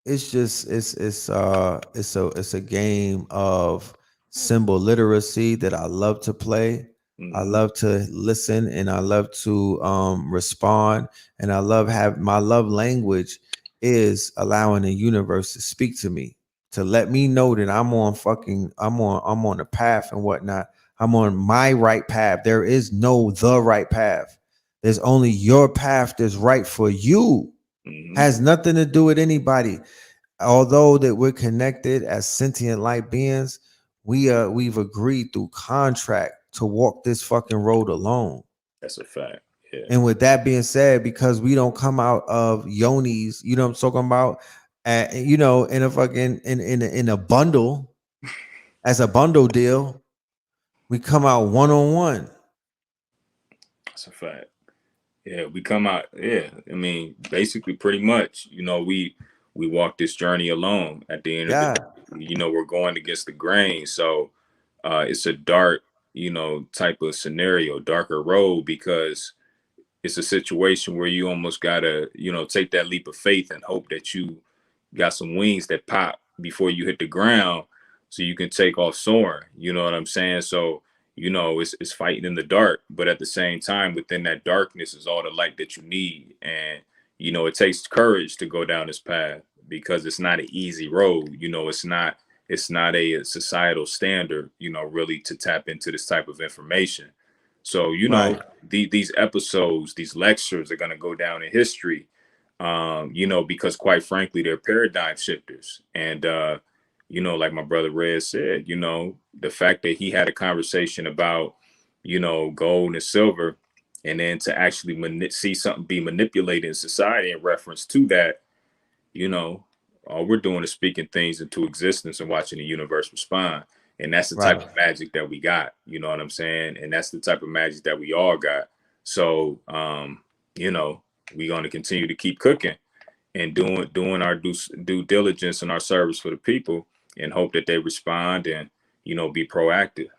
it's just it's a game of symbol literacy that I love to play. I love to listen, and I love to respond, and I love my love language is allowing the universe to speak to me, to let me know that I'm on a path and whatnot. I'm on my right path. There is no the right path. There's only your path that's right for you. Has nothing to do with anybody. Although that we're connected as sentient light beings, we've agreed through contract to walk this fucking road alone. That's a fact. Yeah. And with that being said, because we don't come out of yonis, you know what I'm talking about, you know, in a fucking in a bundle, as a bundle deal, we come out one-on-one. That's a fact. Yeah, we come out. Yeah, I mean, basically, pretty much, you know, we walk this journey alone. At the end of the day, you know, we're going against the grain. So it's a dark, you know, type of scenario, darker road, because it's a situation where you almost gotta, you know, take that leap of faith and hope that you got some wings that pop before you hit the ground, so you can take off soaring. You know what I'm saying? So, you know, it's fighting in the dark, but at the same time, within that darkness is all the light that you need. And, you know, it takes courage to go down this path, because it's not an easy road. You know, it's not a societal standard, you know, really, to tap into this type of information. So, you know, these episodes, these lectures are going to go down in history, you know, because quite frankly, they're paradigm shifters. And, you know, like my brother Red said, you know, the fact that he had a conversation about, you know, gold and silver, and then to actually see something be manipulated in society in reference to that, you know, all we're doing is speaking things into existence and watching the universe respond. And that's the type of magic that we got, you know what I'm saying? And that's the type of magic that we all got. So, you know, we're going to continue to keep cooking and doing our due diligence and our service for the people, and hope that they respond and, you know, be proactive.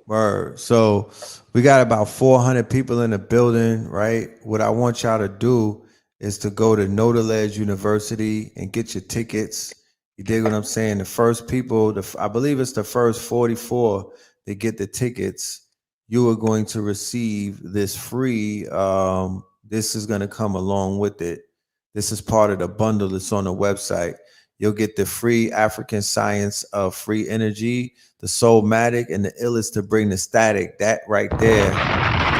Word. So we got about 400 people in the building, right? What I want y'all to do is to go to Notaledge University and get your tickets. You dig what I'm saying? The first people, I believe it's the first 44 that get the tickets, you are going to receive this free. This is going to come along with it. This is part of the bundle that's on the website. You'll get the free African Science of Free Energy, the Soulmatic, and the Illest to Bring the Static. That right there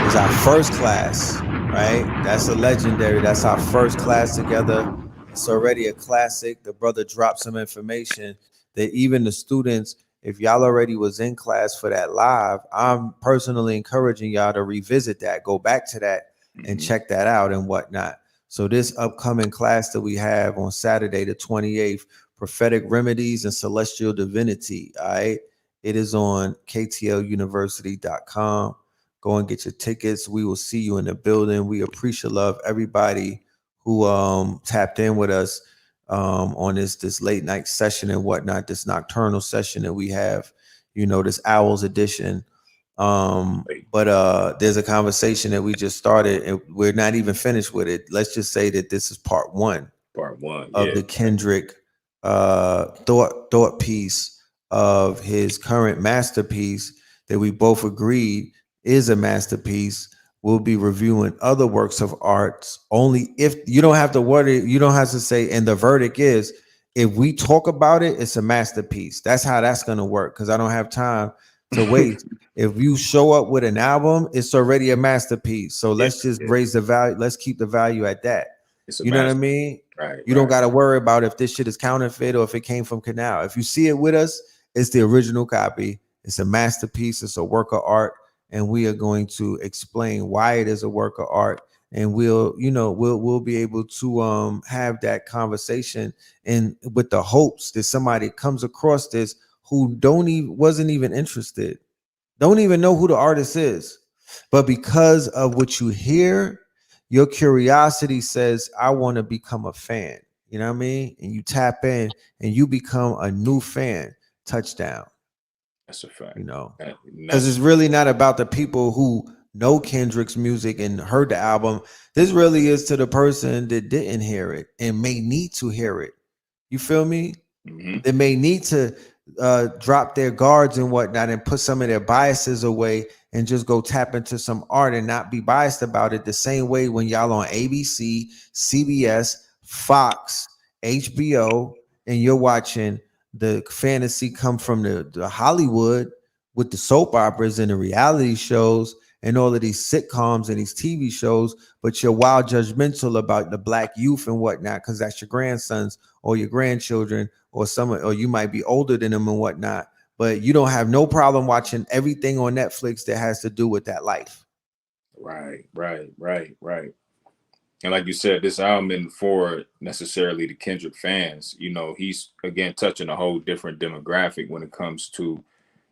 is our first class, right? That's a legendary. That's our first class together. It's already a classic. The brother dropped some information that even the students, if y'all already was in class for that live, I'm personally encouraging y'all to revisit that, go back to that and check that out and whatnot. So this upcoming class that we have on Saturday, the 28th, Prophetic Remedies and Celestial Divinity, all right? It is on KTLUniversity.com. Go and get your tickets. We will see you in the building. We appreciate love everybody who tapped in with us on this late night session and whatnot, this nocturnal session that we have, you know, this Owls edition. But there's a conversation that we just started and we're not even finished with it. Let's just say that this is part one of the Kendrick thought piece of his current masterpiece that we both agreed is a masterpiece. We'll be reviewing other works of arts only if you don't have to worry. You don't have to say, and the verdict is, if we talk about it, it's a masterpiece. That's how that's going to work, because I don't have time to wait. If you show up with an album, it's already a masterpiece. So let's just raise the value. Let's keep the value at that. You know what I mean? Right. You don't got to worry about if this shit is counterfeit or if it came from Canal. If you see it with us, it's the original copy. It's a masterpiece. It's a work of art. And we are going to explain why it is a work of art. And we'll be able to have that conversation, and with the hopes that somebody comes across this who wasn't even interested, don't even know who the artist is, but because of what you hear, your curiosity says, I want to become a fan. You know what I mean? And you tap in and you become a new fan. Touchdown. That's a fact. You know, because it's really not about the people who know Kendrick's music and heard the album. This really is to the person that didn't hear it and may need to hear it. You feel me? They may need to drop their guards and whatnot and put some of their biases away and just go tap into some art and not be biased about it. The same way when y'all on ABC, CBS, Fox, HBO, and you're watching the fantasy come from the Hollywood with the soap operas and the reality shows and all of these sitcoms and these TV shows, but you're wild judgmental about the black youth and whatnot because that's your grandsons or your grandchildren or or you might be older than them and whatnot. But you don't have no problem watching everything on Netflix that has to do with that life. Right. And like you said, this album isn't for necessarily the Kendrick fans. You know, he's again touching a whole different demographic when it comes to,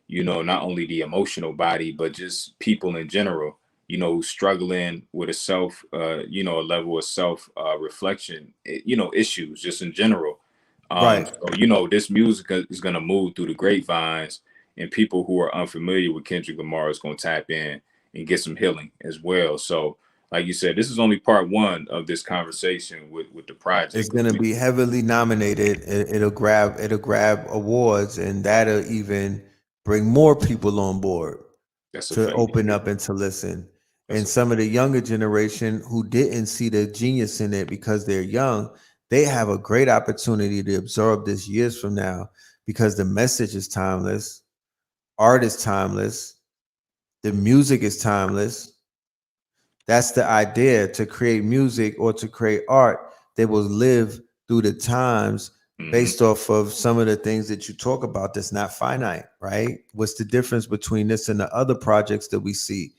you know, not only the emotional body, but just people in general, you know, struggling with a you know, a level of self reflection, you know, issues just in general. Right. So, you know, this music is going to move through the grapevines, and people who are unfamiliar with Kendrick Lamar is going to tap in and get some healing as well. So, like you said, this is only part one of this conversation with the project. It's going to be heavily nominated. It'll grab awards, and that'll even bring more people on board to open up and to listen. And some of the younger generation who didn't see the genius in it because they're young, they have a great opportunity to absorb this years from now because the message is timeless, art is timeless, the music is timeless. That's the idea, to create music or to create art that will live through the times based off of some of the things that you talk about that's not finite, right? What's the difference between this and the other projects that we see?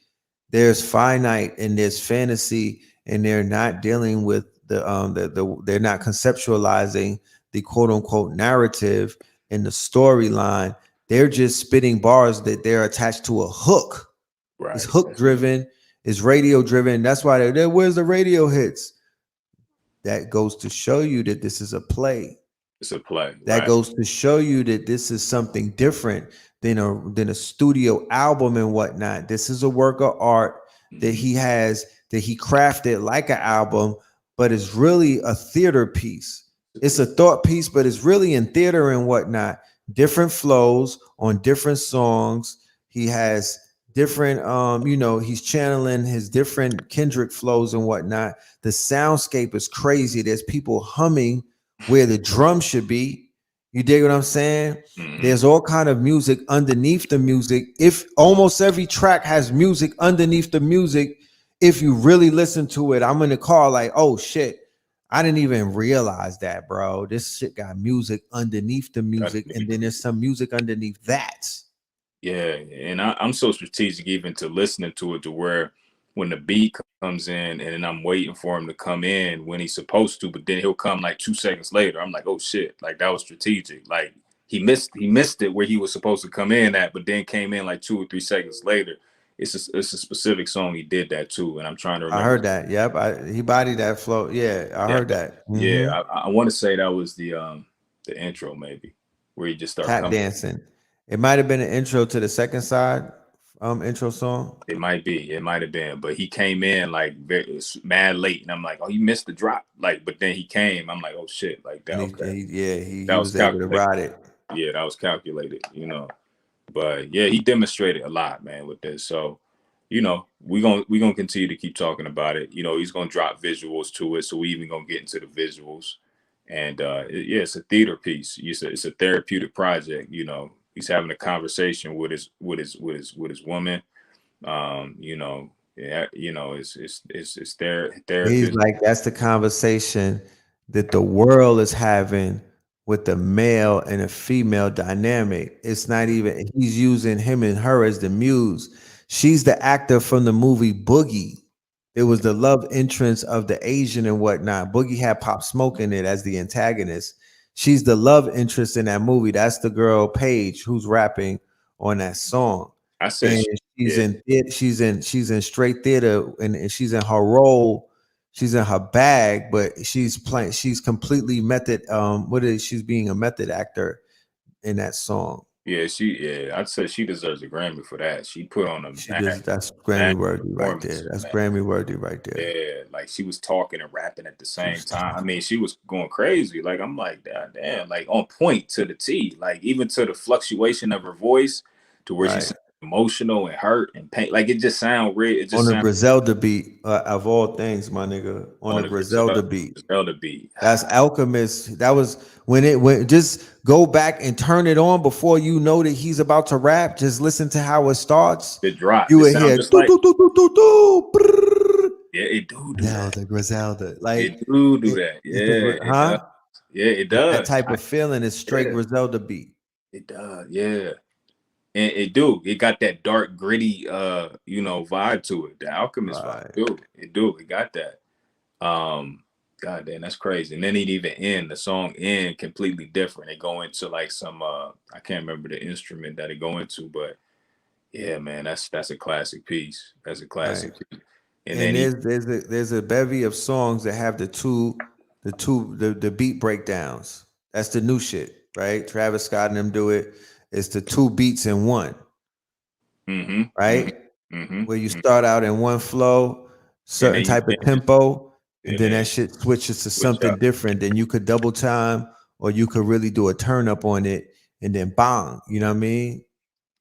There's finite and there's fantasy, and they're not dealing with they're not conceptualizing the quote unquote narrative and the storyline. They're just spitting bars that they're attached to a hook. Right. It's hook driven, it's radio driven. That's why they're where's the radio hits? That goes to show you that this is a play. It's a play. That goes to show you that this is something different than a studio album and whatnot. This is a work of art that he has, that he crafted like an album, but it's really a theater piece. It's a thought piece, but it's really in theater and whatnot. Different flows on different songs. He has different, you know, he's channeling his different Kendrick flows and whatnot. The soundscape is crazy. There's people humming where the drum should be. You dig what I'm saying? There's all kind of music underneath the music. If almost every track has music underneath the music, if you really listen to it, I'm in the car like, oh shit, I didn't even realize that, bro. This shit got music underneath the music, and then there's some music underneath that. Yeah, and I'm so strategic even to listening to it, to where when the beat comes in and then I'm waiting for him to come in when he's supposed to, but then he'll come like 2 seconds later. I'm like, oh shit, like that was strategic. Like he missed it where he was supposed to come in at, but then came in like 2 or 3 seconds later. It's a specific song he did that too, and I'm trying to remember. I heard that. Yep, he bodied that flow. Yeah, I heard that. Yeah, I want to say that was the intro maybe, where he just started tap dancing. It might have been an intro to the second side intro song. It might have been, but he came in like mad late, and I'm like, oh, he missed the drop. Like, but then he came. I'm like, oh shit, like that. He was able to ride it. Yeah, that was calculated, you know. But yeah, he demonstrated a lot, man, with this. So, you know, we're gonna continue to keep talking about it. You know, he's gonna drop visuals to it, so we even gonna get into the visuals. And yeah, it's a theater piece. It's a therapeutic project. You know, he's having a conversation with his woman. You know, yeah, you know, it's therapy. He's like, that's the conversation that the world is having with the male and a female dynamic. It's not even, he's using him and her as the muse. She's the actor from the movie Boogie. It was the love interest of the Asian and whatnot. Boogie had Pop Smoke in it as the antagonist. She's the love interest in that movie. That's the girl Paige who's rapping on that song. I said she's in straight theater, and she's in her role. She's in her bag, but she's completely method. She's being a method actor in that song. Yeah, I'd say she deserves a Grammy for that. She put on a That's Grammy worthy right there. performance, That's man. Grammy worthy right there. Yeah, like she was talking and rapping at the same time. I mean, she was going crazy. Like I'm like, damn, like on point to the T. Like even to the fluctuation of her voice, to where she's emotional and hurt and pain. Like it just sound real. It just on the Griselda beat, of all things, my nigga. On the Griselda beat. Griselda beat. That's Alchemist. That was when just go back and turn it on before you know that he's about to rap. Just listen to how it starts. It dropped. You it would hear just like, brrr. yeah, it do Now that. the Griselda, like it do that. Yeah, yeah, it does. That type of feeling is straight Griselda beat. It does, yeah. And it got that dark, gritty, vibe to it. The Alchemist vibe, it got that. God damn, that's crazy. And then it even end, the song end completely different. They go into like some, I can't remember the instrument that it go into, but yeah, man, that's a classic piece. That's a classic piece. And then there's a bevy of songs that have the beat breakdowns. That's the new shit, right? Travis Scott and them do it. It's the 2 beats in one, right? Where you start out in one flow, certain type of tempo, and then that shit switches to something different. Then you could double time, or you could really do a turn up on it, and then bang. You know what I mean?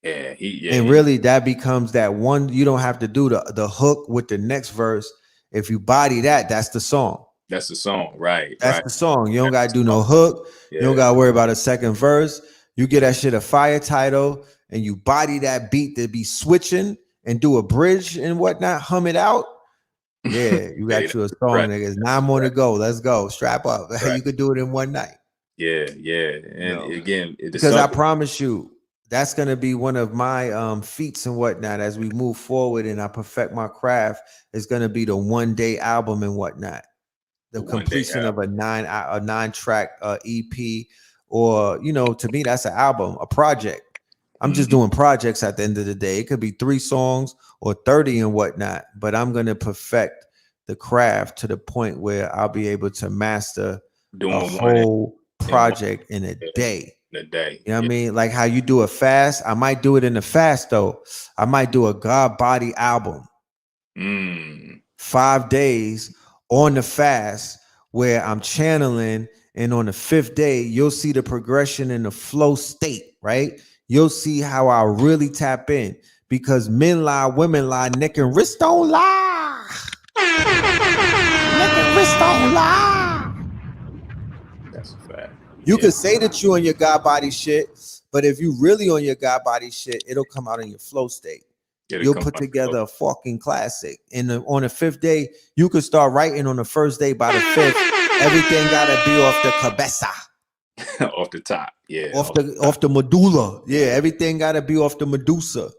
Yeah, and really that becomes that one. You don't have to do the hook with the next verse. If you body that, that's the song. That's the song, right? That's the song. You don't gotta do no hook. You don't gotta worry about a second verse. You get that shit a fire title, and you body that beat that be switching and do a bridge and whatnot. Hum it out. Yeah, you got you a song, niggas. 9 more to go. Let's go. Strap up. You could do it in one night. Yeah. And again, because I promise you, that's gonna be one of my feats and whatnot as we move forward and I perfect my craft. Is gonna be the 1-day album and whatnot. The completion of a 9-track EP, or to me that's an album, a project. I'm just doing projects at the end of the day. It could be 3 songs or 30 and whatnot, but I'm gonna perfect the craft to the point where I'll be able to master a whole project in a day. You know what I mean? Like how you do a fast. I might do it in a fast though. I might do a God Body album. 5 days on the fast where I'm channeling, and on the 5th day, you'll see the progression in the flow state, right? You'll see how I really tap in, because men lie, women lie, neck and wrist don't lie. Neck and wrist don't lie. That's a fact. You could say that you on your God Body shit, but if you really on your God Body shit, it'll come out in your flow state. You'll put together a fucking classic. And on the 5th day, you could start writing on the 1st day. By the 5th, everything gotta be off the cabeza. Off the top, off the medulla, everything got to be off the medusa.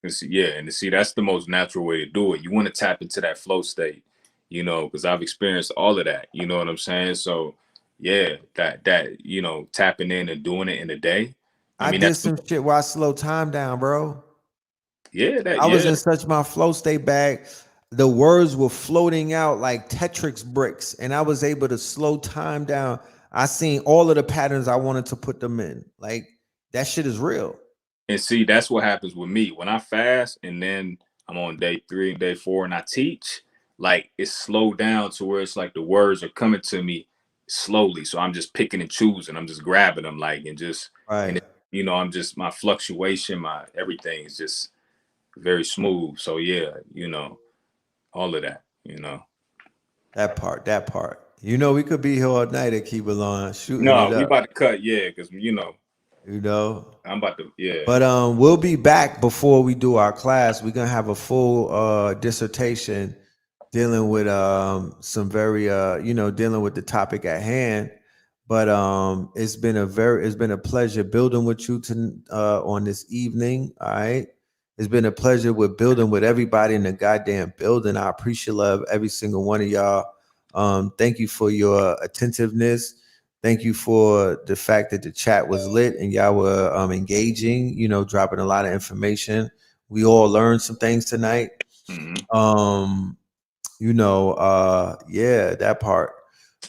And see, that's the most natural way to do it. You want to tap into that flow state, because I've experienced all of that. You know what I'm saying? So that tapping in and doing it in a day. I mean, did some shit where I slow time down, bro. I was in such my flow state bag. The words were floating out like Tetris bricks, and I was able to slow time down. I seen all of the patterns I wanted to put them in. Like that shit is real. And see, that's what happens with me when I fast, and then I'm on day 3 and day 4, and I teach. Like it's slowed down to where it's like the words are coming to me slowly. So I'm just picking and choosing. I'm just grabbing them, and just and I'm just my fluctuation, my everything is just very smooth. So all of that. That part. We could be here all night and keep it on shooting. No, we about to cut, because I'm about to, But we'll be back before we do our class. We're gonna have a full dissertation dealing with some very dealing with the topic at hand. But it's been a pleasure building with you on this evening. All right. It's been a pleasure with building with everybody in the goddamn building. I appreciate every single one of y'all. Thank you for your attentiveness. Thank you for the fact that the chat was lit and y'all were engaging, dropping a lot of information. We all learned some things tonight. That part.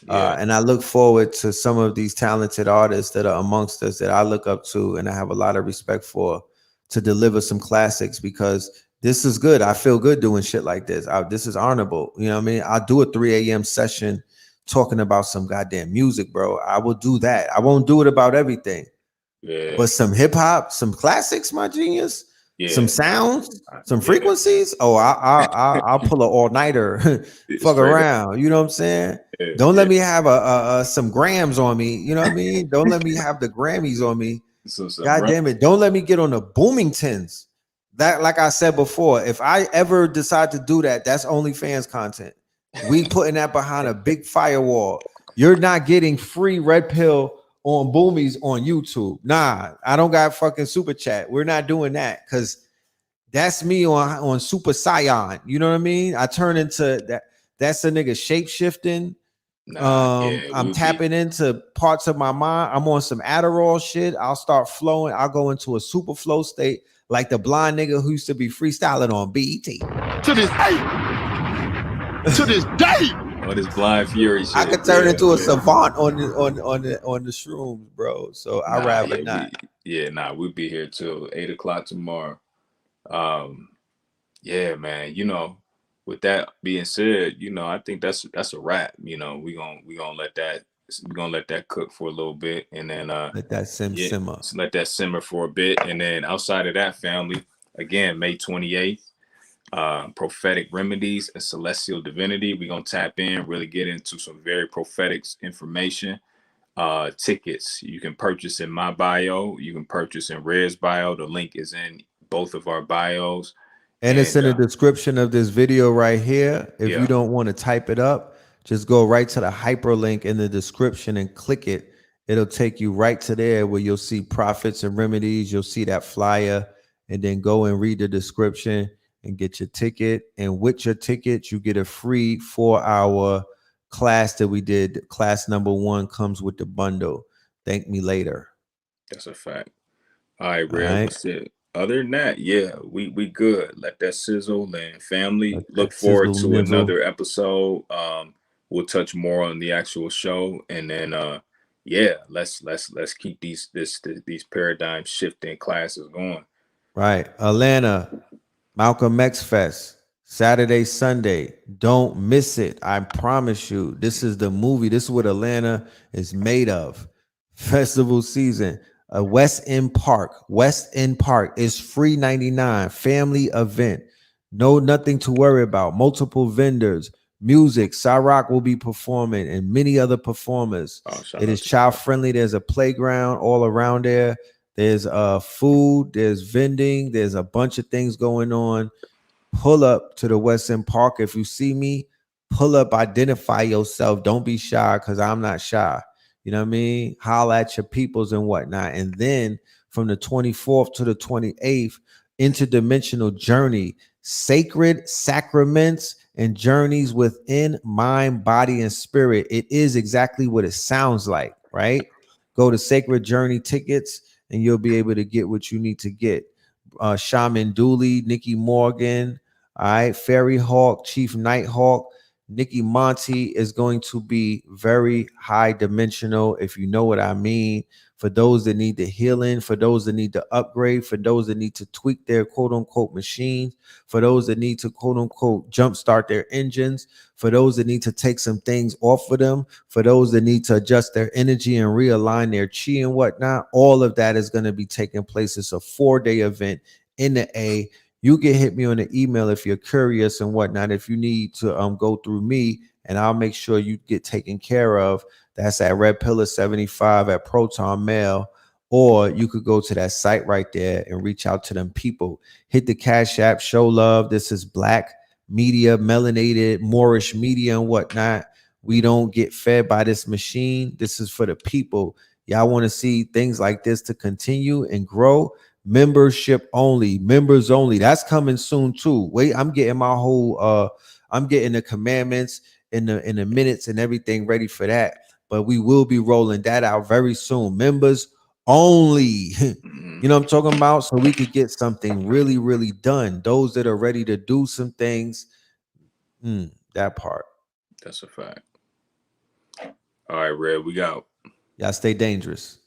And I look forward to some of these talented artists that are amongst us that I look up to and I have a lot of respect for to deliver some classics, because this is good. I feel good doing shit like this. This is honorable. You know what I mean? I'll do a 3 a.m. session talking about some goddamn music, bro. I will do that. I won't do it about everything. But some hip hop, some classics, my genius, some sounds, some frequencies. Oh, I'll pull an all nighter, fuck around. You know what I'm saying? Don't let me have some grams on me. You know what I mean? Don't let me have the Grammys on me. God damn it! Don't let me get on the Boomingtons. That, like I said before, if I ever decide to do that, that's OnlyFans content. We putting that behind a big firewall. You're not getting free Red Pill on Boomies on YouTube. Nah, I don't got fucking super chat. We're not doing that, because that's me on Super Saiyan. You know what I mean? I turn into that. That's a nigga shape shifting. I'm tapping into parts of my mind. I'm on some Adderall shit. I'll start flowing. I'll go into a super flow state, like the blind nigga who used to be freestyling on BET. To this day. To this day. Oh, this blind fury shit. I could turn into a savant on the shrooms, bro. So I rather not. We'll be here till 8 o'clock tomorrow. Yeah, man. You know, with that being said, you know, I think that's a wrap. You know, we gonna let that cook for a little bit, and then let that simmer. Let that simmer for a bit, and then outside of that, family, again, May 28th. Prophetic remedies and celestial divinity. We're gonna tap in, really get into some very prophetic information. Tickets you can purchase in my bio, you can purchase in Red's bio. The link is in both of our bios, and it's in the description of this video right here. If you don't want to type it up, just go right to the hyperlink in the description and click it. It'll take you right to there where you'll see prophets and remedies. You'll see that flyer, and then go and read the description and get your ticket. And with your ticket, you get a free 4-hour class that we did. Class number 1 comes with the bundle. Thank me later. That's a fact. All right, Red. What's it? Other than that, we good. Let that sizzle, and family. Look forward to another episode. We'll touch more on the actual show, and then let's keep these paradigm shifting classes going. Right, Atlanta, Malcolm X Fest, Saturday, Sunday. Don't miss it. I promise you. This is the movie. This is what Atlanta is made of. Festival season. West End Park. West End Park is free 99. Family event. Nothing to worry about. Multiple vendors. Music. Cyrock will be performing, and many other performers. It is child friendly. There's a playground all around there. There's food. There's vending. There's a bunch of things going on. Pull up to the West End Park. If you see me, pull up. Identify yourself. Don't be shy, because I'm not shy. You know what I mean? Holla at your peoples and whatnot. And then from the 24th to the 28th, interdimensional journey, sacred sacraments and journeys within mind, body, and spirit. It is exactly what it sounds like, right? Go to Sacred Journey tickets, and you'll be able to get what you need to get. Shaman Dooley, Nikki Morgan, all right, Fairy Hawk, Chief Nighthawk. Nikki Monty is going to be very high dimensional, if you know what I mean. For those that need the healing, for those that need to upgrade, for those that need to tweak their quote unquote machines, for those that need to quote unquote jumpstart their engines, for those that need to take some things off of them, for those that need to adjust their energy and realign their chi and whatnot. All of that is going to be taking place. It's a 4-day event in the A. You can hit me on the email if you're curious and whatnot. If you need to go through me, and I'll make sure you get taken care of. That's at RedPillar75 at Proton Mail. Or you could go to that site right there and reach out to them people. Hit the Cash App, show love. This is Black media, melanated, Moorish media and whatnot. We don't get fed by this machine. This is for the people. Y'all want to see things like this to continue and grow. Membership only, members only. That's coming soon too. Wait, I'm getting my whole I'm getting the commandments in the minutes and everything ready for that. But we will be rolling that out very soon. Members only. You know what I'm talking about? So we could get something really, really done. Those that are ready to do some things. That part. That's a fact. All right, Red, we out. Y'all stay dangerous.